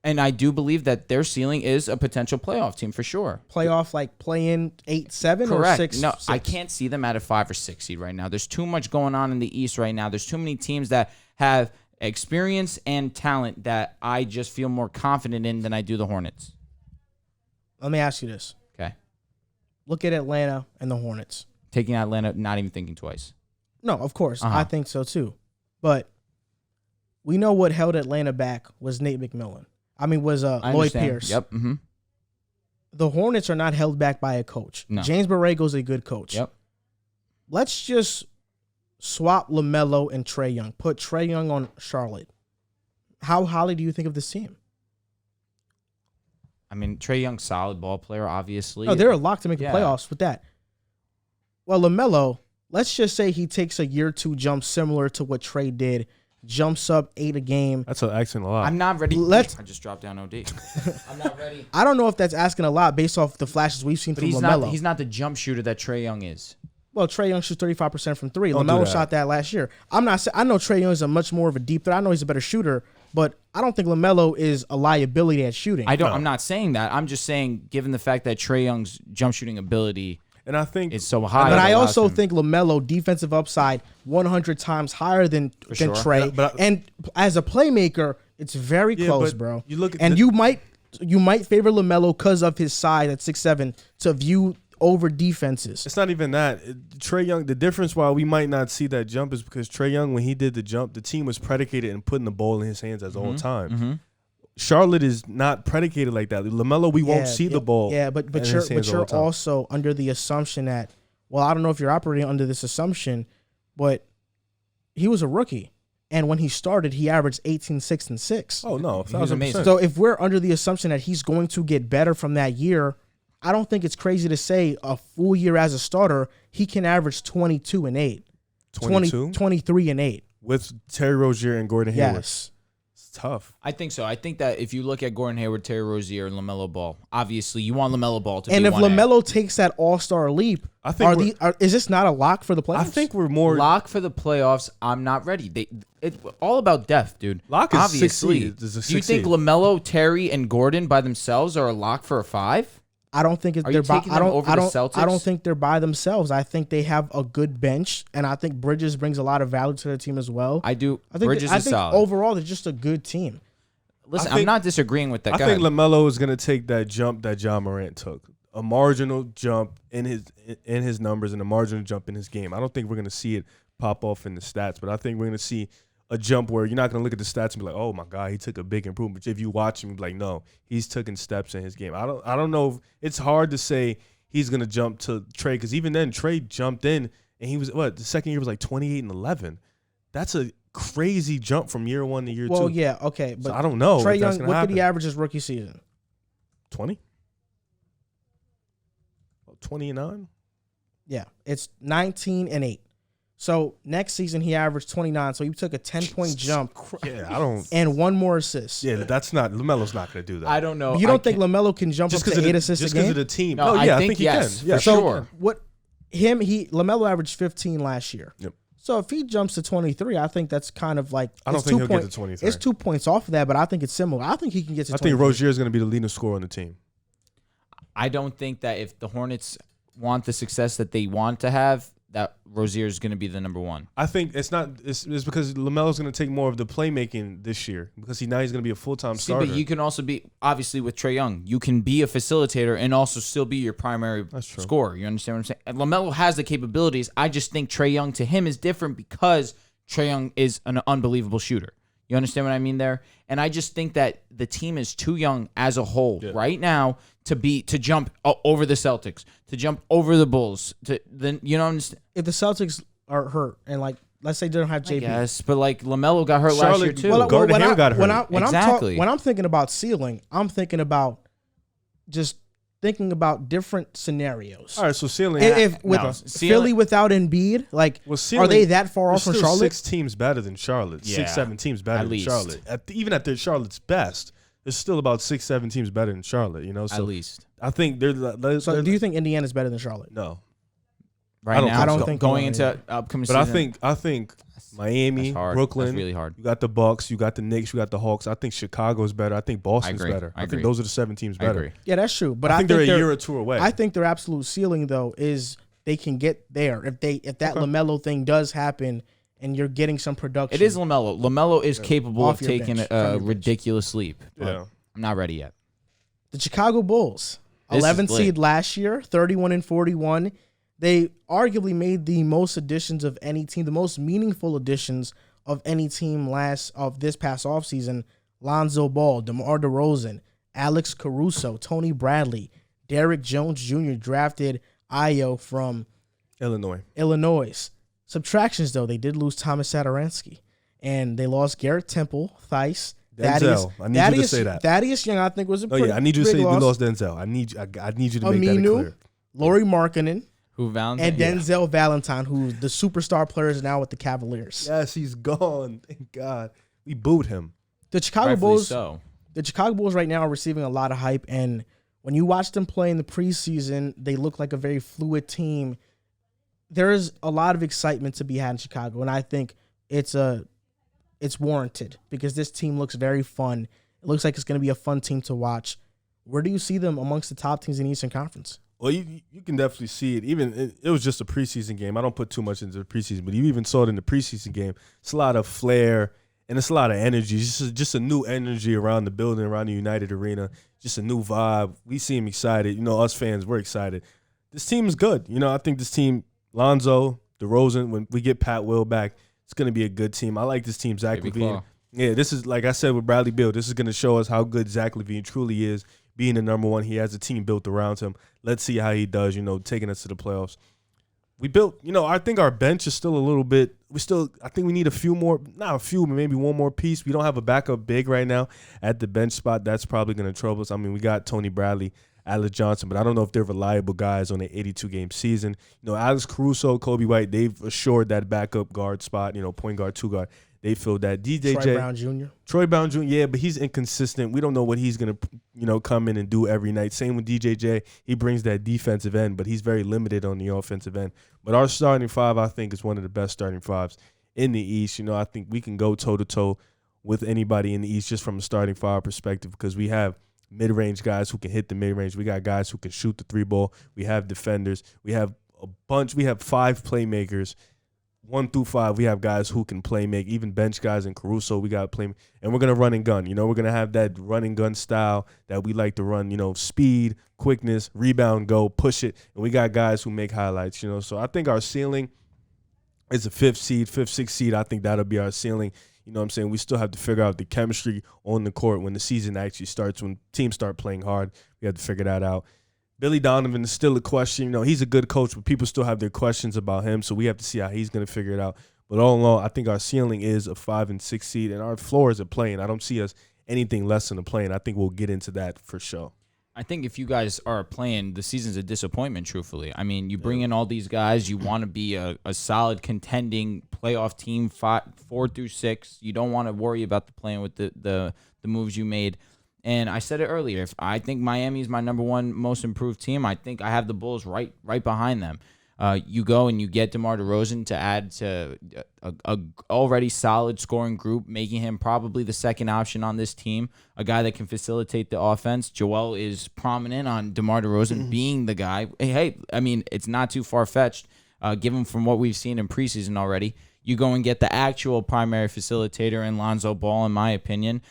And I do believe that their ceiling is a potential playoff team for sure. Playoff, like play-in 8-7 Correct. or 6? No, I can't see them at a 5 or 6 seed right now. There's too much going on in the East right now. There's too many teams that have experience and talent that I just feel more confident in than I do the Hornets. Let me ask you this. Okay. Look at Atlanta and the Hornets. Taking Atlanta, not even thinking twice. No, of course. I think so too. But we know what held Atlanta back was Nate McMillan. Was Lloyd Pierce. Yep. Mm-hmm. The Hornets are not held back by a coach. No. James Borrego's a good coach. Yep. Let's just swap LaMelo and Trae Young. Put Trae Young on Charlotte. How highly do you think of this team? Trae Young's solid ball player, obviously. No, they're a lock to make the playoffs with that. Well, LaMelo, let's just say he takes a year 2 jump similar to what Trae did. Jumps up 8 a game. That's asking a lot. I'm not ready. I just dropped down OD. I'm not ready. I don't know if that's asking a lot based off the flashes we've seen from LaMelo. He's not the jump shooter that Trae Young is. Well, Trae Young shoots 35% from 3. LaMelo shot that last year. I know Trae Young is a much more of a deep threat. I know he's a better shooter, but I don't think LaMelo is a liability at shooting. I'm not saying that. I'm just saying, given the fact that Trae Young's jump shooting ability, and I think it's so high. But I also think LaMelo defensive upside 100 times higher than Trae. Yeah, and as a playmaker, it's very close, bro. You look at and you might favor LaMelo because of his size at 6'7" to view over defenses. It's not even that. Trae Young, the difference why we might not see that jump is because Trae Young, when he did the jump, the team was predicated in putting the ball in his hands at all time. Mm-hmm. Charlotte is not predicated like that. LaMelo, we won't see the ball. Yeah, but you're also under the assumption that, well, I don't know if you're operating under this assumption, but he was a rookie. And when he started, he averaged 18, 6, and 6. Oh, no. He was amazing. So if we're under the assumption that he's going to get better from that year, I don't think it's crazy to say a full year as a starter, he can average 22 and 8. 22? 23 and 8. With Terry Rozier and Gordon Hayward. Yes. tough. I think so. I think that if you look at Gordon Hayward, Terry Rozier, and LaMelo Ball, obviously you want LaMelo Ball to And be if 1A. LaMelo takes that all-star leap, I think is this not a lock for the playoffs? I think we're more Lock for the playoffs, I'm not ready. It's all about depth, dude. Lock is obviously. 6 seed. Do you think LaMelo, Terry, and Gordon by themselves are a lock for a 5? I don't think Are you taking them over the Celtics? I don't think they're by themselves. I think they have a good bench, and I think Bridges brings a lot of value to their team as well. I do. I think Bridges I is think solid. overall they're just a good team. Listen, I think- I'm not disagreeing with that. I think LaMelo is going to take that jump that John Morant took. A marginal jump in his numbers and a marginal jump in his game. I don't think we're going to see it pop off in the stats, but I think we're going to see a jump where you're not going to look at the stats and be like, "Oh my God, he took a big improvement." But if you watch him, you'll be like, "No, he's taking steps in his game." I don't know. If, it's hard to say he's going to jump to Trey because even then Trey jumped in and he was the second year was like 28 and 11. That's a crazy jump from year 1 to year 2. Well, yeah, okay, but So I don't know. Trae if that's Young, gonna what happen. did he average his rookie season? 20? 29? Yeah, it's 19 and 8. So next season he averaged 29. So he took a 10-point jump Yeah, I don't. and 1 more assist. Yeah, that's not. LaMelo's not going to do that. I don't know. You don't think LaMelo can jump just up to because 8 assists just a game? because of the team. No, yeah, I think he yes, can. Yeah, for So sure. LaMelo averaged 15 last year. Yep. So if he jumps to 23, I think that's kind of like I don't it's think 2 he'll get to 23. It's 2 points off of that, but I think it's similar. I think he can get to I 23. think Rozier is going to be the leading scorer on the team. I don't think that if the Hornets want the success that they want to have, that Rozier is going to be the number 1. I think it's not. It's because LaMelo's going to take more of the playmaking this year because now he's going to be a full-time starter. But you can also be, obviously with Trae Young, you can be a facilitator and also still be your primary scorer. You understand what I'm saying? And LaMelo has the capabilities. I just think Trae Young to him is different because Trae Young is an unbelievable shooter. You understand what I mean there? And I just think that the team is too young as a whole right now to jump over the Celtics, to jump over the Bulls. You know what I'm saying? If the Celtics are hurt and like let's say they don't have JB. Yes, but like LaMelo got hurt last year too. Gordon Hayward got hurt. When I'm thinking about ceiling, I'm thinking about just thinking about different scenarios. All right, so ceiling. Philly without Embiid, like are they that far off from Charlotte? 6 teams better than Charlotte. Yeah, 6-7 teams better at than least. Charlotte. Even at their Charlotte's best, there's still about 6-7 teams better than Charlotte. You know, so at least. I think they're. So do you think Indiana's better than Charlotte? No. Right now, I don't think going so. into upcoming But season. I think Miami, That's hard. Brooklyn. That's really hard. You got the Bucks, you got the Knicks, you got the Hawks. I think Chicago's better. I think Boston's agree. better. I think agree. those are the 7 teams I better. agree. Yeah, that's true. But I think they're a year or two away. I think their absolute ceiling though is they can get there if that LaMelo thing does happen and you're getting some production. It is LaMelo. LaMelo is capable Off of your taking bench, from a your bench. ridiculous leap. But Yeah. I'm not ready yet. The Chicago Bulls, This is 11 lit. seed last year, 31 and 41. They arguably made the most additions of any team, the most meaningful additions of any team of this past offseason. Lonzo Ball, DeMar DeRozan, Alex Caruso, Tony Bradley, Derrick Jones Jr. drafted Io from Illinois. Subtractions, though, they did lose Thomas Satoransky, and they lost Garrett Temple, Theis, Denzel. I need you to say that. Thaddeus Young, I think, was a Oh pretty yeah, I need you to say big you loss. lost Denzel. I need you to make that Aminu, clear. Laurie Markkinen, Who Valentine? and Denzel Valentine, who's the superstar player, is now with the Cavaliers. Yes, he's gone. Thank God. We booed him. The Chicago Rightfully Bulls, so. the Chicago Bulls right now are receiving a lot of hype, and when you watch them play in the preseason, they look like a very fluid team. There is a lot of excitement to be had in Chicago, and I think it's warranted because this team looks very fun. It looks like it's going to be a fun team to watch. Where do you see them amongst the top teams in the Eastern Conference? Well, you can definitely see it. Even it was just a preseason game. I don't put too much into the preseason, but you even saw it in the preseason game. It's a lot of flair and it's a lot of energy. Just a new energy around the building, around the United Arena. Just a new vibe. We seem excited. You know, us fans, we're excited. This team is good. You know, I think this team, Lonzo, DeRozan, when we get Pat Will back, it's going to be a good team. I like this team, Zach LaVine. Yeah, this is, like I said with Bradley Beal, this is going to show us how good Zach LaVine truly is, being the number one. He has a team built around him. Let's see how he does, taking us to the playoffs. We built, I think our bench is still a little bit, I think we need a few more, not a few, but maybe one more piece. We don't have a backup big right now at the bench spot. That's probably going to trouble us. I mean, we got Tony Bradley, Alex Johnson, but I don't know if they're reliable guys on an 82-game season. Alex Caruso, Kobe White, they've assured that backup guard spot, point guard, 2 guard. They feel that. DJJ. Troy Brown Jr. Troy Brown Jr., yeah, but he's inconsistent. We don't know what he's going to, come in and do every night. Same with DJJ. He brings that defensive end, but he's very limited on the offensive end. But our starting five, I think, is one of the best starting fives in the East. I think we can go toe-to-toe with anybody in the East just from a starting five perspective because we have mid-range guys who can hit the mid-range. We got guys who can shoot the three ball. We have defenders. We have a bunch. We have 5 playmakers. 1 through 5, we have guys who can play make, even bench guys in Caruso, we got play, and we're going to run and gun. We're going to have that run and gun style that we like to run, speed, quickness, rebound, go, push it, and we got guys who make highlights, So I think our ceiling is a 5th seed, 5th, 6th seed. I think that'll be our ceiling. You know what I'm saying? We still have to figure out the chemistry on the court when the season actually starts, when teams start playing hard. We have to figure that out. Billy Donovan is still a question. He's a good coach, but people still have their questions about him, so we have to see how he's going to figure it out. But all in all, I think our ceiling is a 5 and 6 seed, and our floor is a play-in. I don't see us anything less than a play-in. I think we'll get into that for sure. I think if you guys are playing, the season's a disappointment, truthfully. I mean, you bring in all these guys. You want to be a solid contending playoff team, 4 through 6. You don't want to worry about the playing with the moves you made. And I said it earlier, if I think Miami is my number 1 most improved team, I think I have the Bulls right behind them. You go and you get DeMar DeRozan to add to a already solid scoring group, making him probably the second option on this team, a guy that can facilitate the offense. Joel is prominent on DeMar DeRozan being the guy. Hey, I mean, it's not too far-fetched, given from what we've seen in preseason already. You go and get the actual primary facilitator in Lonzo Ball, in my opinion.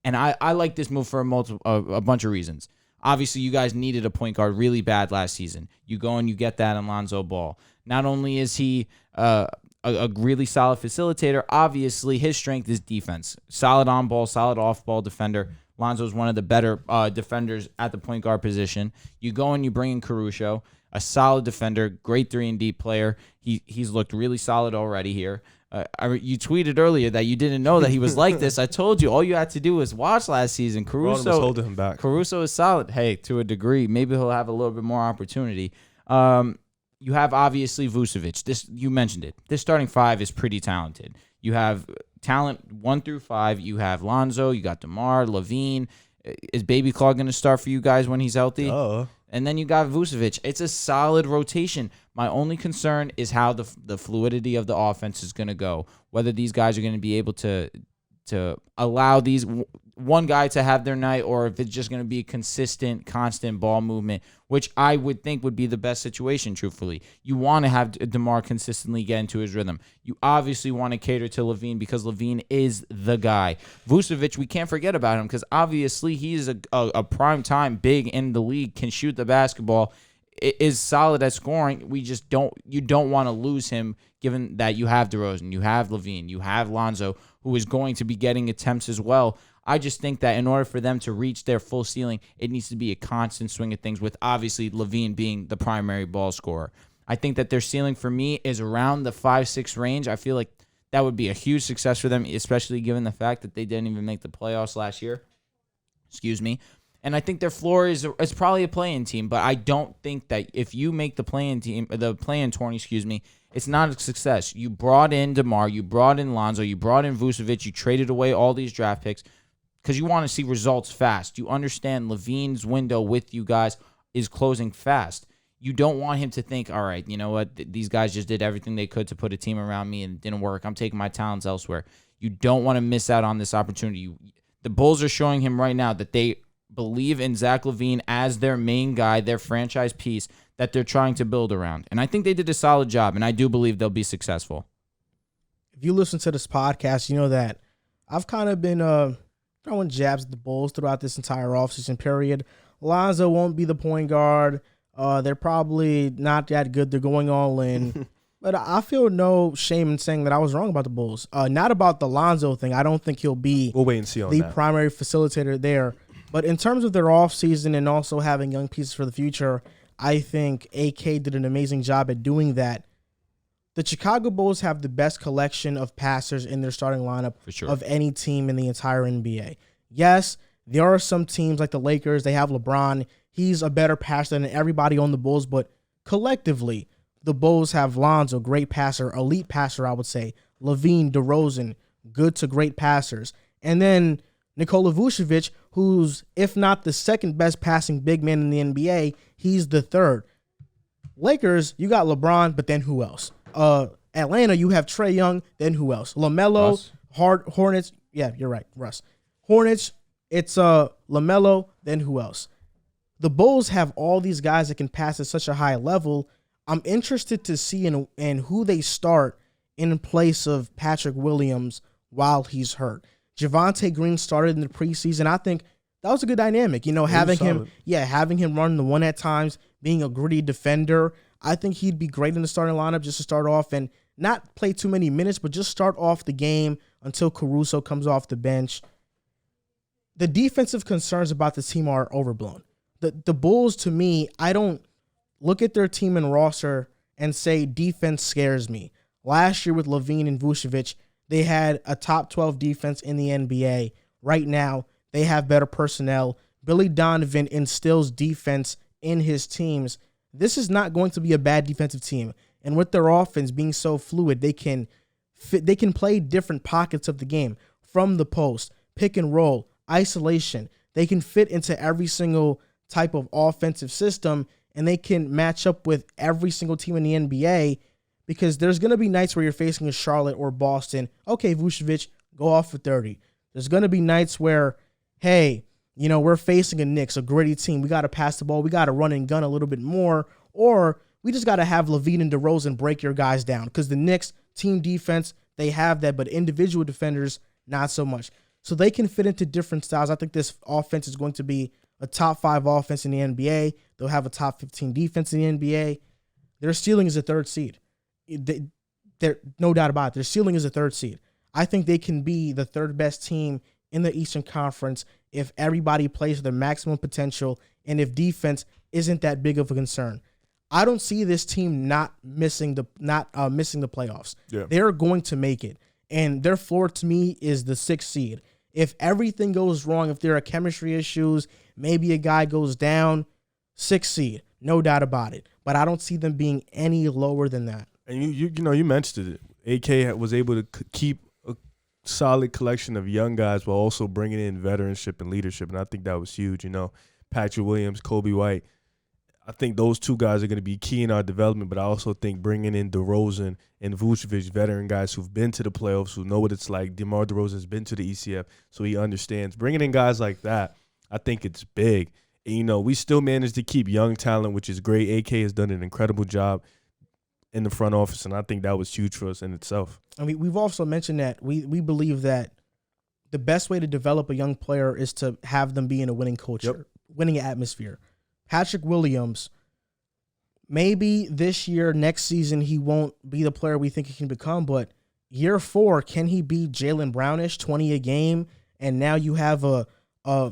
And I like this move for a bunch of reasons. Obviously, you guys needed a point guard really bad last season. You go and you get that in Lonzo Ball. Not only is he a really solid facilitator, obviously his strength is defense. Solid on-ball, solid off-ball defender. Lonzo's one of the better defenders at the point guard position. You go and you bring in Caruso, a solid defender, great 3-and-D player. He's looked really solid already here. You tweeted earlier that you didn't know that he was like this. I told you all you had to do was watch last season. Caruso was holding him back. Caruso is solid. Hey, to a degree, maybe he'll have a little bit more opportunity. You have obviously Vucevic. This you mentioned it. This starting 5 is pretty talented. You have talent 1 through 5. You have Lonzo. You got DeMar, LaVine. Is Baby Claw going to start for you guys when he's healthy? And then you got Vucevic. It's a solid rotation. My only concern is how the fluidity of the offense is going to go. Whether these guys are going to be able to allow these one guy to have their night, or if it's just going to be a consistent, constant ball movement, which I would think would be the best situation, truthfully. You want to have DeMar consistently get into his rhythm. You obviously want to cater to LaVine because LaVine is the guy. Vucevic, we can't forget about him because obviously he's a prime-time big in the league, can shoot the basketball, is solid at scoring. You don't want to lose him given that you have DeRozan, you have LaVine, you have Lonzo, who is going to be getting attempts as well. I just think that in order for them to reach their full ceiling, it needs to be a constant swing of things with obviously LaVine being the primary ball scorer. I think that their ceiling for me is around the 5-6 range. I feel like that would be a huge success for them, especially given the fact that they didn't even make the playoffs last year. Excuse me. And I think their floor is probably a play-in team, but I don't think that if you make the play-in tourney, it's not a success. You brought in DeMar, you brought in Lonzo, you brought in Vucevic, you traded away all these draft picks because you want to see results fast. You understand LaVine's window with you guys is closing fast. You don't want him to think, all right, you know what, these guys just did everything they could to put a team around me and it didn't work. I'm taking my talents elsewhere. You don't want to miss out on this opportunity. The Bulls are showing him right now that they believe in Zach LaVine as their main guy, their franchise piece that they're trying to build around. And I think they did a solid job, and I do believe they'll be successful. If you listen to this podcast, you know that I've kind of been throwing jabs at the Bulls throughout this entire offseason period. Lonzo won't be the point guard. They're probably not that good. They're going all in. But I feel no shame in saying that I was wrong about the Bulls. Not about the Lonzo thing. I don't think he'll be we'll wait and see on the that. Primary facilitator there. But in terms of their offseason and also having young pieces for the future, I think AK did an amazing job at doing that. The Chicago Bulls have the best collection of passers in their starting lineup of any team in the entire NBA. Yes, there are some teams like the Lakers. They have LeBron. He's a better passer than everybody on the Bulls. But collectively, the Bulls have Lonzo, great passer, elite passer, I would say. Levine, DeRozan, good to great passers. And then Nikola Vucevic, who's, if not the second best passing big man in the NBA, he's the third. Lakers, you got LeBron, but then who else? Atlanta, you have Trae Young, then who else? LaMelo, Hornets. Yeah, you're right, Russ. Hornets, it's LaMelo, then who else? The Bulls have all these guys that can pass at such a high level. I'm interested to see in who they start in place of Patrick Williams while he's hurt. Javonte Green started in the preseason. I think that was a good dynamic. Having him run the one at times, being a gritty defender. I think he'd be great in the starting lineup just to start off and not play too many minutes, but just start off the game until Caruso comes off the bench. The defensive concerns about the team are overblown. The Bulls, to me, I don't look at their team and roster and say defense scares me. Last year with Levine and Vucevic, they had a top 12 defense in the NBA. Right now, they have better personnel. Billy Donovan instills defense in his teams. This is not going to be a bad defensive team. And with their offense being so fluid, they can play different pockets of the game, from the post, pick and roll, isolation. They can fit into every single type of offensive system, and they can match up with every single team in the NBA, because there's going to be nights where you're facing a Charlotte or Boston. Okay, Vucevic, go off for 30. There's going to be nights where, hey, we're facing a Knicks, a gritty team. We got to pass the ball. We got to run and gun a little bit more. Or we just got to have Levine and DeRozan break your guys down, because the Knicks team defense, they have that, but individual defenders, not so much. So they can fit into different styles. I think this offense is going to be a top 5 offense in the NBA. They'll have a top 15 defense in the NBA. Their ceiling is a 3rd seed. No doubt about it. Their ceiling is a 3rd seed. I think they can be the 3rd best team in the Eastern Conference if everybody plays to their maximum potential and if defense isn't that big of a concern. I don't see this team not missing the playoffs. Yeah. They're going to make it, and their floor to me is the 6th seed. If everything goes wrong, if there are chemistry issues, maybe a guy goes down, 6th seed, no doubt about it. But I don't see them being any lower than that. And you mentioned it. AK was able to keep a solid collection of young guys while also bringing in veteranship and leadership, and I think that was huge. Patrick Williams, Kobe White. I think those 2 guys are going to be key in our development, but I also think bringing in DeRozan and Vucevic, veteran guys who've been to the playoffs, who know what it's like. DeMar DeRozan's been to the ECF, so he understands. Bringing in guys like that, I think it's big. And, we still managed to keep young talent, which is great. AK has done an incredible job in the front office, and I think that was huge for us in itself. I mean, we've also mentioned that we believe that the best way to develop a young player is to have them be in a winning culture, winning atmosphere. Patrick Williams, maybe this year, next season, he won't be the player we think he can become, but year 4, can he be Jaylen Brownish, 20 a game, and now you have a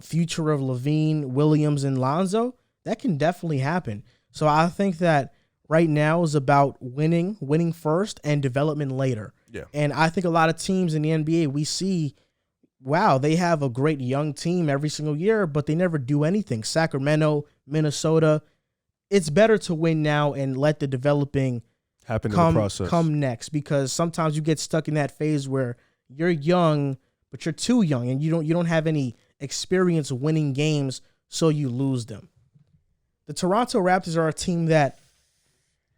future of Levine, Williams, and Lonzo? That can definitely happen. So I think that right now is about winning first and development later. Yeah. And I think a lot of teams in the NBA, we see, wow, they have a great young team every single year, but they never do anything. Sacramento, Minnesota, it's better to win now and let the developing happen in the process. Come next, because sometimes you get stuck in that phase where you're young, but you're too young and you don't have any experience winning games, so you lose them. The Toronto Raptors are a team that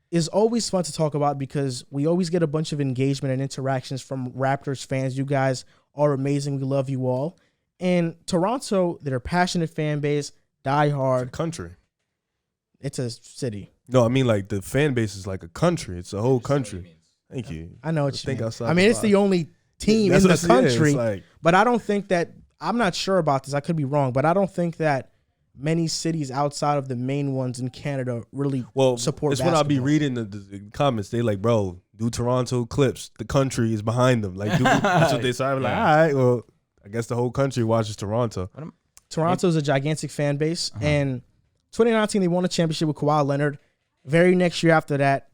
is always fun to talk about because we always get a bunch of engagement and interactions from Raptors fans. You guys are amazing. We love you all. And Toronto, they're a passionate fan base, die hard. It's a country. It's a city. No, I mean like the fan base is like a country. It's a whole country. Thank you. I know what you mean. I mean, it's the only team in the country, but I don't think that, I'm not sure about this, I could be wrong, but I don't think that many cities outside of the main ones in Canada really support basketball. It's when I be reading the comments, they like, bro, do Toronto Clips. The country is behind them. Like, that's what they say. I'm like, all right, well, I guess the whole country watches Toronto. Toronto's a gigantic fan base, and 2019 they won a championship with Kawhi Leonard. Very next year after that,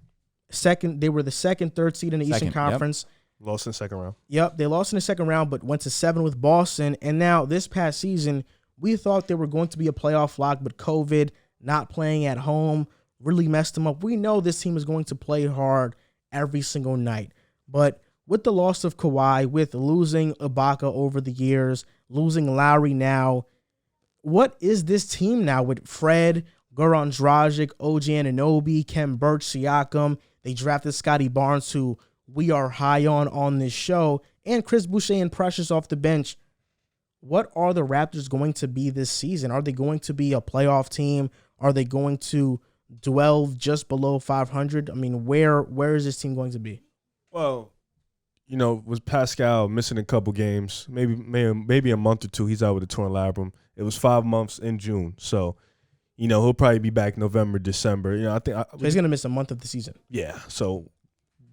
they were the third seed in the Eastern Conference. Yep. Lost in the second round. Yep, they lost in the second round, but went to 7 with Boston. And now this past season, we thought they were going to be a playoff lock, but COVID, not playing at home, really messed them up. We know this team is going to play hard every single night, but with the loss of Kawhi, with losing Ibaka over the years, losing Lowry now, what is this team now with Fred, Goran Dragic, OG Anunoby, Kem Birch, Siakam? They drafted Scotty Barnes, who we are high on this show, and Chris Boucher and Precious off the bench. What are the Raptors going to be this season? Are they going to be a playoff team? Are they going to dwell just below 500? I mean, where is this team going to be? Well, with Pascal missing a couple games, maybe a month or two, he's out with a torn labrum. It was 5 months in June, so he'll probably be back November, December. So he's gonna miss a month of the season. Yeah, so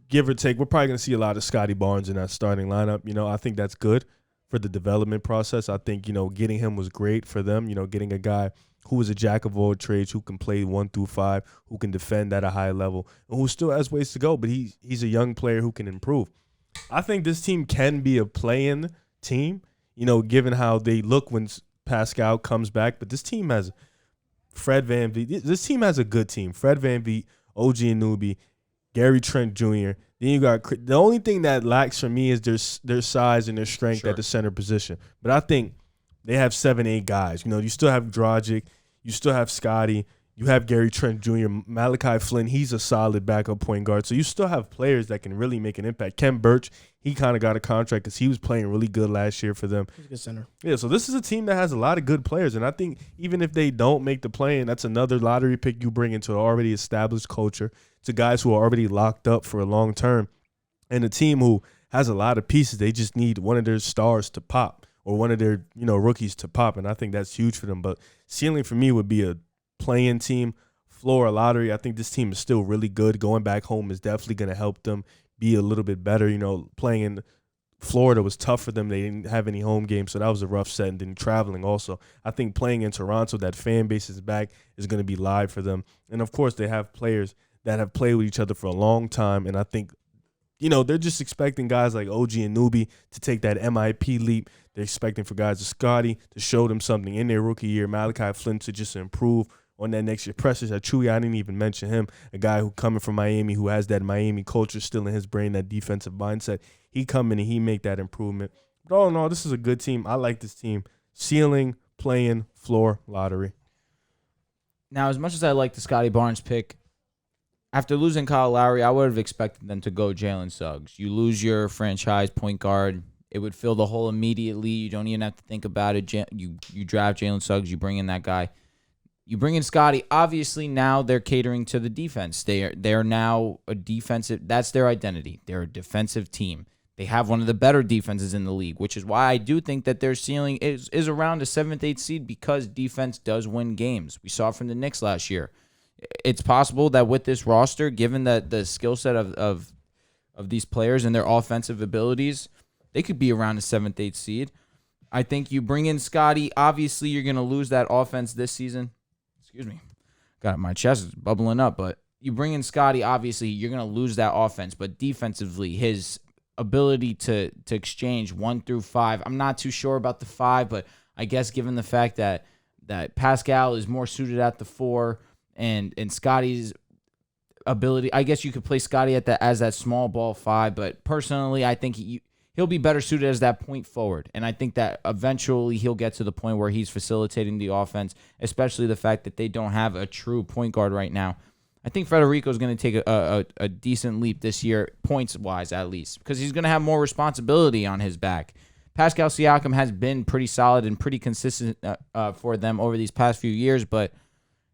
give or take, we're probably gonna see a lot of Scotty Barnes in that starting lineup. I think that's good for the development process. I think getting him was great for them. Getting a guy who is a jack of all trades, who can play 1 through 5, who can defend at a high level, and who still has ways to go. But he's a young player who can improve. I think this team can be a play-in team, given how they look when Pascal comes back. But this team has Fred VanVleet. This team has a good team. Fred VanVleet, OG Anunoby, Gary Trent Jr. Then you got the only thing that lacks for me is their size and their strength at the center position. But I think they have 7, 8 guys. You still have Dragic, you still have Scotty, you have Gary Trent Jr., Malachi Flynn. He's a solid backup point guard. So you still have players that can really make an impact. Kem Birch, he kind of got a contract because he was playing really good last year for them. He's a good center. Yeah, so this is a team that has a lot of good players. And I think even if they don't make the play-in, that's another lottery pick you bring into an already established culture, to guys who are already locked up for a long term. And a team who has a lot of pieces. They just need one of their stars to pop or one of their rookies to pop. And I think that's huge for them. But ceiling for me would be a play-in team, floor, a lottery. I think this team is still really good. Going back home is definitely going to help them be a little bit better. Playing in Florida was tough for them. They didn't have any home games, so that was a rough set. And then traveling also. I think playing in Toronto, that fan base is back, is going to be live for them. And, of course, they have players that have played with each other for a long time. And I think, they're just expecting guys like OG Anunoby to take that MIP leap. They're expecting for guys like Scotty to show them something in their rookie year. Malachi Flynn to just improve on that next year. Precious Achiuwa, I didn't even mention him, a guy who coming from Miami, who has that Miami culture still in his brain, that defensive mindset. He come in and he make that improvement. But all in all, this is a good team. I like this team. Ceiling, playing, floor, lottery. Now, as much as I like the Scotty Barnes pick, after losing Kyle Lowry, I would have expected them to go Jalen Suggs. You lose your franchise point guard. It would fill the hole immediately. You don't even have to think about it. You draft Jalen Suggs. You bring in that guy. You bring in Scotty. Obviously, now they're catering to the defense. They're now a defensive. That's their identity. They're a defensive team. They have one of the better defenses in the league, which is why I do think that their ceiling is around a 7th, 8th seed, because defense does win games. We saw it from the Knicks last year. It's possible that with this roster, given the skill set of these players and their offensive abilities, they could be around a 7th, 8th seed. I think you bring in Scotty. Obviously, you're going to lose that offense this season. Excuse me. Got my chest is bubbling up. But you bring in Scotty, obviously, you're going to lose that offense. But defensively, his ability to exchange 1 through 5, I'm not too sure about the 5, but I guess given the fact that Pascal is more suited at the 4 and Scotty's ability, I guess you could play Scotty as that small ball 5. But personally, I think he'll be better suited as that point forward. And I think that eventually he'll get to the point where he's facilitating the offense, especially the fact that they don't have a true point guard right now. I think Federico's going to take a decent leap this year, points-wise at least, because he's going to have more responsibility on his back. Pascal Siakam has been pretty solid and pretty consistent for them over these past few years, but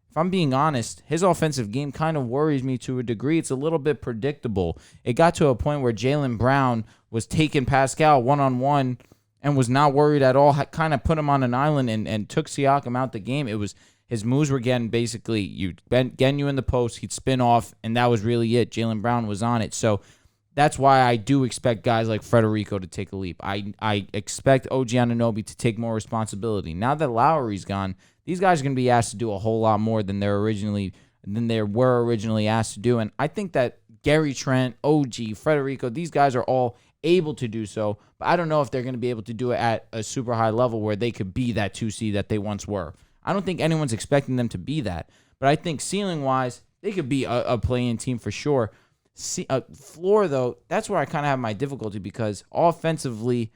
if I'm being honest, his offensive game kind of worries me to a degree. It's a little bit predictable. It got to a point where Jaylen Brown was taking Pascal one-on-one and was not worried at all, kind of put him on an island and took Siakam out the game. It was his moves were getting basically getting you in the post, he'd spin off, and that was really it. Jaylen Brown was on it. So that's why I do expect guys like Federico to take a leap. I expect OG Anunoby to take more responsibility. Now that Lowry's gone, these guys are going to be asked to do a whole lot more than they were originally asked to do. And I think that Gary Trent, OG, Federico, these guys are all able to do so. But I don't know if they're going to be able to do it at a super high level where they could be that 2 seed that they once were. I don't think anyone's expecting them to be that. But I think ceiling-wise, they could be a play-in team for sure. Floor, though, that's where I kind of have my difficulty because offensively,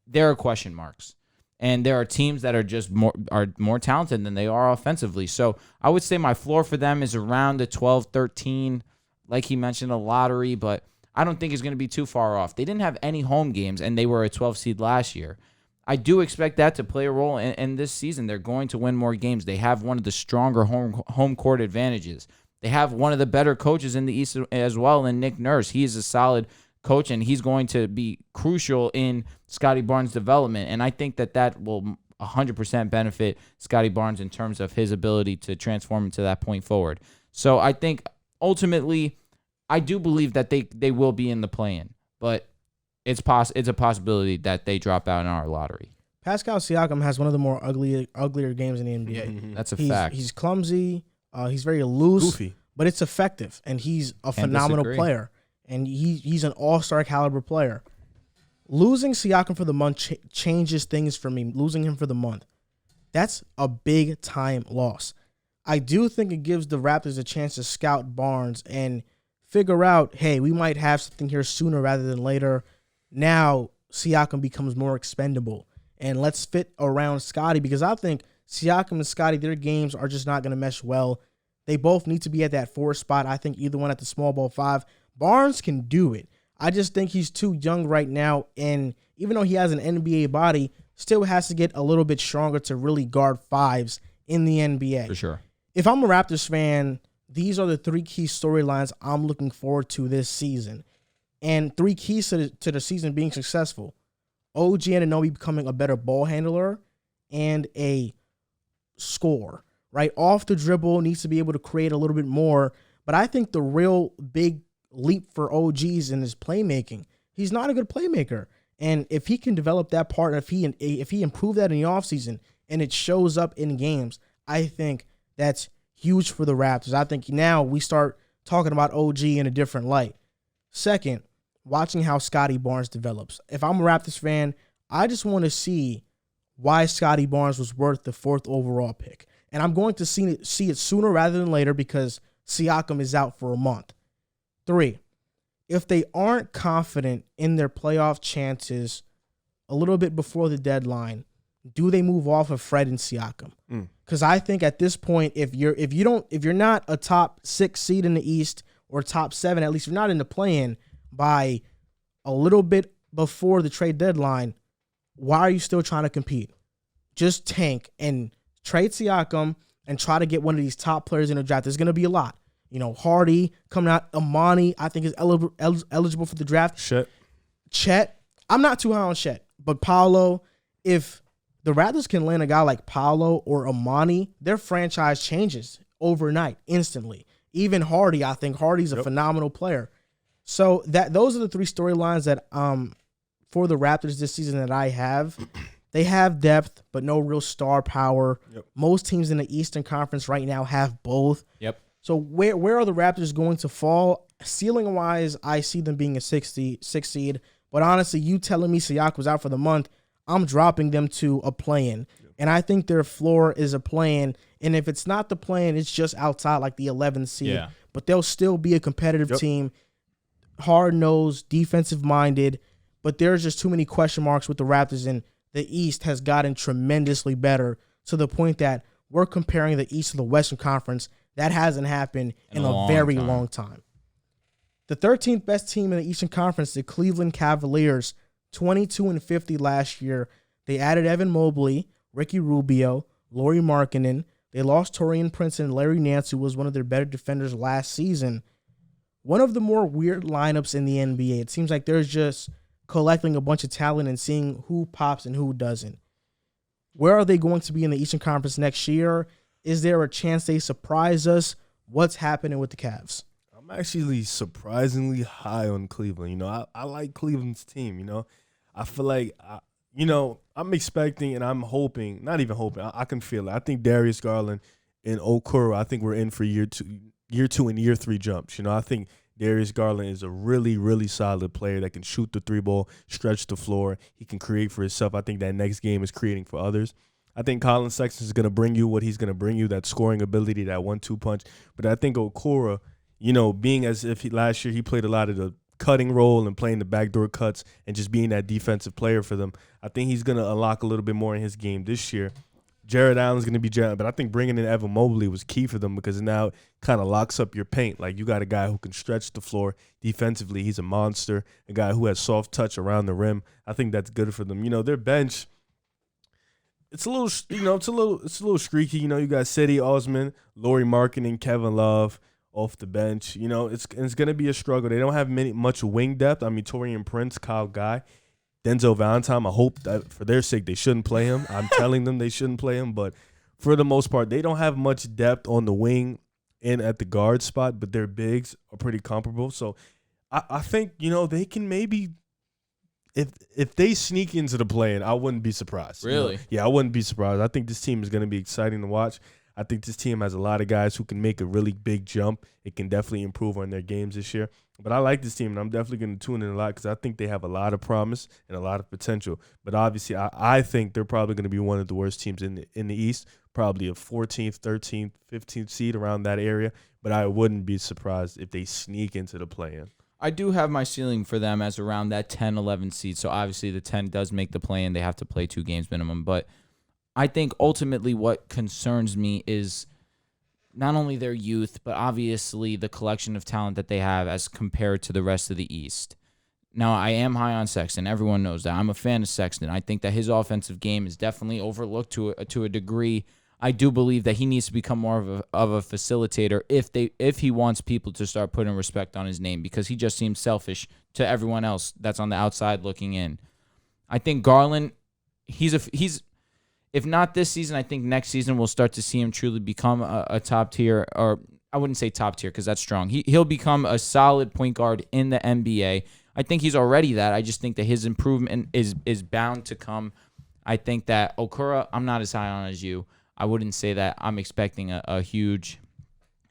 there are question marks. And there are teams that are just more talented than they are offensively. So I would say my floor for them is around the 12, 13, like he mentioned, a lottery, but I don't think it's going to be too far off. They didn't have any home games, and they were a 12 seed last year. I do expect that to play a role in this season. They're going to win more games. They have one of the stronger home court advantages. They have one of the better coaches in the East as well in Nick Nurse. He is a solid coach, and he's going to be crucial in Scotty Barnes' development. And I think that will 100% benefit Scotty Barnes in terms of his ability to transform into that point forward. So I think ultimately, I do believe that they will be in the play-in, but it's a possibility that they drop out in our lottery. Pascal Siakam has one of the more uglier games in the NBA. That's a fact. He's clumsy. He's very loose, Goofy, but it's effective, and he's a phenomenal player. And he's an all-star caliber player. Losing Siakam for the month changes things for me. Losing him for the month, that's a big-time loss. I do think it gives the Raptors a chance to scout Barnes and figure out, hey, we might have something here sooner rather than later. Now Siakam becomes more expendable. And let's fit around Scotty because I think Siakam and Scotty, their games are just not going to mesh well. They both need to be at that 4 spot. I think either one at the small ball 5. Barnes can do it. I just think he's too young right now, and even though he has an NBA body, still has to get a little bit stronger to really guard 5s in the NBA. For sure. If I'm a Raptors fan, these are the 3 key storylines I'm looking forward to this season. And 3 keys to the season being successful. OG Anunoby becoming a better ball handler and a scorer. Right? Off the dribble, needs to be able to create a little bit more. But I think the real big leap for OG's in his playmaking. He's not a good playmaker. And if he can develop that part, if he improve that in the offseason and it shows up in games, I think that's huge for the Raptors. I think now we start talking about OG in a different light. Second, watching how Scotty Barnes develops. If I'm a Raptors fan, I just want to see why Scotty Barnes was worth the 4th overall pick. And I'm going to see it sooner rather than later because Siakam is out for a month. 3, if they aren't confident in their playoff chances a little bit before the deadline, do they move off of Fred and Siakam? Because I think at this point, if you're not a top 6 seed in the East or top 7, at least you're not in the play-in by a little bit before the trade deadline, why are you still trying to compete? Just tank and trade Siakam and try to get one of these top players in the draft. There's going to be a lot. You know, Hardy coming out. Amani, I think, is eligible for the draft. Chet. I'm not too high on Chet. But Paolo, if the Raptors can land a guy like Paolo or Amani, their franchise changes overnight, instantly. Even Hardy, I think Hardy's a phenomenal player. So those are the 3 storylines that for the Raptors this season that I have. They have depth, but no real star power. Most teams in the Eastern Conference right now have both. So where are the Raptors going to fall? Ceiling-wise, I see them being a 6 seed. But honestly, you telling me Siakam was out for the month, I'm dropping them to a play-in. And I think their floor is a play-in. And if it's not the play-in, it's just outside like the 11th seed. But they'll still be a competitive team, hard-nosed, defensive-minded. But there's just too many question marks with the Raptors, and the East has gotten tremendously better to the point that we're comparing the East to the Western Conference. That hasn't happened in a very long time. The 13th best team in the Eastern Conference, the Cleveland Cavaliers, 22-50 last year. They added Evan Mobley, Ricky Rubio, Lauri Markkanen. They lost Taurean Prince and Larry Nance, who was one of their better defenders last season. One of the more weird lineups in the NBA. It seems like there's just collecting a bunch of talent and seeing who pops and who doesn't. Where are they going to be in the Eastern Conference next year? Is there a chance they surprise us? What's happening with the Cavs? I'm actually surprisingly high on Cleveland. You know, I like Cleveland's team. You know, I feel like, I'm expecting and I'm hoping, not even hoping, I can feel it. I think Darius Garland and Okoro, I think we're in for year two and year 3 jumps. You know, I think Darius Garland is a really, really solid player that can shoot the 3 ball, stretch the floor. He can create for himself. I think that next game is creating for others. I think Colin Sexton is going to bring you what he's going to bring you, that scoring ability, that 1-2 punch. But I think Okoro, being as if last year he played a lot of the cutting role and playing the backdoor cuts and just being that defensive player for them. I think he's going to unlock a little bit more in his game this year. Jared Allen's going to be Jared, but I think bringing in Evan Mobley was key for them because now it kind of locks up your paint. Like, you got a guy who can stretch the floor defensively. He's a monster, a guy who has soft touch around the rim. I think that's good for them. Their bench, it's a little, it's a little streaky. You got Cedi Osman, Lauri Markkanen, Kevin Love off the bench. It's going to be a struggle. They don't have much wing depth. I mean, Taurean Prince, Kyle Guy. Denzel Valentine, I hope that for their sake they shouldn't play him. I'm telling them they shouldn't play him, but for the most part, they don't have much depth on the wing and at the guard spot, but their bigs are pretty comparable. So I think, they can maybe, if they sneak into the play-in, I wouldn't be surprised. Really? Yeah, I wouldn't be surprised. I think this team is going to be exciting to watch. I think this team has a lot of guys who can make a really big jump. It can definitely improve on their games this year. But I like this team, and I'm definitely going to tune in a lot because I think they have a lot of promise and a lot of potential. But obviously, I think they're probably going to be one of the worst teams in the East, probably a 14th, 13th, 15th seed around that area. But I wouldn't be surprised if they sneak into the play-in. I do have my ceiling for them as around that 10, 11 seed. So obviously the 10 does make the play-in. They have to play 2 games minimum. But I think ultimately what concerns me is not only their youth, but obviously the collection of talent that they have as compared to the rest of the East. Now, I am high on Sexton. Everyone knows that. I'm a fan of Sexton. I think that his offensive game is definitely overlooked to a degree. I do believe that he needs to become more of a facilitator if he wants people to start putting respect on his name, because he just seems selfish to everyone else that's on the outside looking in. I think Garland, he's if not this season, I think next season we'll start to see him truly become a top tier, or I wouldn't say top tier because that's strong. He'll become a solid point guard in the NBA. I think he's already that. I just think that his improvement is bound to come. I think that Okura, I'm not as high on as you. I wouldn't say that I'm expecting a huge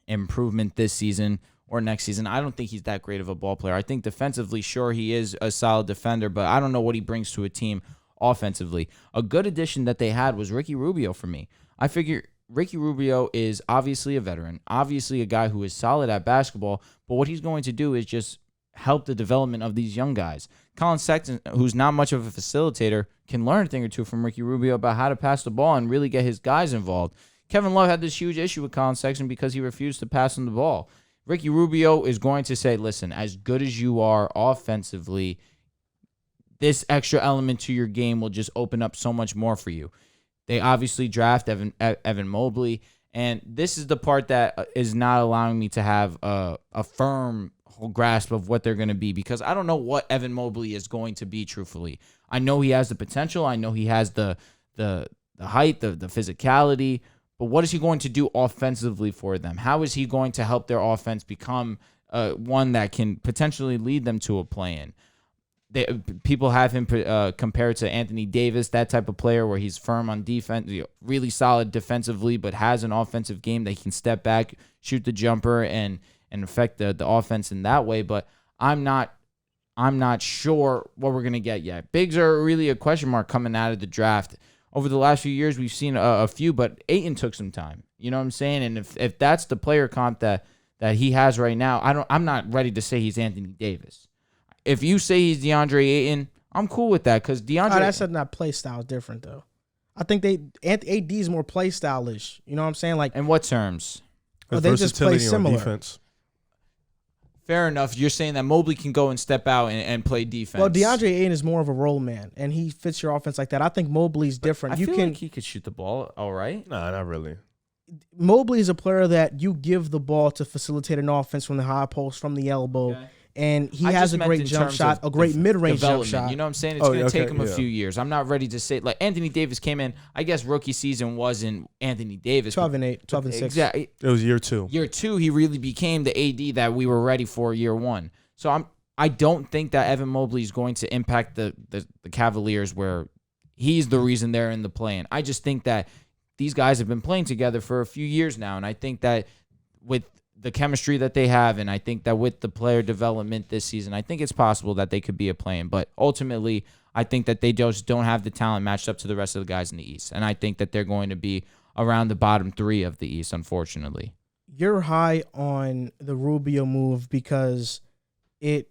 improvement this season or next season. I don't think he's that great of a ball player. I think defensively, sure, he is a solid defender, but I don't know what he brings to a team offensively. A good addition that they had was Ricky Rubio for me. I figure Ricky Rubio is obviously a veteran, obviously a guy who is solid at basketball, but what he's going to do is just help the development of these young guys. Colin Sexton, who's not much of a facilitator, can learn a thing or two from Ricky Rubio about how to pass the ball and really get his guys involved. Kevin Love had this huge issue with Colin Sexton because he refused to pass him the ball. Ricky Rubio is going to say, listen, as good as you are offensively, this extra element to your game will just open up so much more for you. They obviously draft Evan Mobley, and this is the part that is not allowing me to have a firm grasp of what they're going to be, because I don't know what Evan Mobley is going to be, truthfully. I know he has the potential. I know he has the height, the physicality, but what is he going to do offensively for them? How is he going to help their offense become one that can potentially lead them to a play-in? People have him compared to Anthony Davis, that type of player where he's firm on defense, really solid defensively, but has an offensive game that he can step back, shoot the jumper, and affect the offense in that way. But I'm not sure what we're gonna get yet. Bigs are really a question mark coming out of the draft. Over the last few years, we've seen a few, but Ayton took some time. You know what I'm saying? And if that's the player comp that he has right now, I'm not ready to say he's Anthony Davis. If you say he's DeAndre Ayton, I'm cool with that, because DeAndre. Oh, that's not play style different though. I think AD is more play stylish. You know what I'm saying? Like, in what terms? They just play similar. Defense. Fair enough. You're saying that Mobley can go and step out and play defense. Well, DeAndre Ayton is more of a role man, and he fits your offense like that. I think Mobley's different. I feel like he could shoot the ball all right. Nah, not really. Mobley is a player that you give the ball to facilitate an offense from the high post, from the elbow. Okay. And he has a great jump shot, a great mid-range jump shot. You know what I'm saying? It's going to take him a few years. I'm not ready to say, like, Anthony Davis came in. I guess rookie season wasn't Anthony Davis. 12-8, 12-6. Exactly. It was year 2. Year 2, he really became the AD that we were ready for year 1. So I don't think that Evan Mobley is going to impact the Cavaliers where he's the reason they're in the play-in. I just think that these guys have been playing together for a few years now, and I think that with the chemistry that they have, and I think that with the player development this season, I think it's possible that they could be a play-in. But ultimately, I think that they just don't have the talent matched up to the rest of the guys in the East. And I think that they're going to be around the bottom 3 of the East, unfortunately. you're high on the Rubio move because it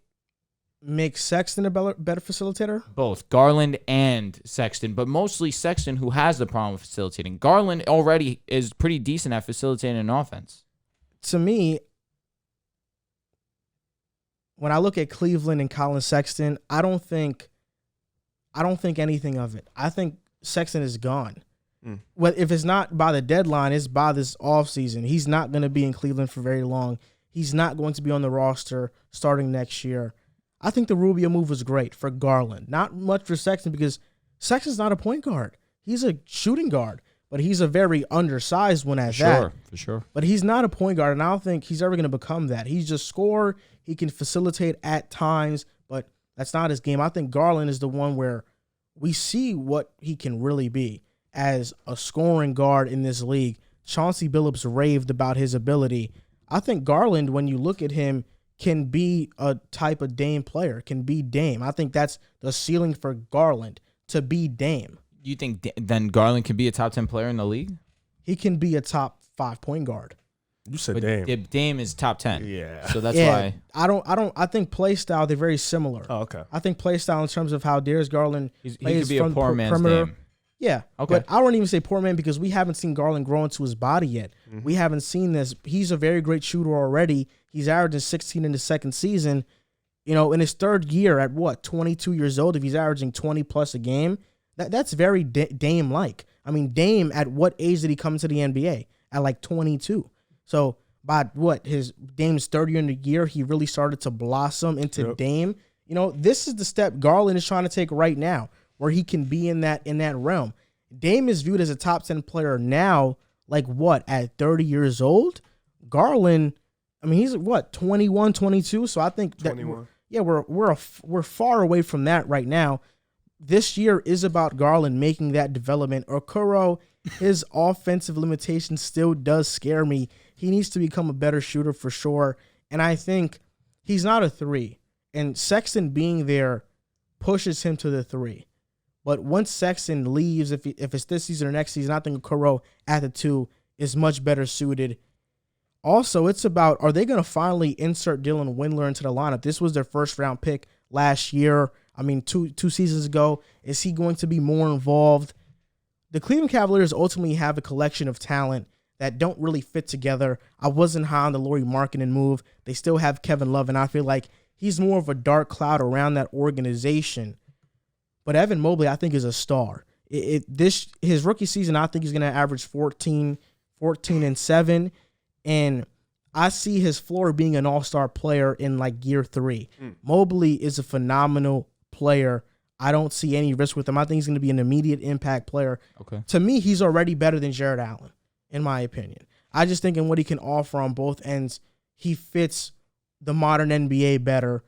makes Sexton a better facilitator? Both Garland and Sexton, but mostly Sexton, who has the problem with facilitating. Garland already is pretty decent at facilitating an offense. To me, when I look at Cleveland and Colin Sexton, I don't think anything of it. I think Sexton is gone. Well, if it's not by the deadline, it's by this offseason. He's not going to be in Cleveland for very long. He's not going to be on the roster starting next year. I think the Rubio move was great for Garland. Not much for Sexton because Sexton's not a point guard. He's a shooting guard, but he's a very undersized one at that. For sure. But he's not a point guard, and I don't think he's ever going to become that. He's just scorer. He can facilitate at times, but that's not his game. I think Garland is the one where we see what he can really be as a scoring guard in this league. Chauncey Billups raved about his ability. I think Garland, when you look at him, can be a type of Dame player, can be Dame. I think that's the ceiling for Garland, to be Dame. You think then Garland can be a top 10 player in the league? He can be a top 5 point guard. You said But Dame. Dame is top 10. Yeah. So that's why. I think play style, they're very similar. Oh, okay. I think play style in terms of how Darius Garland He plays could be from a poor the man's perimeter. Dame. Yeah. Okay. But I wouldn't even say poor man because we haven't seen Garland grow into his body yet. Mm-hmm. We haven't seen this. He's a very great shooter already. He's averaging 16 in the second season. In his third year at 22 years old, if he's averaging 20 plus a game, that's very Dame-like. I mean, Dame, at what age did he come to the NBA? At like 22. So by his Dame's third year in the year, he really started to blossom into Dame. This is the step Garland is trying to take right now, where he can be in that realm. Dame is viewed as a top 10 player now, at 30 years old? Garland, I mean, he's 21, 22, so I think that 21. We're far away from that right now. This year is about Garland making that development. Okoro, his offensive limitation still does scare me. He needs to become a better shooter for sure, and I think he's not a 3. And Sexton being there pushes him to the 3. But once Sexton leaves, if it's this season or next season, I think Okoro at the 2 is much better suited. Also, it's about, are they going to finally insert Dylan Windler into the lineup? This was their first round pick last year. I mean, two seasons ago. Is he going to be more involved? The Cleveland Cavaliers ultimately have a collection of talent that don't really fit together. I wasn't high on the Lauri Markkanen move. They still have Kevin Love, and I feel like he's more of a dark cloud around that organization. But Evan Mobley, I think, is a star. His rookie season, I think he's going to average 14 and 7. And I see his floor being an all-star player in year 3. Mobley is a phenomenal player. I don't see any risk with him. I think he's going to be an immediate impact player. Okay. To me, he's already better than Jared Allen, in my opinion. I just think in what he can offer on both ends, he fits the modern NBA better.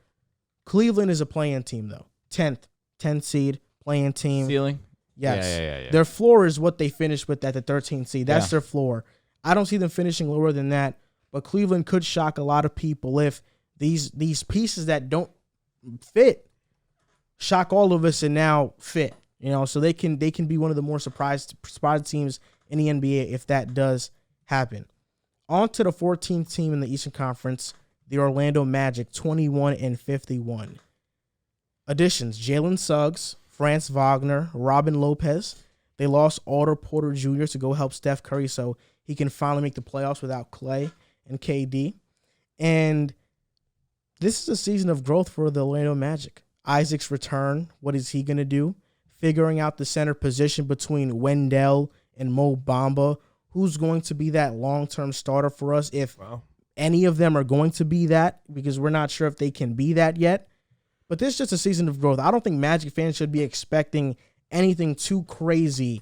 Cleveland is a play-in team, though. 10th seed, play-in team. Ceiling? Yes. Yeah. Their floor is what they finished with at the 13th seed. That's their floor. I don't see them finishing lower than that, but Cleveland could shock a lot of people if these pieces that don't fit shock all of us and now fit. So they can be one of the more surprised teams in the NBA if that does happen. On to the 14th team in the Eastern Conference, the Orlando Magic, 21-51. Additions: Jalen Suggs, Franz Wagner, Robin Lopez. They lost Otto Porter Jr. to go help Steph Curry, so he can finally make the playoffs without Clay and KD. And this is a season of growth for the Orlando Magic. Isaac's return, what is he going to do? Figuring out the center position between Wendell and Mo Bamba. Who's going to be that long-term starter for us if any of them are going to be that, because we're not sure if they can be that yet. But this is just a season of growth. I don't think Magic fans should be expecting anything too crazy.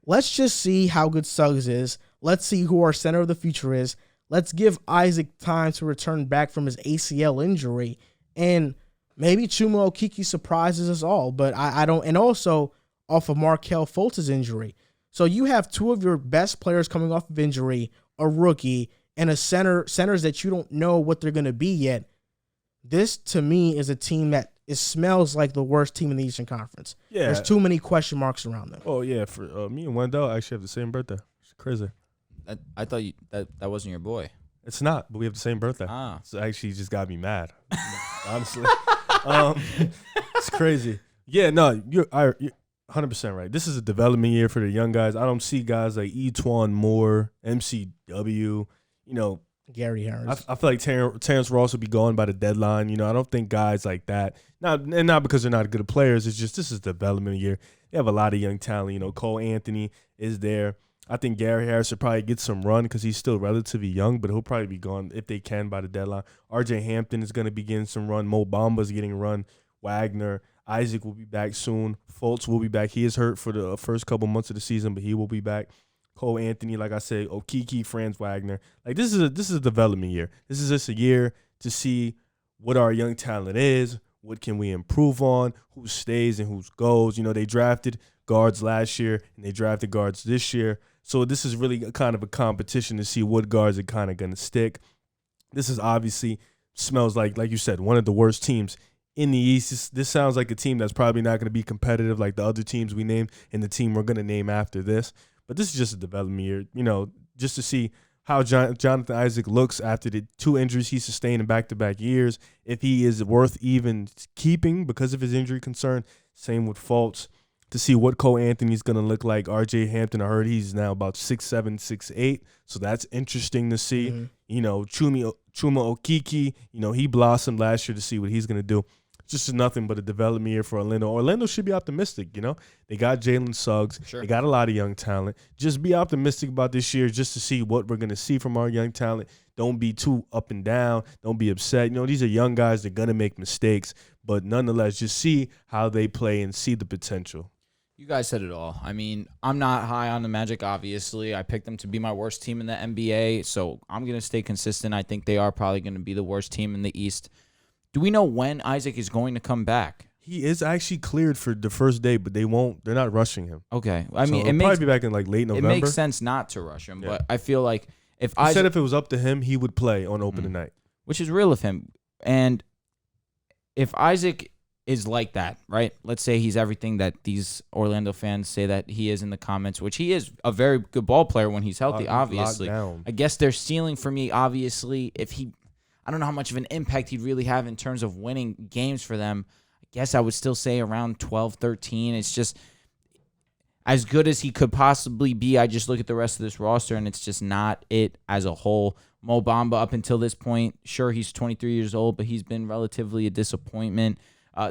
Let's just see how good Suggs is. Let's see who our center of the future is. Let's give Isaac time to return back from his ACL injury. And maybe Chuma Okeke surprises us all. But I don't. And also off of Markelle Fultz's injury. So you have 2 of your best players coming off of injury, a rookie, and a centers that you don't know what they're going to be yet. This, to me, is a team that smells like the worst team in the Eastern Conference. Yeah. There's too many question marks around them. Oh, yeah. For me and Wendell actually have the same birthday. It's crazy. I thought that wasn't your boy. It's not, but we have the same birthday. Ah. So actually, just got me mad. Honestly, it's crazy. Yeah, no, you're 100% right. This is a development year for the young guys. I don't see guys like Etwan Moore, MCW. Gary Harris. I feel like Terrence Ross will be gone by the deadline. I don't think guys like that. Not because they're not good players. It's just this is development year. They have a lot of young talent. Cole Anthony is there. I think Gary Harris should probably get some run because he's still relatively young, but he'll probably be gone if they can by the deadline. RJ Hampton is going to be getting some run. Mo Bamba's getting run. Wagner. Isaac will be back soon. Fultz will be back. He is hurt for the first couple months of the season, but he will be back. Cole Anthony, like I said, Okeke, Franz Wagner. Like this is a development year. This is just a year to see what our young talent is, what can we improve on, who stays and who goes. They drafted guards last year and they drafted guards this year. So this is really kind of a competition to see what guards are kind of going to stick. This is obviously smells like you said, one of the worst teams in the East. This sounds like a team that's probably not going to be competitive like the other teams we named and the team we're going to name after this. But this is just a development year, just to see how Jonathan Isaac looks after the 2 injuries he sustained in back-to-back years, if he is worth even keeping because of his injury concern. Same with Fultz. To see what Cole Anthony's going to look like. RJ Hampton, I heard he's now about 6'7", 6'8", so that's interesting to see. Mm-hmm. Chuma Okeke, he blossomed last year to see what he's going to do. Just nothing but a development year for Orlando. Orlando should be optimistic, They got Jalen Suggs. Sure. They got a lot of young talent. Just be optimistic about this year just to see what we're going to see from our young talent. Don't be too up and down. Don't be upset. These are young guys. They're going to make mistakes. But nonetheless, just see how they play and see the potential. You guys said it all. I mean, I'm not high on the Magic, obviously. I picked them to be my worst team in the NBA, so I'm going to stay consistent. I think they are probably going to be the worst team in the East. Do we know when Isaac is going to come back? He is actually cleared for the first day, but they're not rushing him. Okay. I mean, he'll probably be back in late November. It makes sense not to rush him, but I feel like he said if it was up to him, he would play on opening night. Which is real of him. And if Isaac is like that, right? Let's say he's everything that these Orlando fans say that he is in the comments, which he is a very good ball player when he's healthy, obviously. I guess their ceiling for me, obviously, I don't know how much of an impact he'd really have in terms of winning games for them. I guess I would still say around 12, 13. It's just as good as he could possibly be. I just look at the rest of this roster, and it's just not it as a whole. Mo Bamba, up until this point, sure, he's 23 years old, but he's been relatively a disappointment.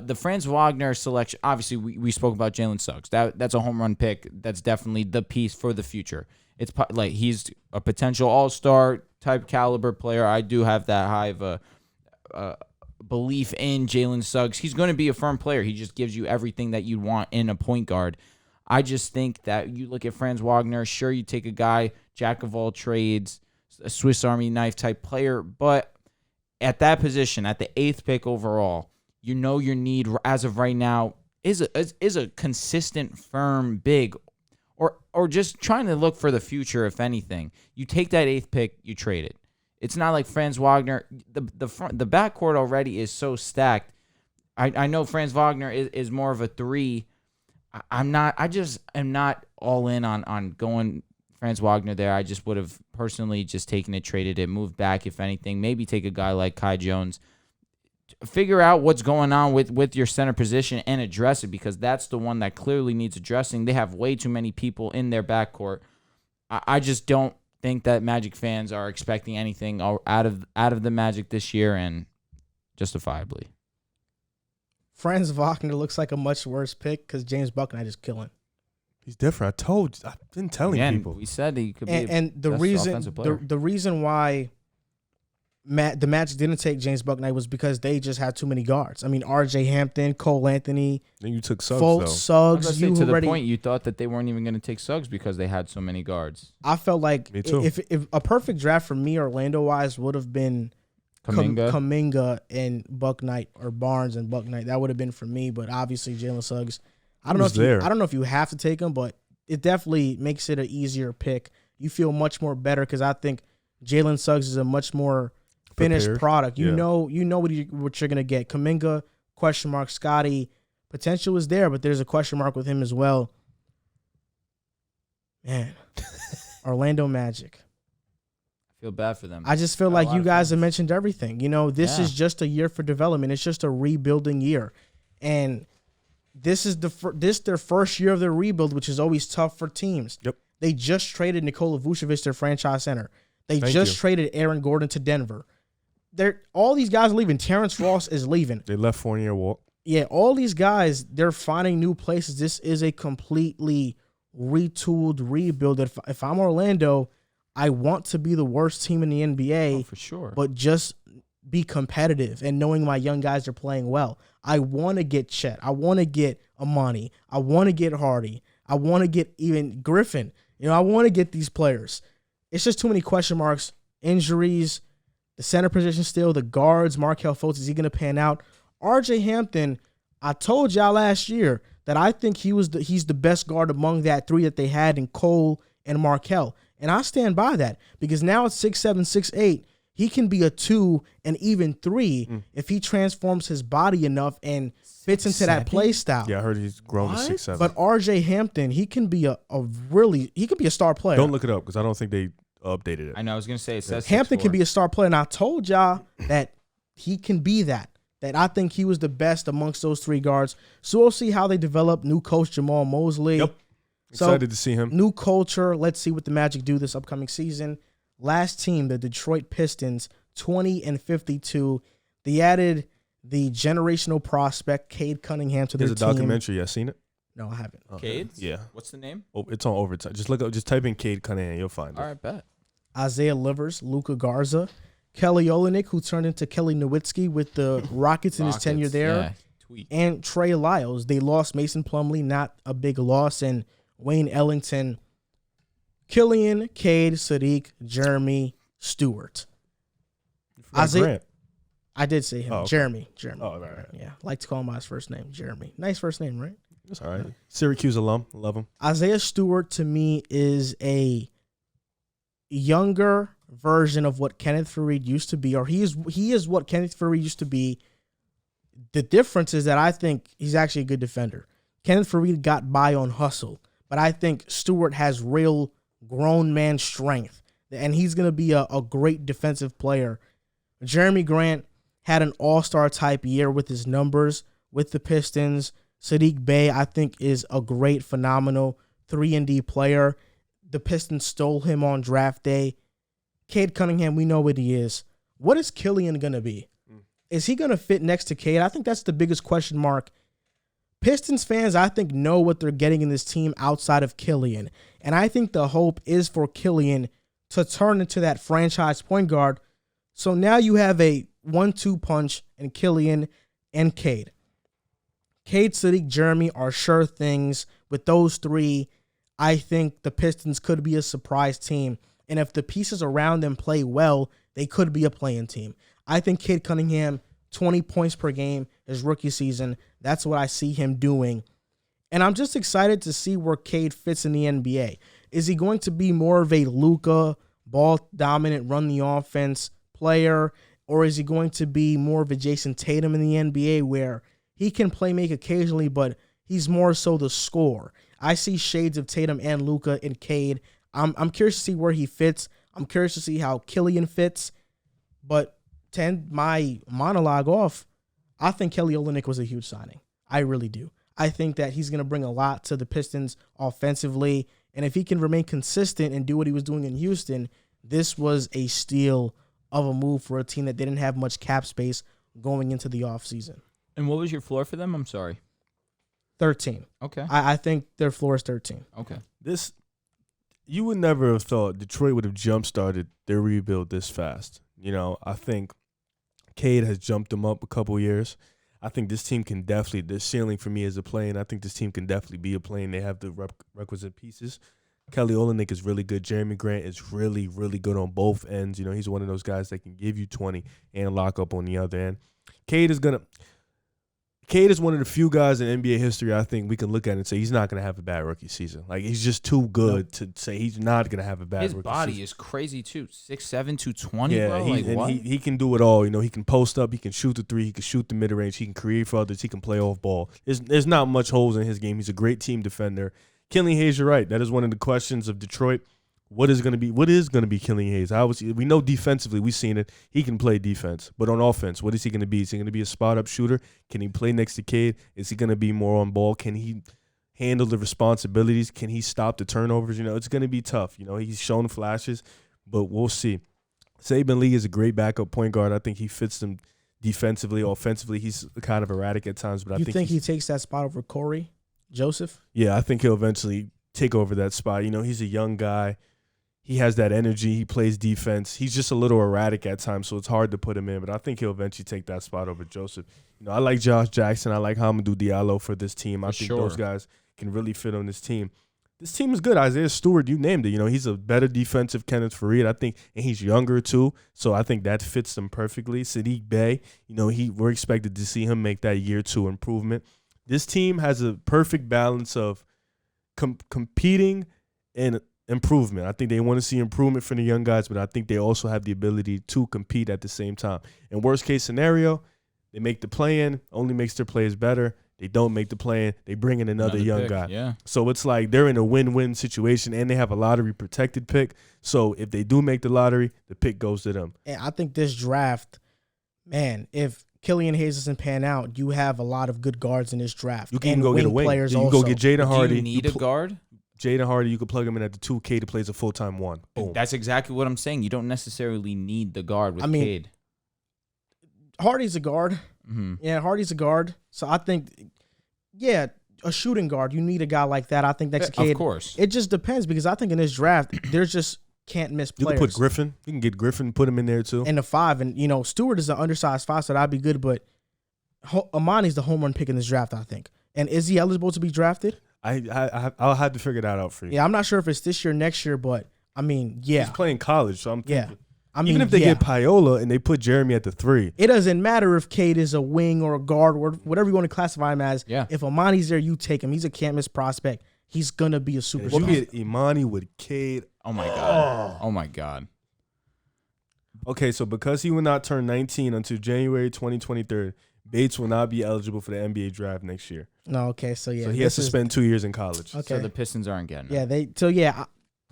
The Franz Wagner selection, obviously, we spoke about Jalen Suggs. That's a home run pick. That's definitely the piece for the future. It's like he's a potential all-star type caliber player. I do have that high of a belief in Jalen Suggs. He's going to be a firm player. He just gives you everything that you want in a point guard. I just think that you look at Franz Wagner, sure, you take a guy, jack of all trades, a Swiss Army knife type player, but at that position, at the 8th pick overall, your need as of right now is a consistent, firm, big, or just trying to look for the future, if anything. You take that 8th pick, you trade it. It's not like Franz Wagner. The backcourt already is so stacked. I know Franz Wagner is more of a 3. I just am not all in on going Franz Wagner there. I just would have personally just taken it, traded it, moved back, if anything. Maybe take a guy like Kai Jones. Figure out what's going on with your center position and address it, because that's the one that clearly needs addressing. They have way too many people in their backcourt. I just don't think that Magic fans are expecting anything out of the Magic this year, and justifiably. Franz Wagner looks like a much worse pick because James Bucknight is killing. He's different. I've been telling people. We said he could be and the reason why the Magic didn't take James Bucknight was because they just had too many guards. I mean, RJ Hampton, Cole Anthony. Then you took Suggs, Fultz, Suggs. To the point, you thought that they weren't even going to take Suggs because they had so many guards. I felt like if a perfect draft for me, Orlando-wise, would have been Kuminga and Bucknight, or Barnes and Bucknight. That would have been for me, but obviously Jalen Suggs. I don't know if you have to take him, but it definitely makes it an easier pick. You feel much more better because I think Jalen Suggs is a much more finished product. You know what you're gonna get. Kuminga, question mark. Scotty, potential is there, but there's a question mark with him as well. Man, Orlando Magic. Feel bad for them. I just feel Got a like lot you of guys fans. have mentioned everything. This is just a year for development. It's just a rebuilding year. And this is their first year of their rebuild, which is always tough for teams. Yep. They just traded Nikola Vucevic, their franchise center. They Thank just you. traded Aaron Gordon to Denver. All these guys are leaving. Terrence Ross is leaving. They left Fournier walk. Yeah, all these guys, they're finding new places. This is a completely retooled rebuild. If I'm Orlando, I want to be the worst team in the NBA, for sure. but just be competitive and knowing my young guys are playing well. I want to get Chet. I want to get Amani. I want to get Hardy. I want to get even Griffin. I want to get these players. It's just too many question marks, injuries, the center position still, the guards, Markelle Fultz, is he going to pan out? RJ Hampton, I told y'all last year that I think he's the best guard among that three that they had in Cole and Markelle. And I stand by that because now it's 6'7", 6'8". He can be a 2 and even 3 if he transforms his body enough and fits into that play style. Yeah, I heard he's grown to 6'7". But RJ Hampton, he can be a star player. Don't look it up because I don't think they updated it. I know. I was gonna say it says Hampton 6'4". can be a star player, and I told y'all that he can be that. That I think he was the best amongst those three guards. So we'll see how they develop. New coach Jamal Mosley. Yep. Excited to see him. New culture. Let's see what the Magic do this upcoming season. Last team, the Detroit Pistons, 20-52. They added the generational prospect Cade Cunningham to their There's a team. documentary. You seen it? No, I haven't. Cade? Yeah. What's the name? Oh, it's on Overtime. Just type in Cade Cunningham. You'll find it. All right, bet. Isaiah Livers, Luka Garza, Kelly Olynyk, who turned into Kelly Nowitzki with the Rockets in his tenure there, Yeah. Tweet. and Trey Lyles. They lost Mason Plumlee, not a big loss, and Wayne Ellington, Killian, Cade, Sadiq, Jeremy, Stewart. Isaiah, Grant. I did say him. Oh, okay. Jeremy. Oh, right. Yeah, like to call him by his first name, Jeremy. Nice first name, right? That's all right. Syracuse alum. Love him. Isaiah Stewart, to me, is a younger version of what Kenneth Faried used to be, or he is what Kenneth Faried used to be. The difference is that I think he's actually a good defender. Kenneth Faried got by on hustle, but I think Stewart has real grown man strength, and he's going to be a great defensive player. Jeremy Grant had an all-star type year with his numbers with the Pistons. Sadiq Bey, I think, is a great, phenomenal 3-and-D player. The Pistons stole him on draft day. Cade Cunningham, we know what he is. What is Killian going to be? Is he going to fit next to Cade? I think that's the biggest question mark. Pistons fans, I think, know what they're getting in this team outside of Killian. And I think the hope is for Killian to turn into that franchise point guard. So now you have a 1-2 punch in Killian and Cade. Cade, Sadiq, Jeremy are sure things. With those three, I think the Pistons could be a surprise team. And if the pieces around them play well, they could be a playing team. I think Cade Cunningham, 20 points per game his rookie season. That's what I see him doing. And I'm just excited to see where Cade fits in the NBA. Is he going to be more of a Luka, ball-dominant, run-the-offense player, or is he going to be more of a Jason Tatum in the NBA where he can play make occasionally, but he's more so the scorer? I see shades of Tatum and Luka in Cade. I'm curious to see where he fits. I'm curious to see how Killian fits. But to end my monologue off, I think Kelly Olynyk was a huge signing. I really do. I think that he's going to bring a lot to the Pistons offensively. And if he can remain consistent and do what he was doing in Houston, this was a steal of a move for a team that didn't have much cap space going into the offseason. And what was your floor for them? I'm sorry. 13. Okay. I think their floor is 13. Okay. You would never have thought Detroit would have jump-started their rebuild this fast. I think Cade has jumped them up a couple years. I think this team can definitely, the ceiling for me is a play, and I think this team can definitely be a play, and they have the requisite pieces. Kelly Olynyk is really good. Jeremy Grant is really, really good on both ends. He's one of those guys that can give you 20 and lock up on the other end. Cade is one of the few guys in NBA history I think we can look at and say he's not going to have a bad rookie season. Like, he's just too good to say he's not going to have a bad His rookie body season. is crazy, too. 6'7", 220, Yeah, bro. What? he can do it all. He can post up, he can shoot the three, he can shoot the mid-range, he can create for others, he can play off ball. There's not much holes in his game. He's a great team defender. Killian Hayes, you're right. That is one of the questions of Detroit. what is going to be Killian Hayes? We know defensively, we've seen it. He can play defense, but on offense, what is he going to be? Is he going to be a spot up shooter? Can he play next to Cade? Is he going to be more on ball? Can he handle the responsibilities? Can he stop the turnovers? It's going to be tough. He's shown flashes, but we'll see. Saban Lee is a great backup point guard. I think he fits them defensively, offensively. He's kind of erratic at times, but I think he takes that spot over Corey Joseph? Yeah, I think he'll eventually take over that spot. He's a young guy. He has that energy. He plays defense. He's just a little erratic at times, so it's hard to put him in. But I think he'll eventually take that spot over Joseph. I like Josh Jackson. I like Hamidou Diallo for this team. I think those guys can really fit on this team. This team is good. Isaiah Stewart, you named it. He's a better defensive Kenneth Faried, I think, and he's younger too. So I think that fits them perfectly. Sadiq Bey, we're expected to see him make that year 2 improvement. This team has a perfect balance of competing and improvement. I think they want to see improvement from the young guys, but I think they also have the ability to compete at the same time. In worst case scenario, they make the play-in, only makes their players better. They don't make the play-in, they bring in another young pick, guy. Yeah. So it's like they're in a win-win situation, and they have a lottery-protected pick. So if they do make the lottery, the pick goes to them. And I think this draft, man, if Killian Hayes doesn't pan out, you have a lot of good guards in this draft. You can go get a wing. Players you can also. go get Jaden Hardy. Do you need a guard? Jaden Hardy, you could plug him in at the 2. Cade plays a full-time 1. Boom. That's exactly what I'm saying. You don't necessarily need the guard with Cade. Hardy's a guard. Mm-hmm. Yeah, Hardy's a guard. So I think, a shooting guard. You need a guy like that. I think next to Cade. Of course. It just depends because I think in this draft, there's just can't miss players. You can put Griffin. You can get Griffin, put him in there too. And the 5. And, Stewart is an undersized 5, so that'd be good. But Amani's the home run pick in this draft, I think. And is he eligible to be drafted? I'll have to figure that out for you. Yeah, I'm not sure if it's this year, next year, but, yeah. He's playing college, so I'm thinking. Yeah. Even if they get Paola and they put Jeremy at the 3. It doesn't matter if Cade is a wing or a guard or whatever you want to classify him as. Yeah. If Amani's there, you take him. He's a can't-miss prospect. He's going to be a superstar. What be Imani with Cade? Oh, my God. Oh, my God. Okay, so because he will not turn 19 until January 2023, Bates will not be eligible for the NBA draft next year. No, okay, so yeah. So he has to spend 2 years in college. Okay. So the Pistons aren't getting it.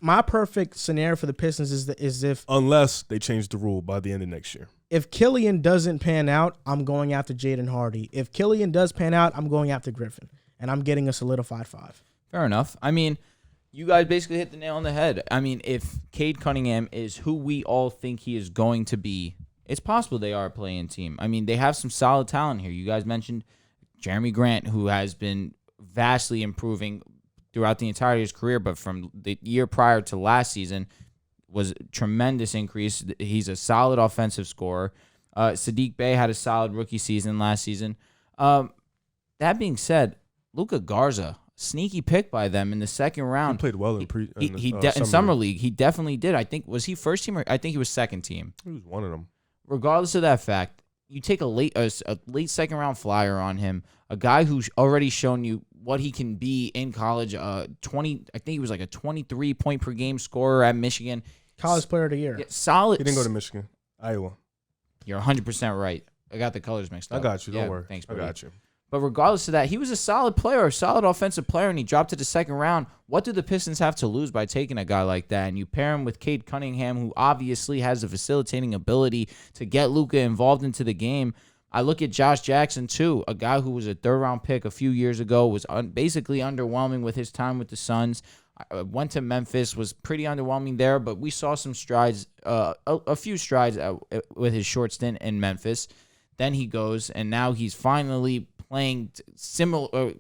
My perfect scenario for the Pistons is if unless they change the rule by the end of next year. If Killian doesn't pan out, I'm going after Jaden Hardy. If Killian does pan out, I'm going after Griffin, and I'm getting a solidified 5. Fair enough. You guys basically hit the nail on the head. If Cade Cunningham is who we all think he is going to be, it's possible they are a play-in team. They have some solid talent here. You guys mentioned Jeremy Grant, who has been vastly improving throughout the entirety of his career, but from the year prior to last season was a tremendous increase. He's a solid offensive scorer. Sadiq Bey had a solid rookie season last season. That being said, Luka Garza, sneaky pick by them in the second round. He played well in summer league. He definitely did. I think, was he first team or I think he was second team? He was one of them. Regardless of that fact, you take a late second round flyer on him, a guy who's already shown you what he can be in college. I think he was like a 23 point per game scorer at Michigan. College player of the year. Yeah, solid. He didn't go to Michigan. Iowa. You're 100% right. I got the colors mixed up. I got you. Don't worry. Thanks, I got you. But regardless of that, he was a solid player, a solid offensive player, and he dropped to the second round. What do the Pistons have to lose by taking a guy like that? And you pair him with Cade Cunningham, who obviously has the facilitating ability to get Luka involved into the game. I look at Josh Jackson, too, a guy who was a third-round pick a few years ago, was basically underwhelming with his time with the Suns. Went to Memphis, was pretty underwhelming there, but we saw some strides, a few strides with his short stint in Memphis. Then he goes, and now he's finally playing similar,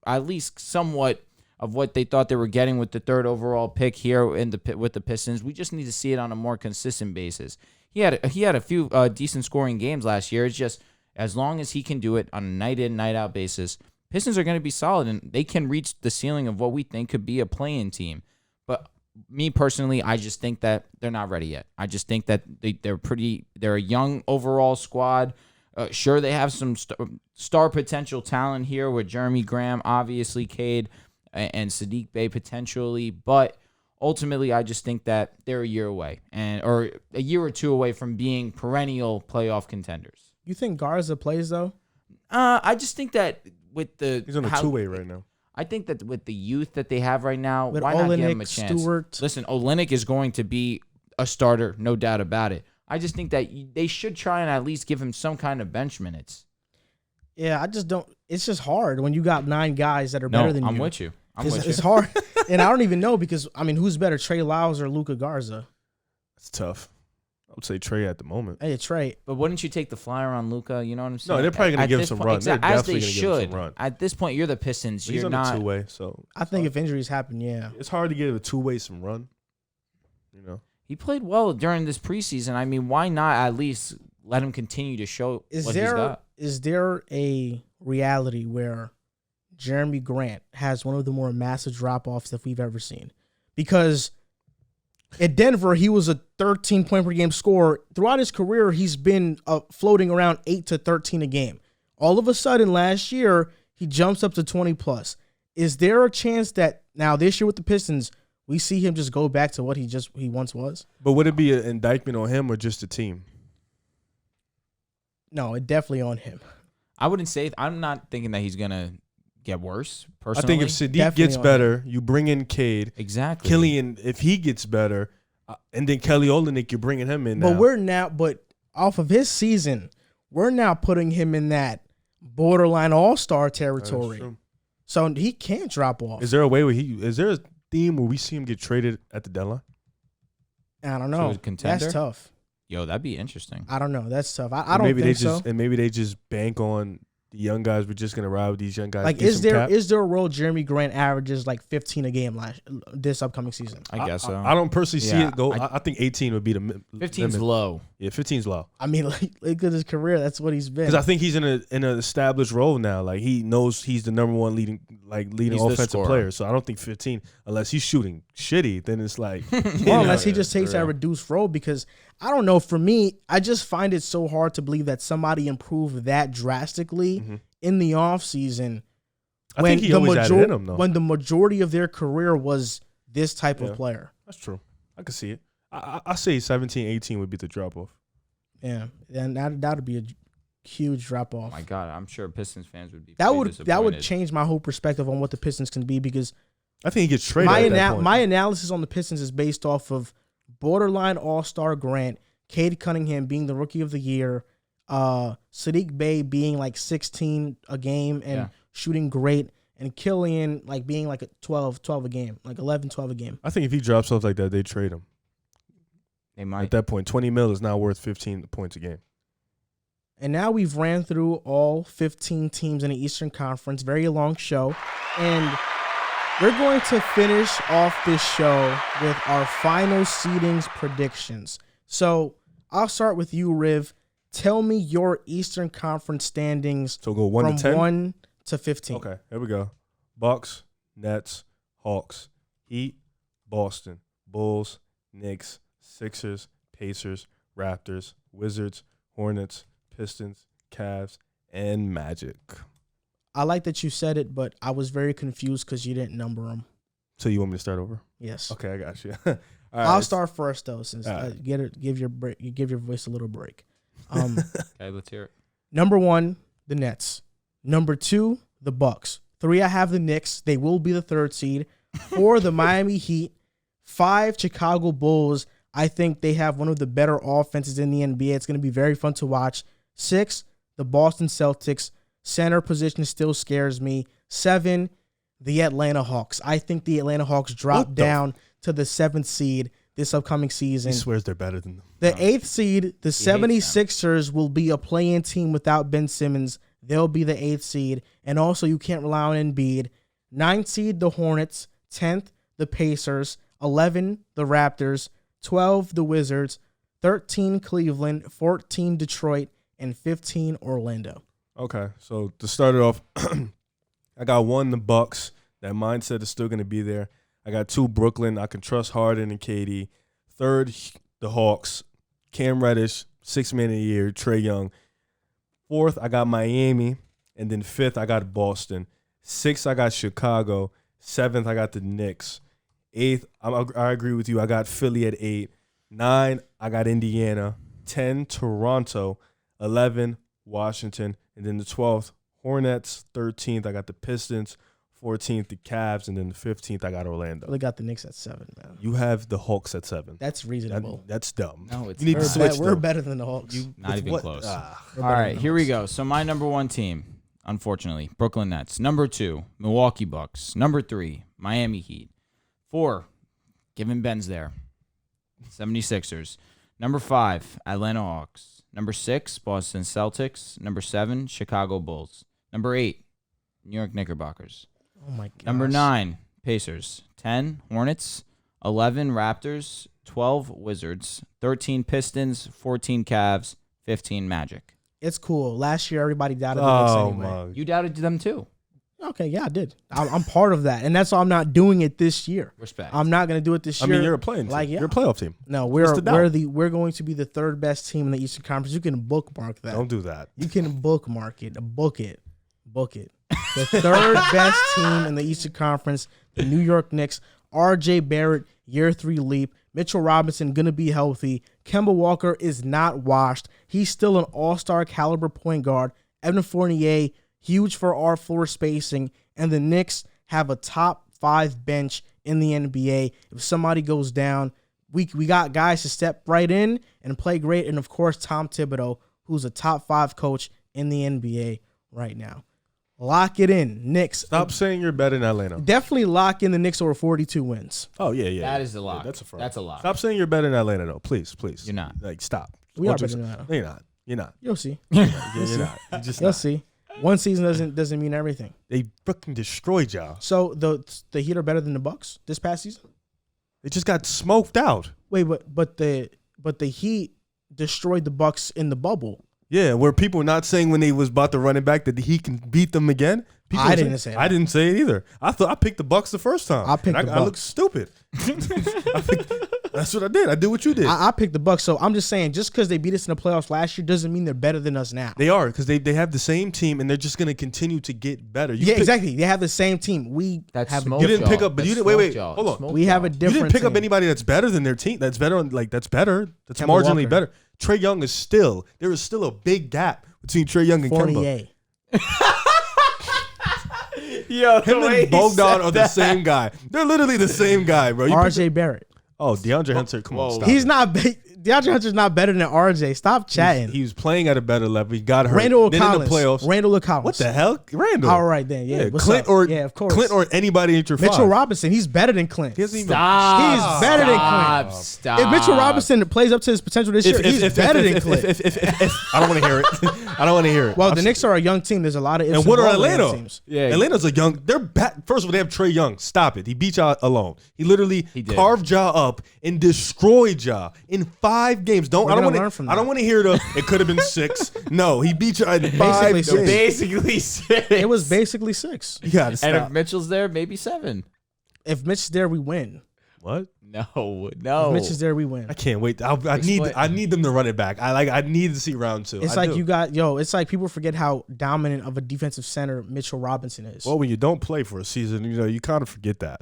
at least somewhat of what they thought they were getting with the third overall pick here with the Pistons. We just need to see it on a more consistent basis. He had a few decent scoring games last year. It's just as long as he can do it on a night in, night out basis, Pistons are going to be solid, and they can reach the ceiling of what we think could be a play-in team. But me personally, I just think that they're not ready yet. I just think that they're a young overall squad. Sure, they have some star potential talent here with Jeremy Graham, obviously Cade, and Sadiq Bey potentially, but ultimately, I just think that they're a year away, or a year or two away from being perennial playoff contenders. You think Garza plays though? I just think that with he's on a two-way right now. I think that with the youth that they have right now, With why not give Olynyk, him a chance? Stewart. Listen, Olynyk is going to be a starter, no doubt about it. I just think that they should try and at least give him some kind of bench minutes. Yeah, I just don't. It's just hard when you got 9 guys that are better than you. I'm with you. I'm with you. It's hard, and I don't even know because who's better, Trey Lyles or Luka Garza? It's tough. I would say Trey at the moment. Hey, Trey. But wouldn't you take the flyer on Luka? You know what I'm saying? No, they're probably going to give him some run. They're as definitely they going to give him should. some run. At this point, you're the Pistons. He's You're on not. a two-way, so I think if injuries happen, yeah. it's hard to give a two-way some run. You know, He played well during this preseason. I mean, why not at least let him continue to show what he's got? Is there a reality where Jeremy Grant has one of the more massive drop-offs that we've ever seen? Because at Denver, he was a 13-point-per-game scorer. Throughout his career, he's been floating around 8 to 13 a game. All of a sudden, last year, he jumps up to 20+. Is there a chance that now this year with the Pistons, we see him just go back to what he once was? but would it be an indictment on him or just the team? No, it definitely on him. I wouldn't say. I'm not thinking that he's gonna get worse. Personally, I think if Sadiq Definitely gets on better, you bring in Cade. exactly. Killian, if he gets better, and then Kelly Olynyk, you're bringing him in now. But off of his season, we're now putting him in that borderline all-star That's territory. true. So he can't drop off. Is there a way where is there a theme where we see him get traded at the deadline? I don't So know. a contender? That's tough. Yo, that'd be interesting. I don't know. That's tough. I Or don't maybe think they just so. and maybe they just bank on the young guys. We're just gonna ride with these young guys. Like, get is some cap. there a role Jeremy Grant averages like 15 a game this upcoming season? I guess so. I don't personally see Yeah, it go. I think 18 would be the 15's limit. low. Yeah, 15's low. I mean, like, look at his career. That's what he's been. Because I think he's in an established role now. Like he knows he's the number one leading He's the offensive scorer. player. So I don't think 15, unless he's shooting shitty, then it's like Well, unless he just takes for that real. reduced role, because I don't know. For me, I just find it so hard to believe that somebody improved that drastically in the offseason. I think he always had it in him though. When the majority of their career was this type of player. That's true. I can see it. I say 17, 18 would be the drop off. Yeah, and that would be a huge drop Oh off. my God, I'm sure Pistons fans would be. That pretty would disappointed. change my whole perspective on what the Pistons can be, because I think he gets traded at that point. my analysis on the Pistons is based off of borderline all-star Grant, Cade Cunningham being the rookie of the year, Sadiq Bey being like 16 a game and shooting great, and Killian like being like a 12 a game, like 11, 12 a game. I think if he drops off like that, they trade him. They At might. that point, 20 mil is now worth 15 points a game. And now we've ran through all 15 teams in the Eastern Conference. Very long show. And we're going to finish off this show with our final seedings predictions. So I'll start with you, Riv. Tell me your Eastern Conference standings So go 1 from to 10. 1 to 15. Okay, here we go. Bucks, Nets, Hawks, Heat, Boston, Bulls, Knicks, Sixers, Pacers, Raptors, Wizards, Hornets, Pistons, Cavs, and Magic. I like that you said it, but I was very confused because you didn't number them. So you want me to start over? Yes. Okay, I got you. All right, I'll start first though, since All right. give your voice a little break. Okay, let's hear it. Number 1, the Nets. Number 2, the Bucks. 3, I have the Knicks. They will be the 3rd seed. 4, the Miami Heat. 5, Chicago Bulls. I think they have one of the better offenses in the NBA. It's going to be very fun to watch. 6, the Boston Celtics. Center position still scares me. 7, the Atlanta Hawks. I think the Atlanta Hawks drop down to the 7th seed this upcoming season. He swears they're better than them. The 8th seed, the 76ers, will be a play-in team without Ben Simmons. They'll be the 8th seed. And also, you can't rely on Embiid. 9th seed, the Hornets. 10th, the Pacers. 11, the Raptors. 12, the Wizards. 13, Cleveland. 14, Detroit. And 15, Orlando. Okay, so to start it off, I got 1, the Bucks. That mindset is still going to be there. I got 2, Brooklyn. I can trust Harden and KD. 3rd, the Hawks. Cam Reddish, 6th man of the year, Trae Young. 4th, I got Miami. And then 5th, I got Boston. 6th, I got Chicago. 7th, I got the Knicks. 8th, I agree with you. I got Philly at 8. 9, I got Indiana. 10, Toronto. 11, Washington. And then the 12th, Hornets. 13th, I got the Pistons. 14th, the Cavs, and then the 15th, I got Orlando. They got the Knicks at 7, man. You have the Hawks at 7. That's reasonable. That's dumb. No, it's you need to switch. We're better than the Hawks. not even close. We're All better right, than the here we Hawks. go. So my number 1 team, unfortunately, Brooklyn Nets. Number 2, Milwaukee Bucks. Number 3, Miami Heat. 4, given Ben's there, 76ers. Number 5, Atlanta Hawks. Number 6, Boston Celtics. Number 7, Chicago Bulls. Number 8, New York Knickerbockers. Oh my god. Number 9, Pacers. 10, Hornets. 11, Raptors. 12, Wizards. 13, Pistons. 14, Cavs. 15, Magic. It's cool. Last year, everybody doubted the Knicks anyway. You doubted them too. Okay, yeah, I did. I'm part of that, and that's why I'm not doing it this year. Respect. I'm not going to do it this year. I mean, you're a playing team. Like, yeah. You're a playoff team. No, What's the doubt? we're going to be the 3rd best team in the Eastern Conference. You can bookmark that. Don't do that. You can bookmark it. Book it. The 3rd best team in the Eastern Conference, the New York Knicks. RJ Barrett, year 3 leap. Mitchell Robinson going to be healthy. Kemba Walker is not washed. He's still an all-star caliber point guard. Evan Fournier, huge for our floor spacing. And the Knicks have a top 5 bench in the NBA. If somebody goes down, we got guys to step right in and play great. And, of course, Tom Thibodeau, who's a top 5 coach in the NBA right now. Lock it in. Knicks. Stop saying you're better than Atlanta. Definitely lock in the Knicks over 42 wins. Oh, yeah. That is a lock. Yeah, that's a fraud. That's a lock. Stop saying you're better than Atlanta, though. Please. You're not. Like, stop. We are better than Atlanta. No, you're not. You'll see. You're not. You're just You'll not. see. One season doesn't mean everything. They fucking destroyed y'all. So the Heat are better than the Bucks this past season? They just got smoked out. Wait, but the Heat destroyed the Bucks in the bubble. Yeah, where people not saying when they was about to run it back that he can beat them again. People I were didn't saying- say that. I didn't say it either. I thought I picked the Bucks the first time. I picked And the I looked Bucks. stupid. That's what I did. I did what you did. I picked the Bucks, so I'm just saying, just because they beat us in the playoffs last year doesn't mean they're better than us now. They are because they have the same team and they're just going to continue to get better. Yeah, exactly. They have the same team. We That's have smoke. You didn't pick y'all. up, but you That's didn't. Wait, smoke, y'all. hold on. Smoke, we have a y'all. You different. didn't pick up team. anybody that's better than their team. That's better. That's better. That's Kemba marginally Walker. better. Trey Young is still. There is still a big gap between Trey Young and Kemba. Fournier. Yo, Him and Bogdan are the same guy. They're literally the same guy, bro. RJ Barrett. Oh, DeAndre Hunter, come on, Whoa. stop. He's not. DeAndre Hunter's not better than RJ. Stop chatting. He was playing at a better level. He got hurt. Randall then Collins. in the playoffs. Randall Collins. What the hell, Randall? All right then. Yeah. What's Clint up? or yeah, of course. Clint or anybody in your Mitchell five. Robinson. He's better than Clint. He hasn't even- Stop. He's better than Clint. Stop. If Mitchell Robinson plays up to his potential this year, he's better than Clint. If I don't want to hear it. I don't want to hear it. Well, the Knicks are a young team. There's a lot of ifs And what are buts with Atlanta? teams. Yeah. Atlanta's a young. They're back. First of all, they have Trey Young. Stop it. He beat y'all alone. He literally He did. carved y'all up and destroyed y'all in 5 games. We're I don't gonna want learn to. from I don't that. want to hear the. It could have been 6. No, he beat y'all in 5 Basically games. Basically 6. It was basically 6. You gotta And stop. if Mitchell's there, maybe 7. If Mitch's there, we win. What? No. If Mitch is there, we win. I can't wait. I Explain. need them to run it back. I need to see round 2. It's I like do. you got It's like people forget how dominant of a defensive center Mitchell Robinson is. Well, when you don't play for a season, you kind of forget that.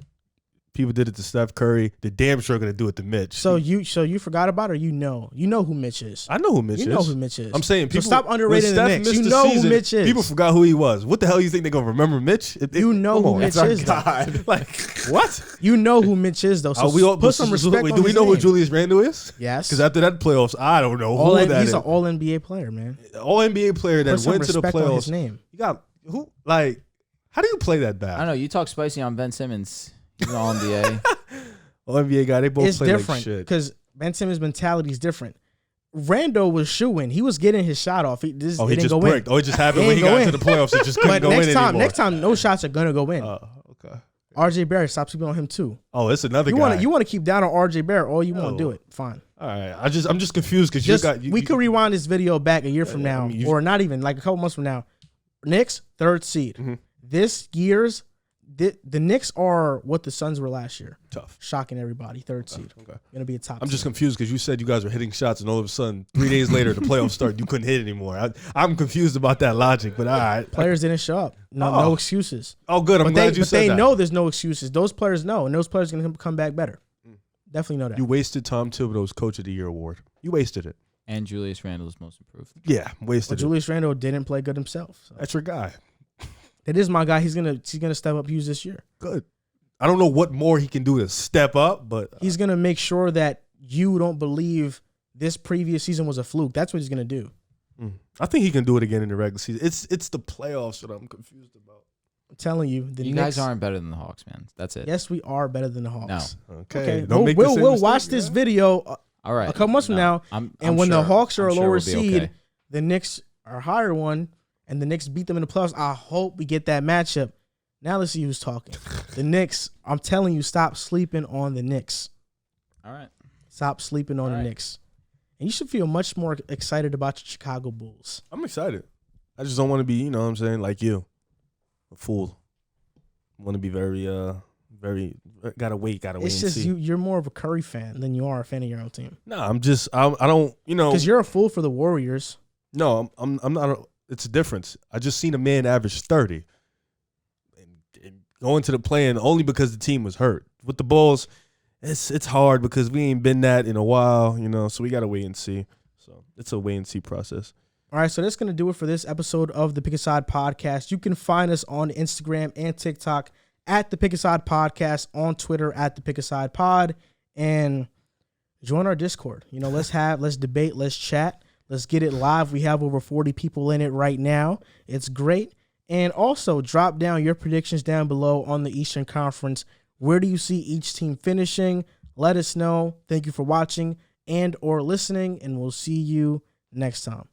People did it to Steph Curry. They're damn sure going to do it to Mitch. So you forgot about it, or you know who Mitch is. I know who Mitch is. You know who Mitch is. I'm saying people. So stop underrating the when Steph Knicks. missed You the know season, who Mitch is. People forgot who he was. What the hell you think they're going to remember Mitch? You know come who on. Mitch That's our is, though. guy. Like, what? You know who Mitch is, though. So We all- put some respect wait, on do we his know who name. Julius Randle is? Yes. Because after that playoffs, I don't know who that He's is. an All NBA player, man. All NBA player that Put some went to the respect on his playoffs. name. You got who? Like, how do you play that bad? I don't know. You talk spicy on Ben Simmons. He's an all NBA. All NBA guy, they both It's play like different shit. because Ben Simmons' mentality is different. Randall was shooing. He was getting his shot off. It He didn't just go bricked. in. Oh, it just happened It when he ain't got go into the playoffs. It just couldn't But go in anymore. next time, no shots are gonna go in. Okay. RJ Barrett, stop sleeping on him too. Oh, it's another You guy. want to keep down on RJ Barrett all you want No. to do it. Fine. All right. I'm just confused because We could rewind this video back a year from Yeah, now, I mean, or not even like a couple months from now. Knicks 3rd seed. Mhm. This year's the Knicks are what the Suns were last year. tough. Shocking everybody. 3rd seed. Okay. Gonna be a top. I'm just seed. confused because you said you guys were hitting shots, and all of a sudden, 3 days later, the playoffs start. You couldn't hit anymore. I'm confused about that logic, but all right. Players didn't show up. No Oh. excuses. Oh, good. I'm But glad you said they that. know there's no excuses. Those players know, and those players are gonna come back better. Definitely know that. You wasted Tom Thibodeau's Coach of the Year award. You wasted it. And Julius Randle is most improved. Yeah, Well, wasted it. Julius Randle didn't play good himself. So. That's your guy. That is my guy. He's gonna step up Hughes this year. Good. I don't know what more he can do to step up, but He's gonna make sure that you don't believe this previous season was a fluke. That's what he's gonna do. I think he can do it again in the regular season. It's the playoffs that I'm confused about. I'm telling you, you guys aren't better than the Hawks, man. That's it. Yes, we are better than the Hawks. No. Okay. We'll watch this video all right. a couple months from now, I'm when sure, the Hawks are I'm a sure lower we'll be seed, okay. the Knicks are a higher one, and the Knicks beat them in the playoffs. I hope we get that matchup. Now let's see who's talking. The Knicks. I'm telling you, stop sleeping on the Knicks. All right. Stop sleeping on the Knicks. And you should feel much more excited about your Chicago Bulls. I'm excited. I just don't want to be, you know what I'm saying, like you, a fool. I want to be very, gotta wait and It's just see. you're more of a Curry fan than you are a fan of your own team. No, I don't, you know. Because you're a fool for the Warriors. No, I'm not. It's a difference. I just seen a man average 30 and going to the play-in only because the team was hurt. With the Bulls, it's hard because we ain't been that in a while, you know, so we got to wait and see. So it's a wait and see process. All right, so that's going to do it for this episode of the Pick a Side Podcast. You can find us on Instagram and TikTok at the Pick a Side Podcast, on Twitter at the Pick a Side Pod, and join our Discord. You know, let's debate, let's chat, let's get it live. We have over 40 people in it right now. It's great. And also drop down your predictions down below on the Eastern Conference. Where do you see each team finishing? Let us know. Thank you for watching and or listening, and we'll see you next time.